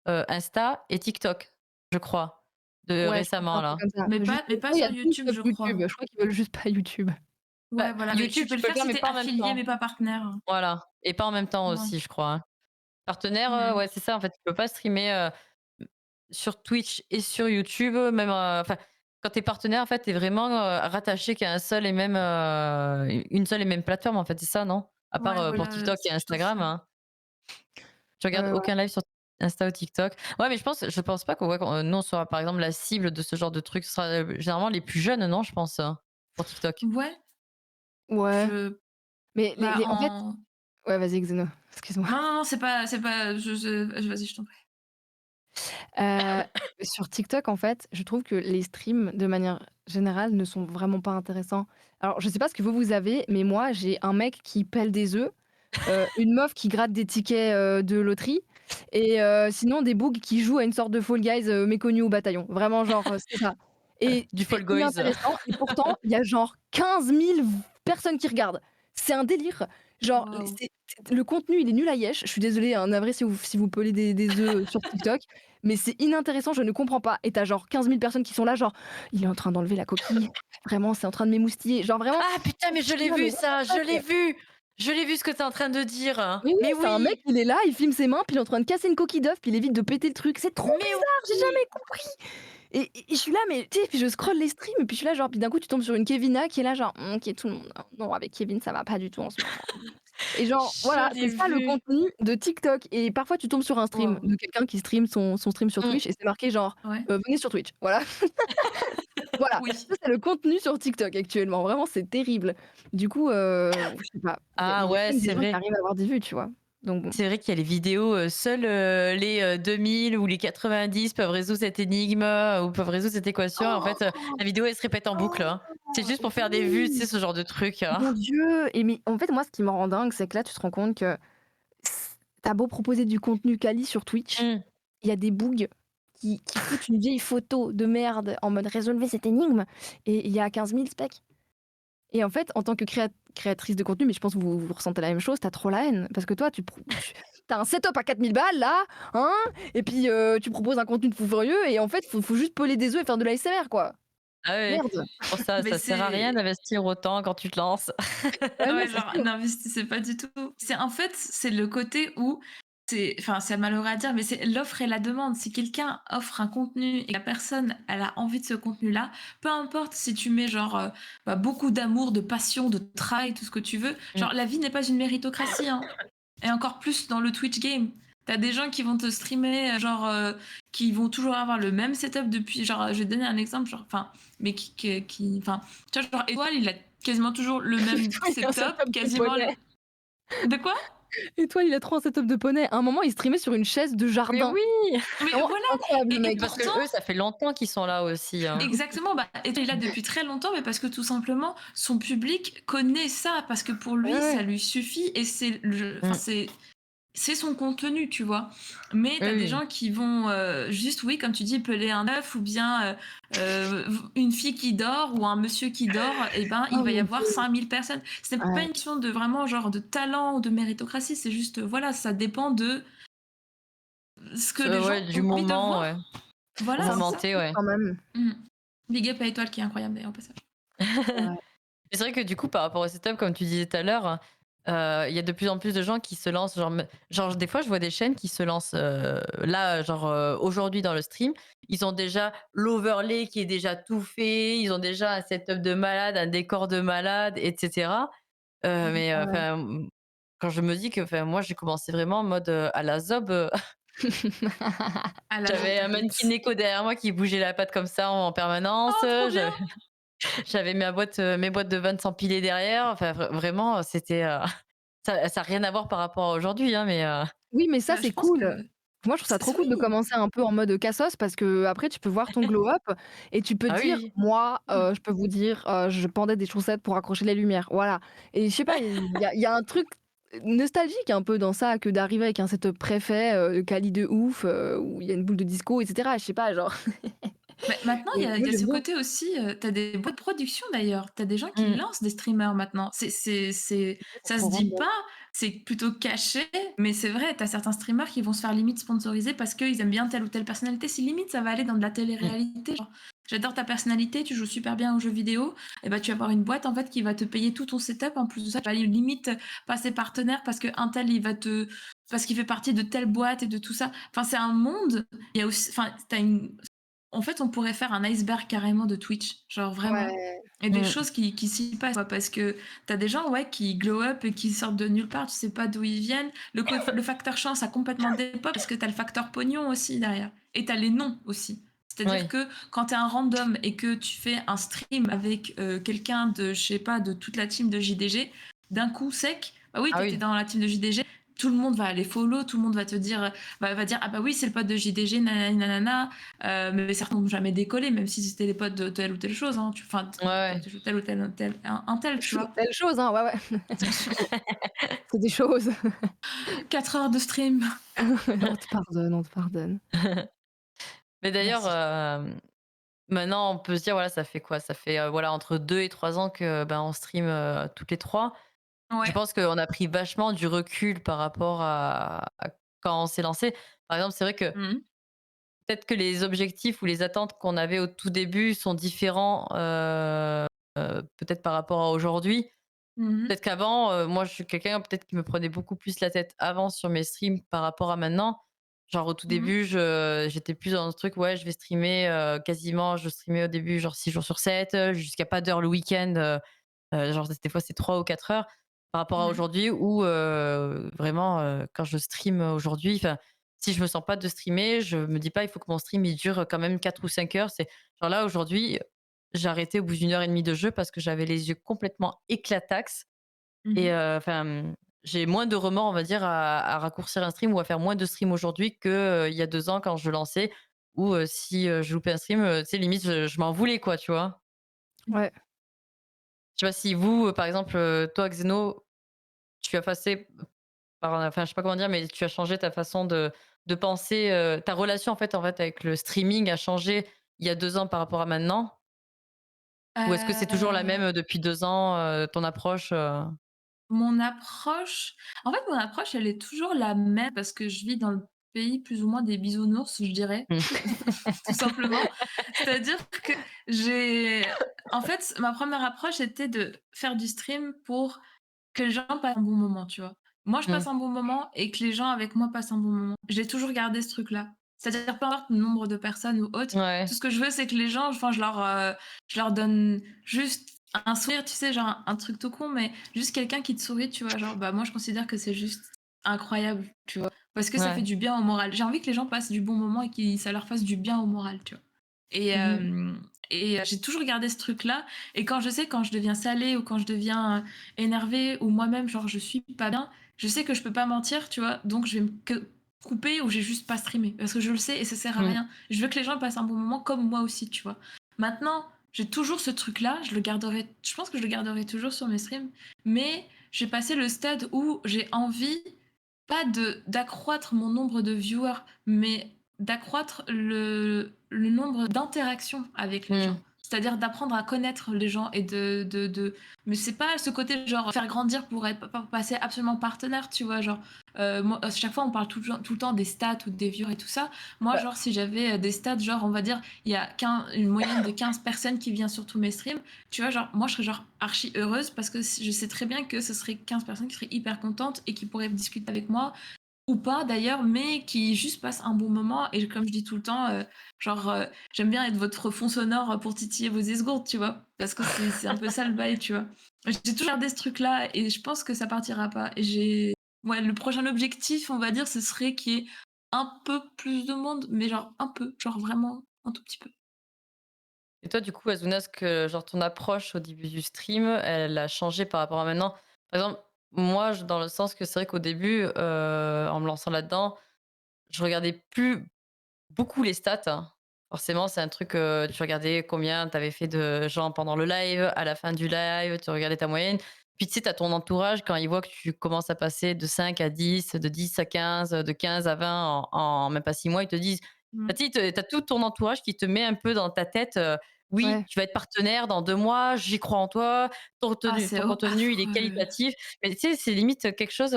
Insta et TikTok, je crois, de Ouais, je crois que c'est récemment un truc là. comme ça. Juste Mais pas il y a sur tout YouTube, sauf je crois. YouTube. Je crois qu'ils veulent juste pas YouTube. Ouais, Bah, voilà, mais tu YouTube, peux tu le peux le faire faire, si mais tu es pas en même affilié, temps. mais pas partenaire. Voilà, et pas en même temps Ouais. aussi, je crois, hein. Partenaire, Mmh. ouais, c'est ça, en fait, tu peux pas streamer, sur Twitch et sur YouTube, même, enfin, quand tu es partenaire, en fait, tu es vraiment, rattaché qu'à un seul et même, une seule et même plateforme, en fait, c'est ça, non? À part, Ouais, pour voilà, TikTok et c'est plutôt Instagram, ça. hein? Tu regardes Ouais. aucun live sur Insta ou TikTok? Ouais, mais je pense pas qu'on ouais, nous, on soit, par exemple, la cible de ce genre de truc. Ce sera, généralement les plus jeunes, non, je pense, pour TikTok? Ouais, Ouais, je mais bah, en fait en ouais, vas-y Xeno, excuse-moi. non, non, non, c'est pas vas-y, je t'en prie. Heu, sur TikTok, en fait, je trouve que les streams, de manière générale, ne sont vraiment pas intéressants. Alors, je sais pas ce que vous avez, mais moi, j'ai un mec qui pèle des œufs, une meuf qui gratte des tickets, de loterie et sinon des bougs qui jouent à une sorte de Fall Guys, méconnu au bataillon. Vraiment, genre, c'est ça et Du c'est Fall Guys. inintéressant et pourtant, il y a genre 15 000 personnes qui regardent. C'est un délire. Genre, Waouh. le contenu, il est nul à yesh. Je suis désolée, hein, navrée si vous pelez des œufs sur TikTok, mais c'est inintéressant, je ne comprends pas et tu as genre 15 000 personnes qui sont là, genre: «Il est en train d'enlever la coquille. Vraiment, c'est en train de m'émoustiller». Genre vraiment, Ah putain, mais je je suis l'ai là: «Mais vu what the ça, je l'ai fuck?» vu! Je l'ai vu ce que tu es en train de dire, hein. Mais oui, Mais c'est un mec, oui! il est là, il filme ses mains, puis il est en train de casser une coquille d'œuf, puis il évite de péter le truc. C'est trop Mais bizarre, j'ai oui! jamais compris et je suis là, mais tu sais, puis je scrolle les streams et puis je suis là, genre, puis d'un coup, tu tombes sur une Kevina qui est là, genre: «OK, tout le monde, non, avec Kevin, ça va pas du tout en ce moment». Et genre, Je voilà, c'est l'ai ça le vu. contenu de TikTok et parfois tu tombes sur un stream Waouh. de quelqu'un qui stream son stream sur Mmh. Twitch et c'est marqué genre, Ouais. «Venez sur Twitch». Voilà. Voilà, Oui. ça c'est le contenu sur TikTok actuellement, vraiment c'est terrible. Du coup, je sais pas, Ah il y a ouais, quand même des c'est gens qui vrai. arrivent à avoir des vues, tu vois? Donc bon. C'est vrai qu'il y a les vidéos, seuls, les, 2000 ou les 90 peuvent résoudre cette énigme, ou peuvent résoudre cette équation. En fait, Oh! la vidéo, elle se répète en boucle, hein. C'est juste pour faire des vues, tu sais, Oui! ce genre de truc, hein. Mon Dieu! Et mais en fait, moi, ce qui me rend dingue, c'est que là, tu te rends compte que tu as beau proposer du contenu quali sur Twitch, Mmh. il y a des bugs qui foutent une vieille photo de merde en mode «résolvez cette énigme» et il y a 15 000 specs. Et en fait, en tant que créatrice de contenu, mais je pense que vous ressentez la même chose, tu as trop la haine. Parce que toi, tu as un setup à 4 000 balles là, hein, et puis tu proposes un contenu de fou furieux et en fait, faut juste peler des œufs et faire de l'ASMR quoi. Ah ouais, Merde! pour ça, Mais ça sert à rien c'est d'investir autant quand tu te lances. Ouais, non, ouais, c'est genre, sûr. n'investissez pas du tout. C'est en fait, c'est le côté où c'est malheureux à dire, mais c'est l'offre et la demande. Si quelqu'un offre un contenu et que la personne, elle a envie de ce contenu-là, peu importe si tu mets genre, bah, beaucoup d'amour, de passion, de travail, tout ce que tu veux, Mmh. genre la vie n'est pas une méritocratie, hein. Et encore plus dans le Twitch game. T'as des gens qui vont te streamer, genre, qui vont toujours avoir le même setup depuis genre, je vais te donner un exemple, genre, enfin, mais enfin, tu vois, genre Étoile, il a quasiment toujours le même Il a un setup, setup de quasiment poney. les de quoi? Et toi, il a trop un setup de poney. À un moment, il streamait sur une chaise de Mais jardin. oui! Mais Vraiment voilà incroyable le et mec. Parce pourtant qu'eux, ça fait longtemps qu'ils sont là aussi, hein. exactement, bah, Étoile, il est là depuis très longtemps, mais parce que tout simplement, son public connaît ça, parce que pour Ouais, lui, ça ouais. lui suffit et Mmh. c'est son contenu, tu vois? Mais Oui, tu as des oui. gens qui vont, juste, oui, comme tu dis, peler un œuf ou bien, une fille qui dort ou un monsieur qui dort et ben, il Oh va y mon avoir Dieu. 5 000 personnes. Ce n'est pas Ouais. une question de vraiment genre de talent ou de méritocratie, c'est juste, voilà, ça dépend de ce que les Ouais, gens du ont envie de moment, ouais. voir. Au Voilà, C'est un c'est moment peu ça. T, triste ouais. quand même. Mmh. Big up à Étoile qui est incroyable d'ailleurs au passage. Ouais. C'est vrai que du coup, par rapport au setup, comme tu disais tout à l'heure, il y a de plus en plus de gens qui se lancent, genre des fois je vois des chaînes qui se lancent, là, genre, aujourd'hui dans le stream, ils ont déjà l'overlay qui est déjà tout fait, ils ont déjà un setup de malade, un décor de malade et cetera. Mais, Ouais. enfin, quand je me dis que, enfin, moi j'ai commencé vraiment en mode, à la zob, À la j'avais un mannequin zotte. Echo derrière moi qui bougeait la patte comme ça en permanence, Oh trop bien! j'avais mes boîtes de vannes empilées derrière, enfin vraiment, c'était, ça a rien à voir par rapport à aujourd'hui, hein, mais Oui, mais ça, Bah, je c'est pense que cool. Moi, je trouve ça trop cool de oui! commencer un peu en mode cassos parce qu'après tu peux voir ton glow up et tu peux ah dire: oui, «Moi, Mmh. je peux vous dire, je pendais des chaussettes pour accrocher les lumières», voilà et je sais pas, il y a un truc nostalgique un peu dans ça que d'arriver avec un setup préfet, quali de ouf, où il y a une boule de disco et cetera. Je sais pas, genre Mais maintenant, il y et a il moi y a j'aime ce bien. côté aussi, tu as des boîtes de production d'ailleurs. Tu as des gens qui mmh, lancent des streamers maintenant. C'est C'est ça se trop dit random. pas, c'est plutôt caché, mais c'est vrai, tu as certains streamers qui vont se faire limite sponsoriser parce qu'ils aiment bien telle ou telle personnalité. Si limite ça va aller dans de la mmh, télé-réalité, genre: «J'adore ta personnalité, tu joues super bien aux jeux vidéo», et bah, tu vas avoir une boîte en fait qui va te payer tout ton setup. En plus de ça, tu vas limite passer partenaire parce qu'un tel, il va te parce qu'il fait partie de telle boîte et de tout ça. Enfin, c'est un monde, il y a aussi enfin, tu une en fait, on pourrait faire un iceberg carrément de Twitch, genre vraiment. Ouais. Et des mmh, choses qui s'y passent, quoi, parce que tu as des gens, ouais, qui glow up et qui sortent de nulle part, tu sais pas d'où ils viennent. Le facteur chance a complètement dépop parce que tu as le facteur pognon aussi derrière et tu as les noms aussi. C'est-à-dire oui, que quand tu es un random et que tu fais un stream avec, quelqu'un de, je sais pas, de toute la team de JDG, d'un coup sec, bah oui, ah tu étais oui, dans la team de JDG, tout le monde va aller follow, tout le monde va te dire, va dire: «Ah bah oui, c'est le pote de JDG, nanani nanana». Mais certains n'ont jamais décollé, même si c'était les potes de telle ou telle chose, hein, enfin, ouais, ouais. de tel ou tel, un tel, tu vois. Belle chose, hein, ouais, ouais, c'est des choses. 4 heures de stream. On te pardonne, on te pardonne. Mais d'ailleurs, Merci. maintenant on peut se dire, voilà, ça fait quoi? Ça fait, voilà, entre 2 et 3 ans que, ben, on stream, toutes les 3. Je Ouais. pense qu'on a pris vachement du recul par rapport à quand on s'est lancé. Par exemple, c'est vrai que Mmh mh. peut-être que les objectifs ou les attentes qu'on avait au tout début sont différents, peut-être par rapport à aujourd'hui. Mmh. Peut-être qu'avant, moi je suis quelqu'un peut-être qui me prenait beaucoup plus la tête avant sur mes streams par rapport à maintenant. Genre au tout Mmh. début, j'étais plus dans ce truc, ouais, je vais streamer, quasiment je streamais au début genre 6 jours sur 7, jusqu'à pas d'heure le week-end, genre des fois c'est 3 ou 4 heures. Par rapport à Ouais. aujourd'hui où, vraiment, quand je stream aujourd'hui, enfin, si je me sens pas de streamer, je me dis pas: «Il faut que mon stream il dure quand même 4 ou 5 heures». C'est genre là aujourd'hui, j'ai arrêté au bout d'une heure et demie de jeu parce que j'avais les yeux complètement éclatax et Mmh. enfin, j'ai moins de remords, on va dire, à raccourcir un stream ou à faire moins de streams aujourd'hui que, il y a 2 ans quand je lançais ou si, je loupais un stream, tu sais limite je m'en voulais quoi, tu vois? Ouais. Je sais pas si vous, par exemple, toi Xeno, tu as passé par enfin je sais pas comment dire, mais tu as changé ta façon de penser, ta relation en fait avec le streaming a changé il y a 2 ans par rapport à maintenant? Ou est-ce que c'est toujours la même, Heu, depuis 2 ans, ton approche, mon approche en fait, mon approche, elle est toujours la même parce que je vis dans le pays plus ou moins des bisounours, je dirais, Mmh. tout simplement. C'est-à-dire que j'ai en fait, ma première approche était de faire du stream pour que les gens passent un bon moment, tu vois? Moi, je Mmh. passe un bon moment et que les gens avec moi passent un bon moment. J'ai toujours gardé ce truc-là. C'est-à-dire peu importe le nombre de personnes ou autres, Ouais. tout ce que je veux, c'est que les gens, enfin, je leur donne juste un sourire, tu sais, genre un truc tout con, mais juste quelqu'un qui te sourit, tu vois? Genre, bah, moi, je considère que c'est juste incroyable, tu vois? Parce que ça fait Ouais. du bien au moral. J'ai envie que les gens passent du bon moment et que ça leur fasse du bien au moral, tu vois? Et Mmh mh. j'ai toujours gardé ce truc-là et quand je deviens salée ou quand je deviens, énervée ou moi-même, genre, je suis pas bien, je sais que je peux pas mentir, tu vois? Donc je vais me que couper ou j'ai juste pas streamer parce que je le sais et ça sert à Mmh. rien. Je veux que les gens passent un bon moment comme moi aussi, tu vois? Maintenant, j'ai toujours ce truc-là, je pense que je le garderai toujours sur mes streams, mais j'ai passé le stade où j'ai envie pas d'accroître mon nombre de viewers, mais d'accroître le nombre d'interactions avec les Mmh. gens. C'est-à-dire d'apprendre à connaître les gens et de mais c'est pas ce côté genre faire grandir pour être pa passer absolument partenaire, tu vois? Genre, moi, à chaque fois on parle tout le temps des stats ou des viewers et tout ça. Moi, Bah, genre, si j'avais, des stats, genre, on va dire, il y a une moyenne de 15 personnes qui vient sur tous mes streams, tu vois? Genre, moi, je serais, genre, archi heureuse parce que je sais très bien que ce serait 15 personnes qui seraient hyper contentes et qui pourraient discuter avec moi ou pas d'ailleurs, mais qui juste passent un bon moment et comme je dis tout le temps, genre, j'aime bien être votre fond sonore pour titiller vos esgourdes, tu vois? Parce que c'est un peu ça le bail, tu vois? J'ai toujours gardé ce truc-là et je pense que ça partira pas et j'ai ouais, le prochain objectif, on va dire, ce serait qu'il y ait un peu plus de monde, mais genre un peu, genre vraiment un tout petit peu. Et toi, du coup, Azuna, est-ce que genre ton approche au début du stream, elle a changé par rapport à maintenant? Par exemple, moi, dans le sens que c'est vrai qu'au début, en me lançant là-dedans, je regardais plus beaucoup les stats, hein. Forcément, c'est un truc, tu regardais combien tu avais fait de gens pendant le live, à la fin du live, tu regardais ta moyenne. Puis tu sais, tu as ton entourage quand ils voient que tu commences à passer de 5 à 10, de 10 à 15, de 15 à 20 en même pas 6 mois, ils te disent Mmh. tu sais, tu as tout ton entourage qui te met un peu dans ta tête, «Oui, ouais. tu vas être partenaire dans 2 mois, j'y crois en toi, Ah, c'est ton contenu, il est affreux. qualitatif». Mais tu sais, c'est limite quelque chose,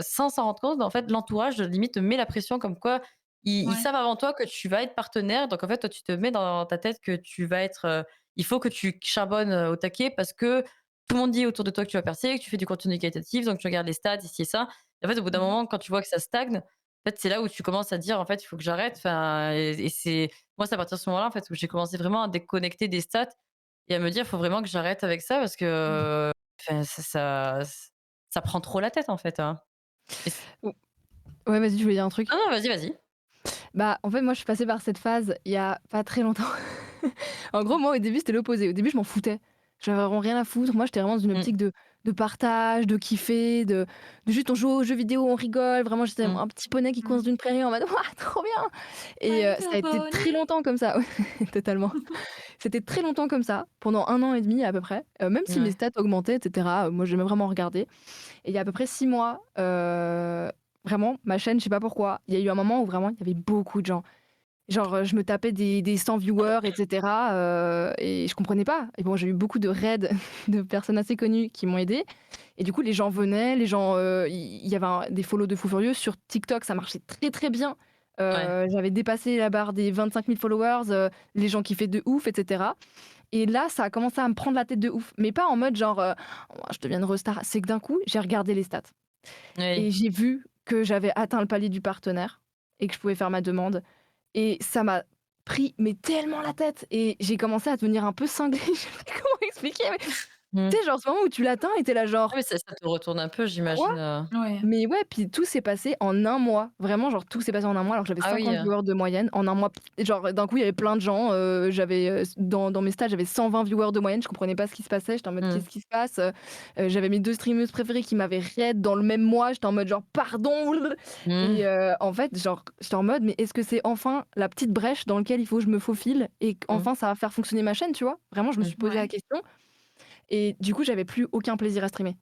sans s'en rendre compte, en fait, l'entourage, limite, te met la pression comme quoi ils Ouais. savent avant toi que tu vas être partenaire. Donc en fait, toi, tu te mets dans ta tête que tu vas être, il faut que tu charbonnes, au taquet parce que tout le monde dit autour de toi que tu vas percer, que tu fais du contenu qualitatif, donc tu regardes les stats, ici et ça. Et en fait, au bout d'un Mmh. moment, quand tu vois que ça stagne, en fait, c'est là où tu commences à dire: «En fait, il faut que j'arrête». Enfin et c'est moi, c'est à partir de ce moment-là, en fait, où j'ai commencé vraiment à déconnecter des stats et à me dire: «Il faut vraiment que j'arrête avec ça parce que, enfin, ça prend trop la tête, en fait, hein». Et c Ou ouais, vas-y, je voulais dire un truc. Non, non, vas-y, vas-y. Bah, en fait, moi, je suis passée par cette phase il y a pas très longtemps. En gros, moi, au début, c'était l'opposé. Au début, je m'en foutais. J'avais vraiment rien à foutre. Moi, j'étais vraiment dans une Mmh, optique de partage, de kiffer, de juste on joue aux jeux vidéo, on rigole. Vraiment, j'étais mmh. un petit poney qui coince Mmh. d'une prairie en mode «Ouah, trop bien!» My Et ça little a été très pony. longtemps comme ça. Ouais, totalement. C'était très longtemps comme ça, pendant 1 an et demi à peu près. Même si mes Ouais. stats augmentaient, et cetera, moi, j'aimais vraiment regarder. Et il y a à peu près 6 mois, vraiment, ma chaîne, je sais pas pourquoi, il y a eu un moment où vraiment il y avait beaucoup de gens. Genre, je me tapais des 100 viewers et cetera, et je comprenais pas. Et bon, j'ai eu beaucoup de raids de personnes assez connues qui m'ont aidée et du coup, les gens venaient, les gens, il y avait des follow de fou furieux. Sur TikTok, ça marchait très, très bien. Ouais. J'avais dépassé la barre des 25 000 followers, les gens kiffaient de ouf et cetera. Et là, ça a commencé à me prendre la tête de ouf, mais pas en mode genre, «Oh, je deviens une restar». C'est que d'un coup, j'ai regardé les stats Oui. et j'ai vu que j'avais atteint le palier du partenaire et que je pouvais faire ma demande et ça m'a pris mais tellement la tête et j'ai commencé à devenir un peu cinglée. Je sais pas comment expliquer, mais Mmh. tu sais, genre ce moment où tu l'atteins et tu es là Ah genre: mais ça te retourne un peu, «Quoi?» j'imagine, Ouais. Mais ouais, puis tout s'est passé en 1 mois. Vraiment, genre tout s'est passé en 1 mois alors que j'avais ah oui, 50 viewers de moyenne. En 1 mois, genre d'un coup, il y avait plein de gens, j'avais, dans mes stats, j'avais 120 viewers de moyenne. Je comprenais pas ce qui se passait. J'étais en mode: mmh, «Qu'est-ce qui se passe?» J'avais mes 2 streameuses préférées qui m'avaient raid dans le même mois. J'étais en mode genre: «Pardon?» mmh, Et en fait, genre, j'étais en mode: «Mais est-ce que c'est enfin la petite brèche dans lequel il faut que je me faufile et mmh, qu'enfin ça va faire fonctionner ma chaîne?» Tu vois? Vraiment, je me mmh. suis posé la Ouais. question et du coup, j'avais plus aucun plaisir à streamer.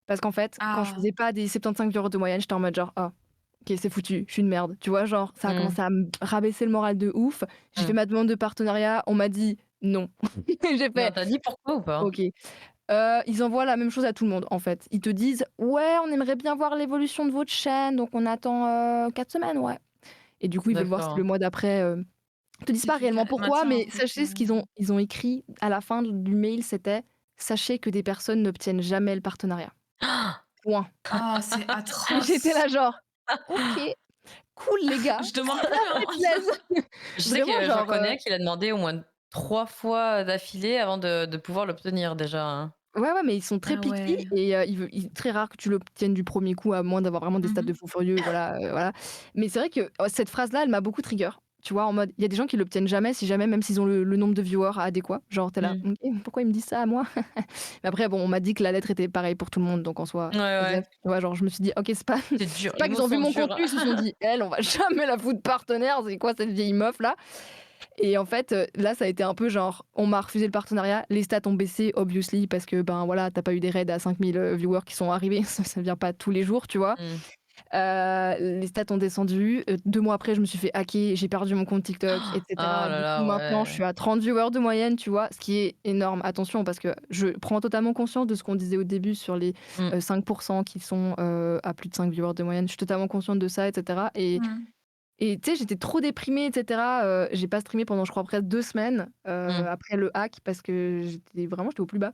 Parce qu'en fait, quand je Ah. faisais pas des 75 viewers de moyenne, j'étais en mode genre: «Ah, OK, c'est foutu, je suis une merde». Tu vois? Genre, ça a Mmh, commencé à me rabaisser le moral de ouf. J'ai fait mmh. ma demande de partenariat, on m'a dit: «Non». J'ai Mais on fait: t'a dit pourquoi ou pas? «OK». Ils envoient la même chose à tout le monde, en fait. Ils te disent: «Ouais, on aimerait bien voir l'évolution de votre chaîne, donc on attend, 4 semaines, ouais». Et du coup, ils veulent voir si le D'accord. mois d'après, ils te disent Si pas tu réellement pourquoi, maintiens en mais fait, sachez ce qu'ils ont écrit à la fin du mail, c'était: «Sachez que des personnes n'obtiennent jamais le partenariat». Point. oh, c'est J'étais atroce. là genre: «OK, cool les gars, Je demande ça plus, fait hein. plaisir». Je sais Vraiment que j'en genre, connais un qui l'a demandé au moins 3 fois d'affilée avant de pouvoir l'obtenir déjà, hein. ouais, ouais, mais ils sont très Ah picky ouais. et très rare que tu l'obtiennes du premier coup à moins d'avoir vraiment des stats de Mmh. fou furieux, voilà, voilà. Mais c'est vrai que, cette phrase-là, elle m'a beaucoup trigger. Tu vois? En mode, il y a des gens qui l'obtiennent jamais, si jamais, même s'ils ont le nombre de viewers adéquat. Genre, tu es là: Mmh. «OK, pourquoi ils me disent ça à moi?» Mais après bon, on m'a dit que la lettre était pareille pour tout le monde, donc en soi, Ouais, zef, ouais. tu vois? Genre je me suis dit: «OK, c'est pas C'est dur, c'est pas les qu'ils mots ont vu sont mon durs. contenu, ils se sont dit: "Elle, on va jamais la foutre partenaire, c'est quoi cette vieille meuf là?"» Et en fait, là, ça a été un peu genre, on m'a refusé le partenariat, les stats ont baissé obviously parce que, ben, voilà, tu as pas eu des raids à 5 000, viewers qui sont arrivés, ça vient pas tous les jours, tu vois? Mmh. Les stats ont descendu. 2 mois après, je me suis fait hacker, j'ai perdu mon compte TikTok et Ah cetera. là Du coup, là, maintenant, je ouais. suis à 30 viewers de moyenne, tu vois? Ce qui est énorme. Attention parce que je prends totalement conscience de ce qu'on disait au début sur les, Mmh. 5 qui sont, à plus de 5 viewers de moyenne. Je suis totalement consciente de ça et cetera Mmh. et tu sais, j'étais trop déprimée et cetera, j'ai pas streamé pendant je crois presque 2 semaines, Mmh. après le hack parce que j'étais au plus bas.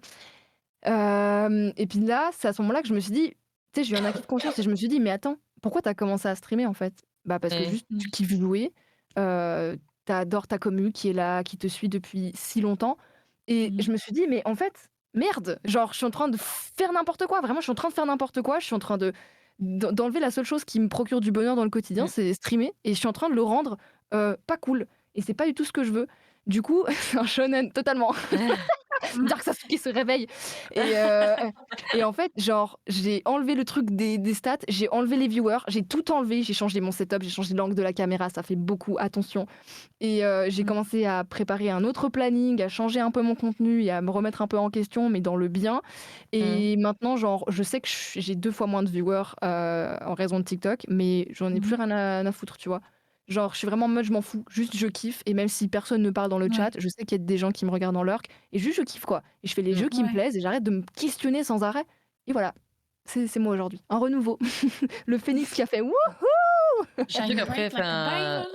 Et puis là, c'est à ce moment-là que je me suis dit tu sais, j'ai eu un acquis de conscience et je me suis dit: «Mais attends, pourquoi tu as commencé à streamer, en fait?» Bah, parce que Et juste tu Mmh. kiffes jouer, tu adores ta commu qui est là, qui te suit depuis si longtemps et Mmh. je me suis dit: «Mais en fait, merde, genre je suis en train de faire n'importe quoi, vraiment je suis en train de faire n'importe quoi, je suis en train d'enlever la seule chose qui me procure du bonheur dans le quotidien, mmh. c'est streamer et je suis en train de le rendre, pas cool et c'est pas du tout ce que je veux». Du coup, c'est un shonen totalement. Dire que Sasuke se réveille et heu et en fait, genre, j'ai enlevé le truc des stats, j'ai enlevé les viewers, j'ai tout enlevé, j'ai changé mon setup, j'ai changé l'angle de la caméra, ça fait beaucoup, attention j'ai Mmh. commencé à préparer un autre planning, à changer un peu mon contenu et à me remettre un peu en question, mais dans le bien Mmh. et maintenant, genre, je sais que j'ai 2 fois moins de viewers, en raison de TikTok, mais j'en ai plus Mmh. rien à foutre, tu vois? Genre, je suis vraiment en mode je m'en fous, juste je kiffe et même si personne ne parle dans le Ouais. chat, je sais qu'il y a des gens qui me regardent en lurk et juste je kiffe, quoi et je fais les Mmh. jeux qui me Ouais. plaisent et j'arrête de me questionner sans arrêt et voilà. C'est moi aujourd'hui, un renouveau. Le phénix qui a fait: «Wouhou!» Surtout Shine qu'après, bright like a enfin, diamond.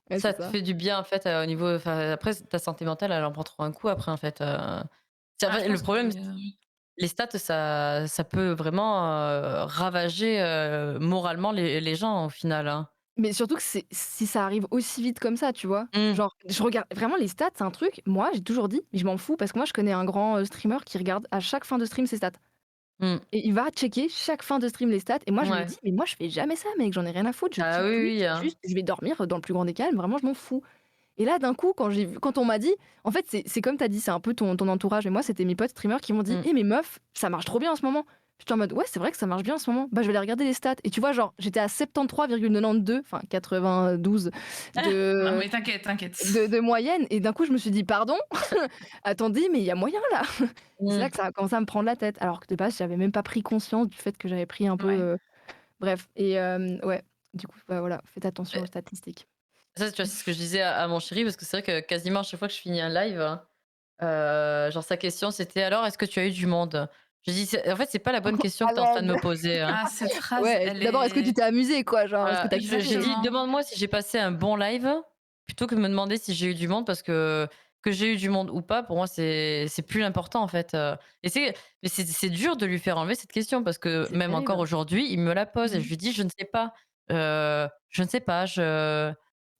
Ouais, ça c'est te ça. fait du bien, en fait, au niveau enfin, après ta santé mentale, elle en prend trop un coup après, en fait. C'est en Ah, je fait, le pense que problème, c'est, les stats, ça peut vraiment, ravager, moralement les gens, au final, hein. Mais surtout que c'est si ça arrive aussi vite comme ça, tu vois? Mmh. Genre, je regarde vraiment les stats, c'est un truc, moi, j'ai toujours dit, mais je m'en fous parce que moi, je connais un grand, streamer qui regarde à chaque fin de stream ses stats Mmh. et il va checker chaque fin de stream les stats et moi, je me Ouais. dis: «Mais moi, je fais jamais ça mec, j'en ai rien à foutre, je Ah check oui, plus, oui, hein. juste je vais dormir dans le plus grand des calmes, vraiment, je m'en fous». Et là, d'un coup, quand on m'a dit en fait, c'est comme tu as dit, c'est un peu ton entourage et moi, c'était mes potes streamers qui m'ont dit: Mmh. «Eh mais meuf, ça marche trop bien en ce moment». J'étais en mode: «Ouais, c'est vrai que ça marche bien en ce moment. Bah, je vais aller regarder les stats» et tu vois, genre, j'étais à 73,92, enfin 92 non, de mais t'inquiète, t'inquiète. de moyenne et d'un coup, je me suis dit: «Pardon? Attendez, mais il y a moyen là?» et c'est là Mmh. que ça a commencé à me prendre la tête, alors que de base, j'avais même pas pris conscience du fait que j'avais pris un peu, Ouais. bref ouais, du coup, bah, voilà, faites attention aux statistiques. Ça, tu vois, c'est ce que je disais à mon chéri parce que c'est vrai que quasiment à chaque fois que je finis un live, genre sa question c'était: «Alors, est-ce que tu as eu du monde?» Je dis: «C'est en fait, c'est pas la bonne question que À tu es en train de me l'aide. poser, hein». Ah, cette phrase, Ouais, elle d'abord, est-ce que tu est t'es amusé quoi? Genre, est-ce que Voilà, tu as j'ai kiffé? dit: exactement. «Demande-moi si j'ai passé un bon live, plutôt que de me demander si j'ai eu du monde» parce que j'ai eu du monde ou pas, pour moi, c'est plus l'important, en fait, et c'est dur de lui faire enlever cette question parce que C'est même encore terrible. aujourd'hui, il me la pose et je Mmh. lui dis: «Je ne sais pas, je ne sais pas,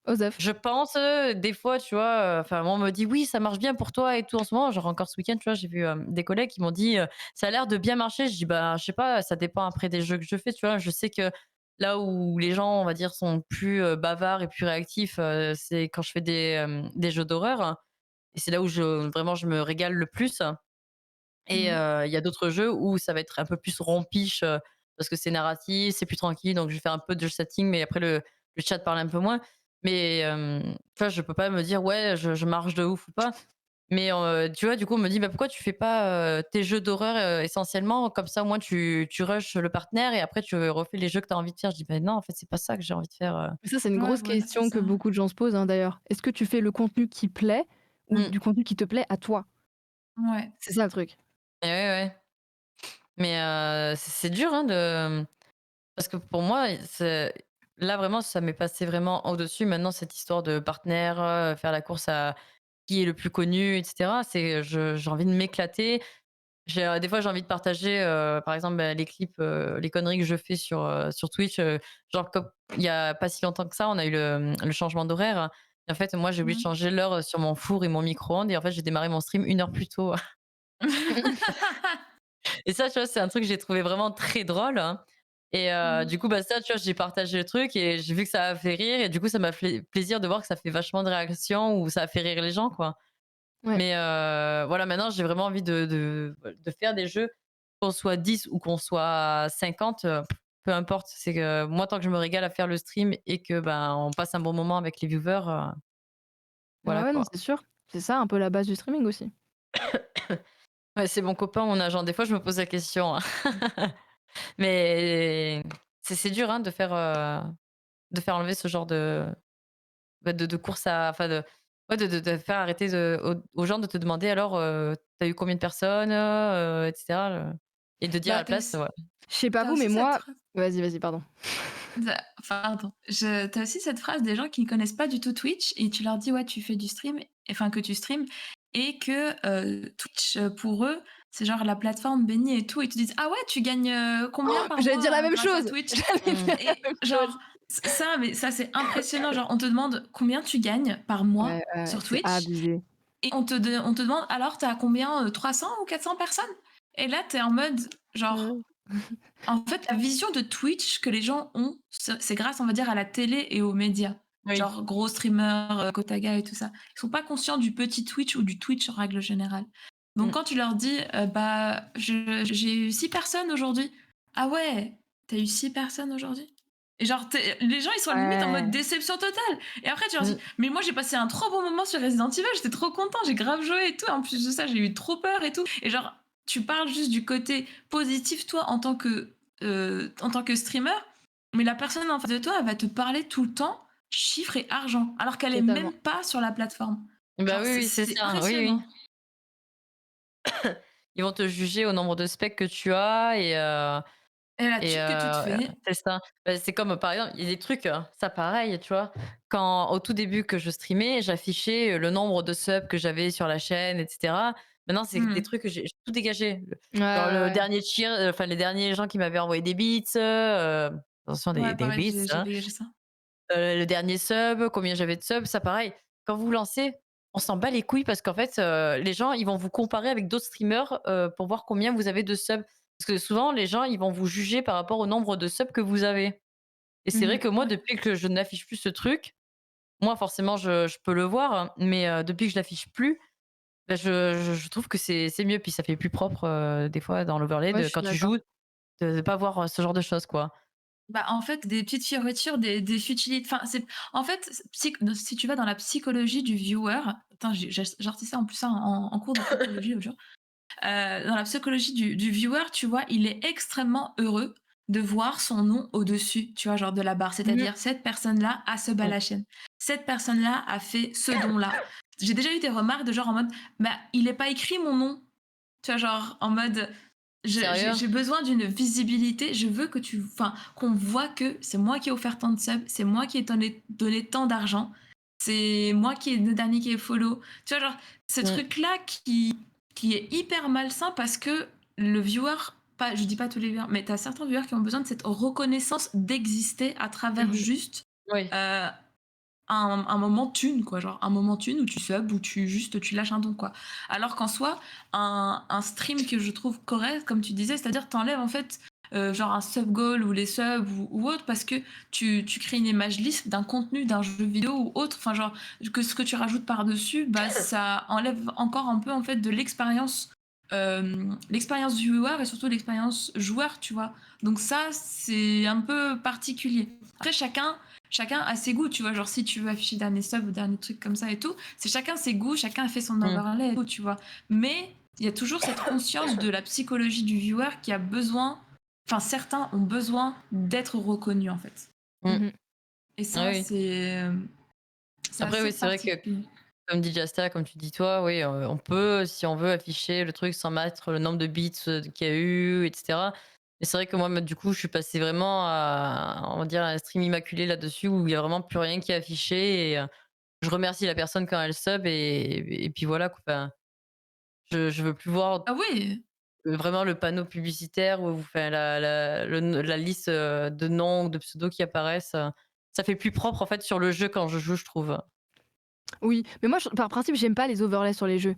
Osef. je pense, des fois, tu vois, enfin, moi, on me dit: «Oui, ça marche bien pour toi et tout en ce moment». Genre encore ce week-end, tu vois, j'ai vu, des collègues qui m'ont dit: «Ça a l'air de bien marcher». Je dis: «Bah, je sais pas, ça dépend après des jeux que je fais», tu vois? Je sais que là où les gens, on va dire, sont plus, bavards et plus réactifs, c'est quand je fais des jeux d'horreur et c'est là où vraiment je me régale le plus et Mmh. il y a d'autres jeux où ça va être un peu plus rompiche, parce que c'est narratif, c'est plus tranquille, donc je vais faire un peu de setting, mais après le chat parle un peu moins. Mais tu vois, je peux pas me dire: «Ouais, je marche de ouf ou pas». Mais tu vois, du coup, on me dit: «Bah, pourquoi tu fais pas, tes jeux d'horreur, essentiellement? Comme ça, au moins, tu rushes le partenaire et après tu refais les jeux que tu as envie de faire». Je dis: «Bah, non, en fait, c'est pas ça que j'ai envie de faire». Ça, c'est une Ouais, grosse voilà, c'est question que ça. beaucoup de gens se posent, hein, d'ailleurs. Est-ce que tu fais le contenu qui plaît ou Mmh. du contenu qui te plaît à toi? Ouais. C'est ça le truc. Et ouais, ouais. Mais c'est dur, hein, de parce que pour moi, c'est là, vraiment, ça m'est passé vraiment au-dessus. Maintenant, cette histoire de partenaire, faire la course à qui est le plus connu et cetera, c'est j'ai envie de m'éclater. Des fois, j'ai envie de partager, par exemple, bah, les clips, les conneries que je fais sur Twitch, genre comme il y a pas si longtemps que ça, on a eu le changement d'horaire et en fait, moi, j'ai oublié de Mmh. changer l'heure, sur mon four et mon micro-ondes et en fait, j'ai démarré mon stream 1 heure plus tôt et ça, tu vois, c'est un truc que j'ai trouvé vraiment très drôle, hein et Mmh. du coup, bah, ça, tu vois, j'ai partagé le truc et j'ai vu que ça a fait rire et du coup, ça m'a fait plaisir de voir que ça fait vachement de réactions ou ça a fait rire les gens, quoi. Ouais. Mais voilà, maintenant, j'ai vraiment envie de faire des jeux, qu'on soit 10 ou qu'on soit 50, peu importe. C'est que moi, tant que je me régale à faire le stream et que, ben, on passe un bon moment avec les viewers, Ouais, voilà, ouais, non, quoi. c'est sûr. C'est ça un peu la base du streaming aussi. Ouais, c'est mon copain, mon agent. Des fois, je me pose la question, hein. Mais c'est dur, hein, de faire enlever ce genre de, bah, de course à enfin de ouais, de faire arrêter aux gens de te demander: «Alors, tu eu combien de personnes?» et cetera, et de dire à Bah, la place, voilà. Je sais pas tu vous, mais aussi cette moi phrase. vas-y, pardon. Pardon. Tu aussi cette phrase des gens qui ne connaissent pas du tout Twitch et tu leur dis: «Ouais, tu fais du stream», enfin que tu streams et que, Twitch, pour eux, c'est genre la plateforme bénie et tout. Ils te disent: «Ah ouais, tu gagnes, combien par J'allais dire la mois, même grâce à chose! Twitch?» J'allais Mmh. dire la Et même chose. genre mais ça c'est impressionnant, genre on te demande combien tu gagnes par Ouais, mois ouais, sur c'est Twitch abusé. et on te demande: «Alors tu as combien, 300 ou 400 personnes?» Et là tu es en mode genre Ouais. en fait, la vision de Twitch que les gens ont, c'est grâce, on va dire, à la télé et aux médias. Oui. Genre gros streamers, Kotaga et tout ça. Ils sont pas conscients du petit Twitch ou du Twitch en règle générale. Donc Mmh. quand tu leur dis, «Bah, je j'ai eu 6 personnes aujourd'hui». «Ah ouais, tu as eu 6 personnes aujourd'hui?» Et genre les gens, ils sont limite en mode Ouais. déception totale et après tu leur dis: Mmh. «Mais moi j'ai passé un trop bon moment sur Resident Evil, j'étais trop content, j'ai grave joué et tout. En plus de ça, j'ai eu trop peur et tout» et genre tu parles juste du côté positif toi en tant que streamer, mais la personne en face de toi, elle va te parler tout le temps chiffres et argent, alors qu'elle est Totalement. même pas sur la plateforme. Bah, Genre oui, oui, c'est c'est ça. Oui, oui. impressionnant. Ils vont te juger au nombre de specs que tu as Et la et thune que tu te fais. c'est ça. Bah, c'est comme, par exemple, il y a des trucs, ça pareil, tu vois? Quand au tout début que je streamais, j'affichais, le nombre de subs que j'avais sur la chaîne et cetera. Maintenant, c'est des Mmh. trucs que j'ai tout dégagé. Ouais, ouais, Genre le ouais. dernier cheer, enfin les derniers gens qui m'avaient envoyé des bits, attention Ouais, des pareil, bits, j'ai hein. dégagé ça. Le dernier sub, combien j'avais de subs, ça pareil. Quand vous vous lancez, on s'en bat les couilles parce qu'en fait, les gens, ils vont vous comparer avec d'autres streamers, pour voir combien vous avez de subs. Parce que souvent, les gens, ils vont vous juger par rapport au nombre de subs que vous avez. Et c'est vrai Mmh. que moi, Ouais. depuis que je n'affiche plus ce truc, moi forcément je peux le voir, hein, mais depuis que je l'affiche plus, bah, je trouve que c'est mieux. Puis ça fait plus propre, des fois dans l'overlay Ouais, de je suis quand tu d'accord. joues, de pas voir, ce genre de choses, quoi. Bah, en fait, des petites fioritures, des futilités enfin, c'est en fait, si tu vas dans la psychologie du viewer attends, j'ai sorti ça en plus ça en cours de psychologie l'autre jour. Dans la psychologie du viewer, tu vois, il est extrêmement heureux de voir son nom au-dessus, tu vois, genre de la barre. Mmh. C'est-à-dire, cette personne-là a sub à Mmh. la chaîne. Cette personne-là a fait ce don-là. J'ai déjà eu des remarques de genre en mode, bah, il n'est pas écrit mon nom. Tu vois, genre en mode, Sérieux? j'ai besoin d'une visibilité. Je veux que enfin, qu'on voit que c'est moi qui ai offert tant de subs, c'est moi qui ai donné tant d'argent, c'est moi qui est le dernier qui est follow. Tu vois, genre, ce Mmh. truc-là qui est hyper malsain parce que le viewer, pas, je dis pas tous les viewers, mais tu as certains viewers qui ont besoin de cette reconnaissance d'exister à travers Mmh. juste Oui. euh, un moment thune, quoi, genre un moment thune où tu subs, où tu lâches un don, quoi. Alors qu'en soi, un stream que je trouve correct, comme tu disais, c'est-à-dire t'enlèves en fait genre un sub goal ou les subs ou autre parce que tu crées une image lisse d'un contenu d'un jeu vidéo ou autre, enfin genre que ce que tu rajoutes par-dessus, bah ça enlève encore un peu en fait de l'expérience viewer et surtout l'expérience joueur, tu vois. Donc ça, c'est un peu particulier. Après, chacun a ses goûts, tu vois. Genre, si tu veux afficher dernier sub ou dernier truc comme ça et tout, c'est chacun ses goûts, chacun a fait son Mmh. overlay et tout, tu vois. Mais il y a toujours cette conscience de la psychologie du viewer qui a besoin, enfin, certains ont besoin d'être reconnus, en fait. Mmh. Mmh. Et Ah ça, oui. c'est Après, assez oui, c'est vrai que, particulier. comme dit Jasta, comme tu dis toi, oui, on peut, si on veut, afficher le truc sans mettre le nombre de bits, qu'il y a eu et cetera. Mais c'est vrai que moi, bah, du coup, je suis passée vraiment à, on va dire, un stream immaculé là-dessus où il y a vraiment plus rien qui est affiché et je remercie la personne quand elle sub et puis voilà, quoi. Enfin, je veux plus voir, Ah oui, vraiment le panneau publicitaire ou enfin la liste, de noms ou de pseudos qui apparaissent, ça fait plus propre, en fait, sur le jeu quand je joue, je trouve. Oui, mais moi, par principe, j'aime pas les overlays sur les jeux.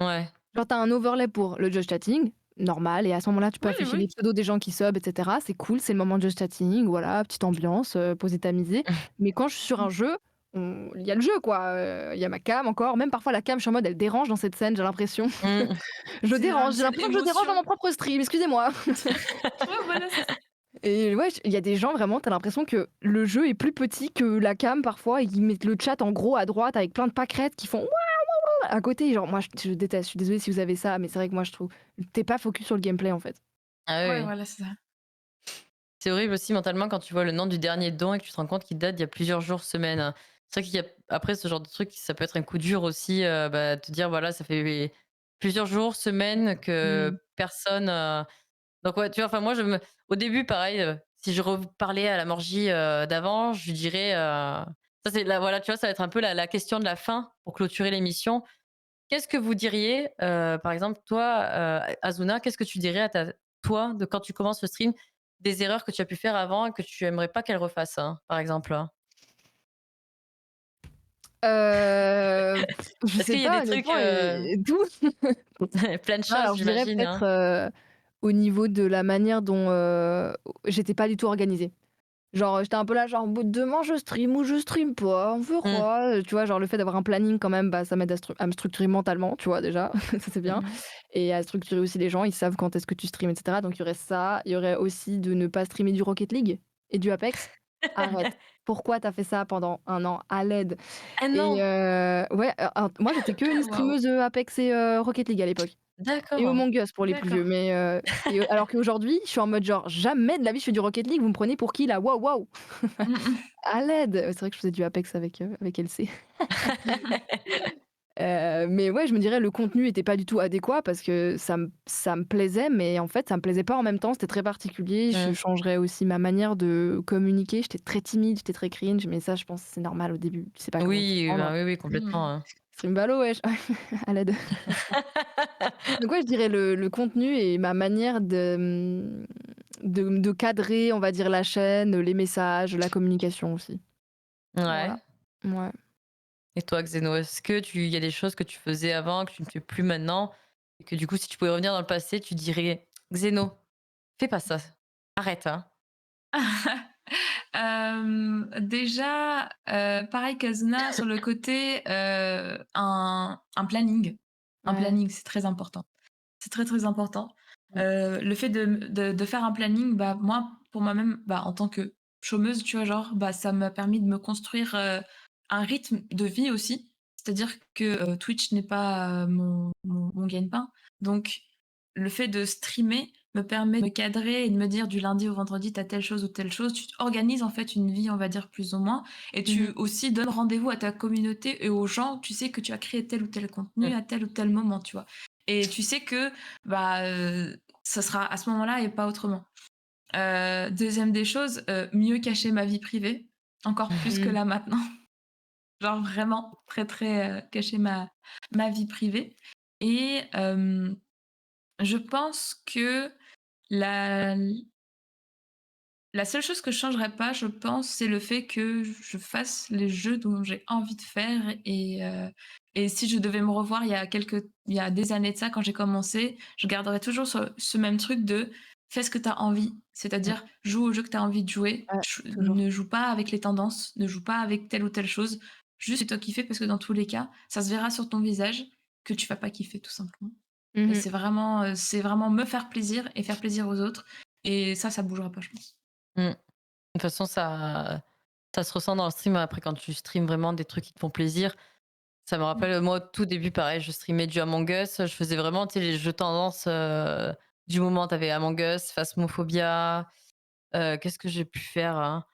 Ouais. Genre, tu as un overlay pour le just chatting, normal, et à ce moment-là, tu peux oui, afficher les oui. pseudos des gens qui sub, et cetera. C'est cool, c'est le moment de just chatting, voilà, petite ambiance, poser ta misée. Mais quand je suis sur un jeu, il y a le jeu, quoi, il y a ma cam encore, même parfois la cam, je suis en mode: «Elle dérange dans cette scène», j'ai l'impression. Mmh. Je C'est dérange, j'ai c'est l'impression que je dérange dans l'émotion. mon propre stream, excusez-moi. Ouais, voilà, c'est ça. Et ouais, il y a des gens vraiment, tu as l'impression que le jeu est plus petit que la cam parfois, et ils mettent le chat en gros à droite avec plein de pâquerettes qui font à côté, genre moi je déteste, je suis désolée si vous avez ça, mais c'est vrai que moi je trouve tu pas focus sur le gameplay en fait. Ah oui, Ouais, oui. voilà, c'est ça. c'est horrible aussi mentalement quand tu vois le nom du dernier don et que tu te rends compte qu'il date d'il y a plusieurs jours, semaines. C'est vrai qu'il y a après ce genre de truc, ça peut être un coup dur aussi, te dire voilà, ça fait plusieurs jours, semaines Mmh. que personne, donc ouais, tu vois? Enfin moi je me au début pareil, si je reparlais à la Morgie, d'avant, je lui dirais, ça c'est là voilà, tu vois? Ça va être un peu la question de la fin pour clôturer l'émission. Qu'est-ce que vous diriez, par exemple toi, Azuna, qu'est-ce que tu dirais à ta toi de quand tu commences le stream, des erreurs que tu as pu faire avant et que tu aimerais pas qu'elle refasse, hein, par exemple, hein? Je Est-ce sais qu'il y a des pas trucs, honnêtement tout. plein de Non, choses alors je dirais j'imagine, peut-être, hein? au niveau de la manière dont, j'étais pas du tout organisée. Genre, j'étais un peu là, genre: «Bah, demain je stream ou je stream pas, on Mmh. verra», tu vois? Genre le fait d'avoir un planning quand même, bah, ça m'aide à me structurer mentalement, tu vois déjà? Ça c'est bien Mmh. et à structurer aussi les gens, ils savent quand est-ce que tu streams et cetera. Donc il y aurait ça, il y aurait aussi de ne pas streamer du Rocket League et du Apex. Arrête. Pourquoi tu as fait ça pendant 1 an? À l'aide Ah et non! ouais, moi j'étais qu'une Waouh! streameuse, Apex et Rocket League à l'époque. Et D'accord, Among Us pour les plus vieux, D'accord. mais alors qu'aujourd'hui, je suis en mode genre: «Jamais de la vie je fais du Rocket League, vous me prenez pour qui là? Waouh, waouh! Mmh mh. À l'aide!» C'est vrai que je faisais du Apex avec LC. Mais ouais, je me dirais le contenu était pas du tout adéquat parce que ça me plaisait, mais en fait, ça me plaisait pas en même temps, c'était très particulier. Je Mmh. changerais aussi ma manière de communiquer. J'étais très timide, j'étais très cringe, mais ça, je pense que c'est normal au début, tu sais pas comment t'y Oui, prendre. bah, oui, oui, Mmh. complètement, hein. Stream Valo wesh! À l'aide. Donc ouais, je dirais le contenu et ma manière de cadrer, on va dire, la chaîne, les messages, la communication aussi. Voilà. Ouais. Ouais. Et toi, Xeno, est-ce que tu il y a des choses que tu faisais avant, que tu ne fais plus maintenant et que du coup, si tu pouvais revenir dans le passé, tu dirais: «Xeno, fais pas ça, arrête, hein». Déjà, pareil qu'Azuna sur le côté, un planning. Un Ouais. planning, c'est très important. C'est très, très important. Mmh. Le fait de faire un planning, bah, moi, pour moi-même, bah, en tant que chômeuse, tu vois, genre, bah, ça m'a permis de me construire, un rythme de vie aussi. C'est-à-dire que, Twitch n'est pas, mon gagne-pain. Donc le fait de streamer me permet de me cadrer et de me dire du lundi au vendredi, tu as telle chose ou telle chose. Tu organises en fait une vie, on va dire, plus ou moins et Mmh tu mh. aussi donnes rendez-vous à ta communauté et aux gens. Tu sais que tu as créé tel ou tel contenu Mmh. à tel ou tel moment, tu vois? Et tu sais que, bah, ça sera à ce moment-là et pas autrement. 2e des choses, mieux cacher ma vie privée, encore plus que Mmh. là maintenant. Genre vraiment très, très, cacher ma vie privée et je pense que la la seule chose que je changerais pas, je pense, c'est le fait que je fasse les jeux dont j'ai envie de faire et si je devais me revoir il y a des années de ça quand j'ai commencé, je garderais toujours ce même truc de: «Fais ce que tu as envie». Mmh. C'est-à-dire joue au jeu que tu as envie de jouer, Ouais, ch toujours. ne joue pas avec les tendances, ne joue pas avec telle ou telle chose. Juste c'est toi qui fais parce que dans tous les cas, ça se verra sur ton visage que tu vas pas kiffer tout simplement Mmh et mh. c'est vraiment me faire plaisir et faire plaisir aux autres et ça bougera pas, je pense. Mmh. De toute façon, ça se ressent dans le stream après quand tu streams vraiment des trucs qui te font plaisir. Ça me Mmh. rappelle, moi, au tout début, pareil, je streamais du Among Us, je faisais vraiment, tu sais, les jeux tendance, du moment. Tu avais Among Us, Phasmophobia, qu'est-ce que j'ai pu faire, hein?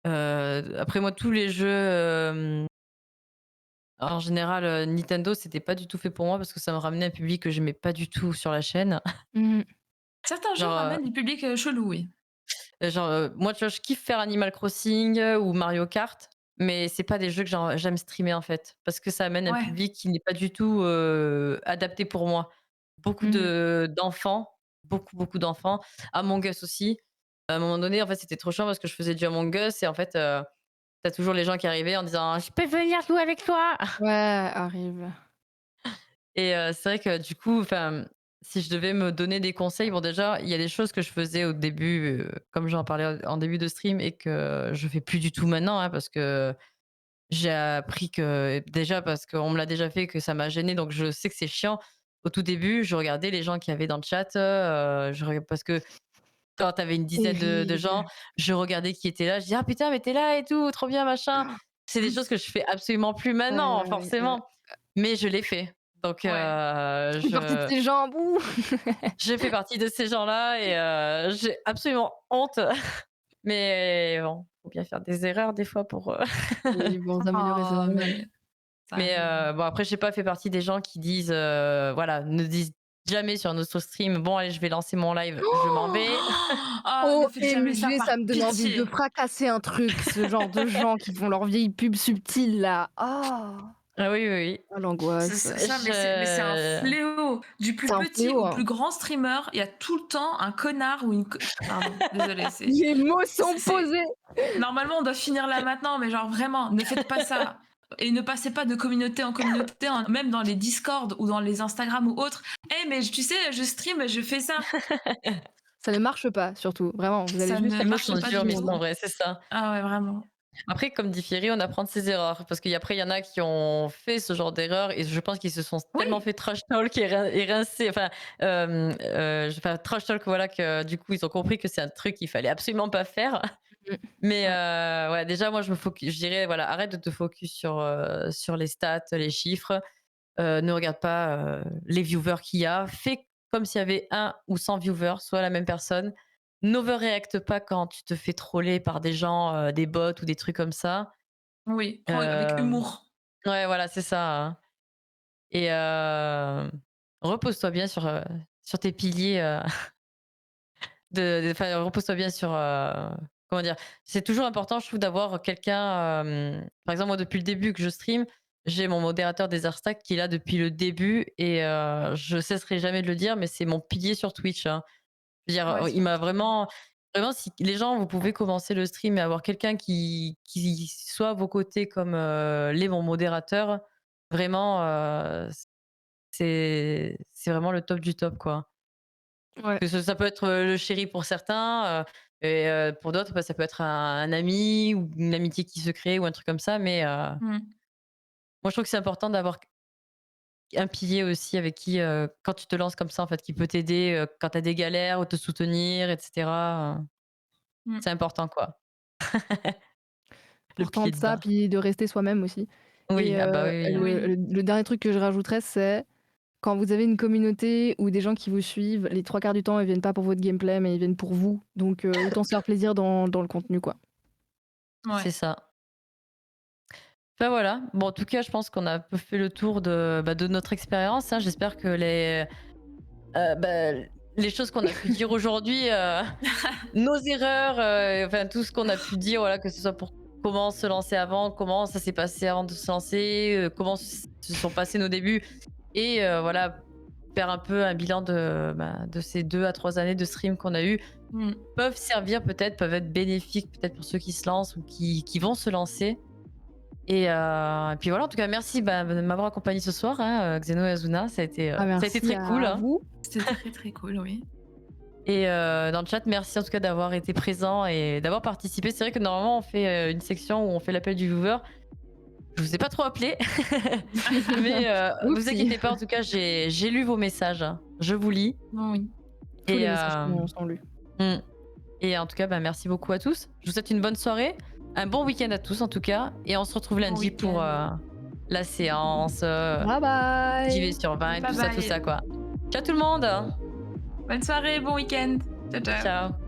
Après moi, tous les jeux, en général, Nintendo, c'était pas du tout fait pour moi parce que ça me ramenait un public que j'aimais pas du tout sur la chaîne. Mmh mh. Certains jeux Genre, ramènent du public, chelou, oui. moi, tu vois, je kiffe faire Animal Crossing, ou Mario Kart, mais c'est pas des jeux que j'aime streamer, en fait, parce que ça amène un Ouais. public qui n'est pas du tout, adapté pour moi. Beaucoup Mmh mh. d'enfants, beaucoup, beaucoup d'enfants. Among Us aussi. À un moment donné, en fait, c'était trop chiant parce que je faisais du Among Us et en fait, tu toujours les gens qui arrivaient en disant: «Je peux venir jouer avec toi?» Ouais, horrible. Et c'est vrai que du coup, enfin, si je devais me donner des conseils, bon déjà, il y a des choses que je faisais au début, comme j'en parlais en début de stream et que je fais plus du tout maintenant, hein, parce que j'ai appris que déjà parce qu'on me l'a déjà fait, que ça m'a gêné, donc je sais que c'est chiant. Au tout début, je regardais les gens qu'il y avait dans le chat, parce que quand tu avais une dizaine de gens, Terrible. je regardais qui était là, je dis: «Ah putain, mais tu es là et tout, trop bien, machin». C'est des choses que je fais absolument plus maintenant, Ouais. forcément, mais je l'ai fait. Donc Ouais. Tu fais partie de ces gens, bouh! je fais partie de ces gens-là et j'ai absolument honte Mais bon, faut bien faire des erreurs des fois pour, Oui, bon, s'améliorer, c'est Oh, normal. mais ça mais arrive, hein. bon après j'ai pas fait partie des gens qui disent, voilà, ne disent jamais sur notre stream: «Bon allez, je vais lancer mon live, je m'en vais». Ah, ne faites jamais ça OMG, par ça me donne envie de pitié. fracasser un truc, ce genre de gens qui font leurs vieilles pubs subtiles là. Ah! Ah oui, oui, oui. Oh C'est l'angoisse. ça, mais c'est un Je fléau. Du C'est plus un petit fléau, au hein. plus grand streamer, il y a tout le temps un connard ou une pardon, désolée, Les mots sont c'est posés. normalement, on doit finir là maintenant, mais genre vraiment, ne faites pas ça. Et ne passez pas de communauté en communauté, même dans les Discord ou dans les Instagram ou autres. Mais tu sais, je stream, je fais ça. Ça ne marche pas surtout, vraiment, vous allez Ça juste ne les mots marche sont pas durs, du mais ils tout. sont vrais, c'est ça. Ah ouais, vraiment. Après, comme dit Thierry, on apprend de ses erreurs parce qu'après, il y en a qui ont fait ce genre d'erreur et je pense qu'ils se sont tellement Oui, fait trash talk et rincer, enfin, enfin, trash talk, voilà, que du coup, ils ont compris que c'est un truc qu'il fallait absolument pas faire. Mmh. Mais Ouais. ouais, déjà, moi, je dirais, voilà, arrête de te focus sur les stats, les chiffres. Ne regarde pas les viewers qu'il y a. Fais comme s'il y avait un ou 100 viewers, soit la même personne. N'overreacte pas quand tu te fais troller par des gens, des bots ou des trucs comme ça. oui, prends avec Heu, humour. ouais, voilà, c'est ça, hein. Et repose-toi bien sur tes piliers, enfin, repose-toi bien sur, comment dire? C'est toujours important, je trouve, d'avoir quelqu'un, par exemple, moi, depuis le début que je stream, j'ai mon modérateur des Arstacks qui est là depuis le début et je cesserai jamais de le dire, mais c'est mon pilier sur Twitch, hein. Je veux dire, Ouais, c'est il m'a important. vraiment si les gens, vous pouvez commencer le stream et avoir quelqu'un qui soit à vos côtés comme, l'est mon modérateur, vraiment, c'est vraiment le top du top, quoi. Ouais. Que ça peut être, le chéri pour certains, et pour d'autres, bah, ça peut être un ami ou une amitié qui se crée ou un truc comme ça, mais Mmh. moi je trouve que c'est important d'avoir un pilier aussi avec qui, quand tu te lances comme ça, en fait, qui peut t'aider, quand tu as des galères ou te soutenir et cetera, Mmh. c'est important, quoi. Le Important pilier de de ça, barre. puis de rester soi-même aussi. Et Oui, ah bah, oui, oui, hein. le Oui. le dernier truc que je rajouterais, c'est quand vous avez une communauté ou des gens qui vous suivent, les 3 quarts du temps, ils viennent pas pour votre gameplay, mais ils viennent pour vous. Donc autant se faire plaisir dans le contenu, quoi. C'est Ouais. ça. Bah, voilà. Bon, en tout cas, je pense qu'on a un peu fait le tour de notre expérience, hein. J'espère que bah, les choses qu'on a pu dire aujourd'hui, nos erreurs, enfin tout ce qu'on a pu dire, voilà, que ce soit pour comment se lancer avant, comment ça s'est passé avant de se lancer, comment se sont passés nos débuts et voilà, faire un peu un bilan de ces 2 à 3 années de stream qu'on a eu, Mmh. peuvent servir peut-être, peuvent être bénéfiques peut-être pour ceux qui se lancent ou qui vont se lancer et puis voilà, en tout cas merci, bah, de m'avoir accompagné ce soir, hein, Xeno et Azuna, Ah ça a été merci très cool, à hein. vous. C'était très, très cool, oui. Et dans le chat, merci en tout cas d'avoir été présent et d'avoir participé. C'est vrai que normalement, on fait, une section où on fait l'appel du viewer. Je vous ai pas trop appelé, mais vous Oupsie. inquiétez pas, en tout cas, j'ai lu vos messages, hein. Je vous lis Oui. Tous et les messages sont lus. mmh et en tout cas, bah, merci beaucoup à tous. Je vous souhaite une bonne soirée, un bon week-end à tous en tout cas et on se retrouve Bon lundi pour, week-end. la séance, Bye JV bye. sur 20 Bye tout bye. ça, quoi. Ciao tout le monde! Bonne soirée, bon week-end. Ciao, ciao. Ciao.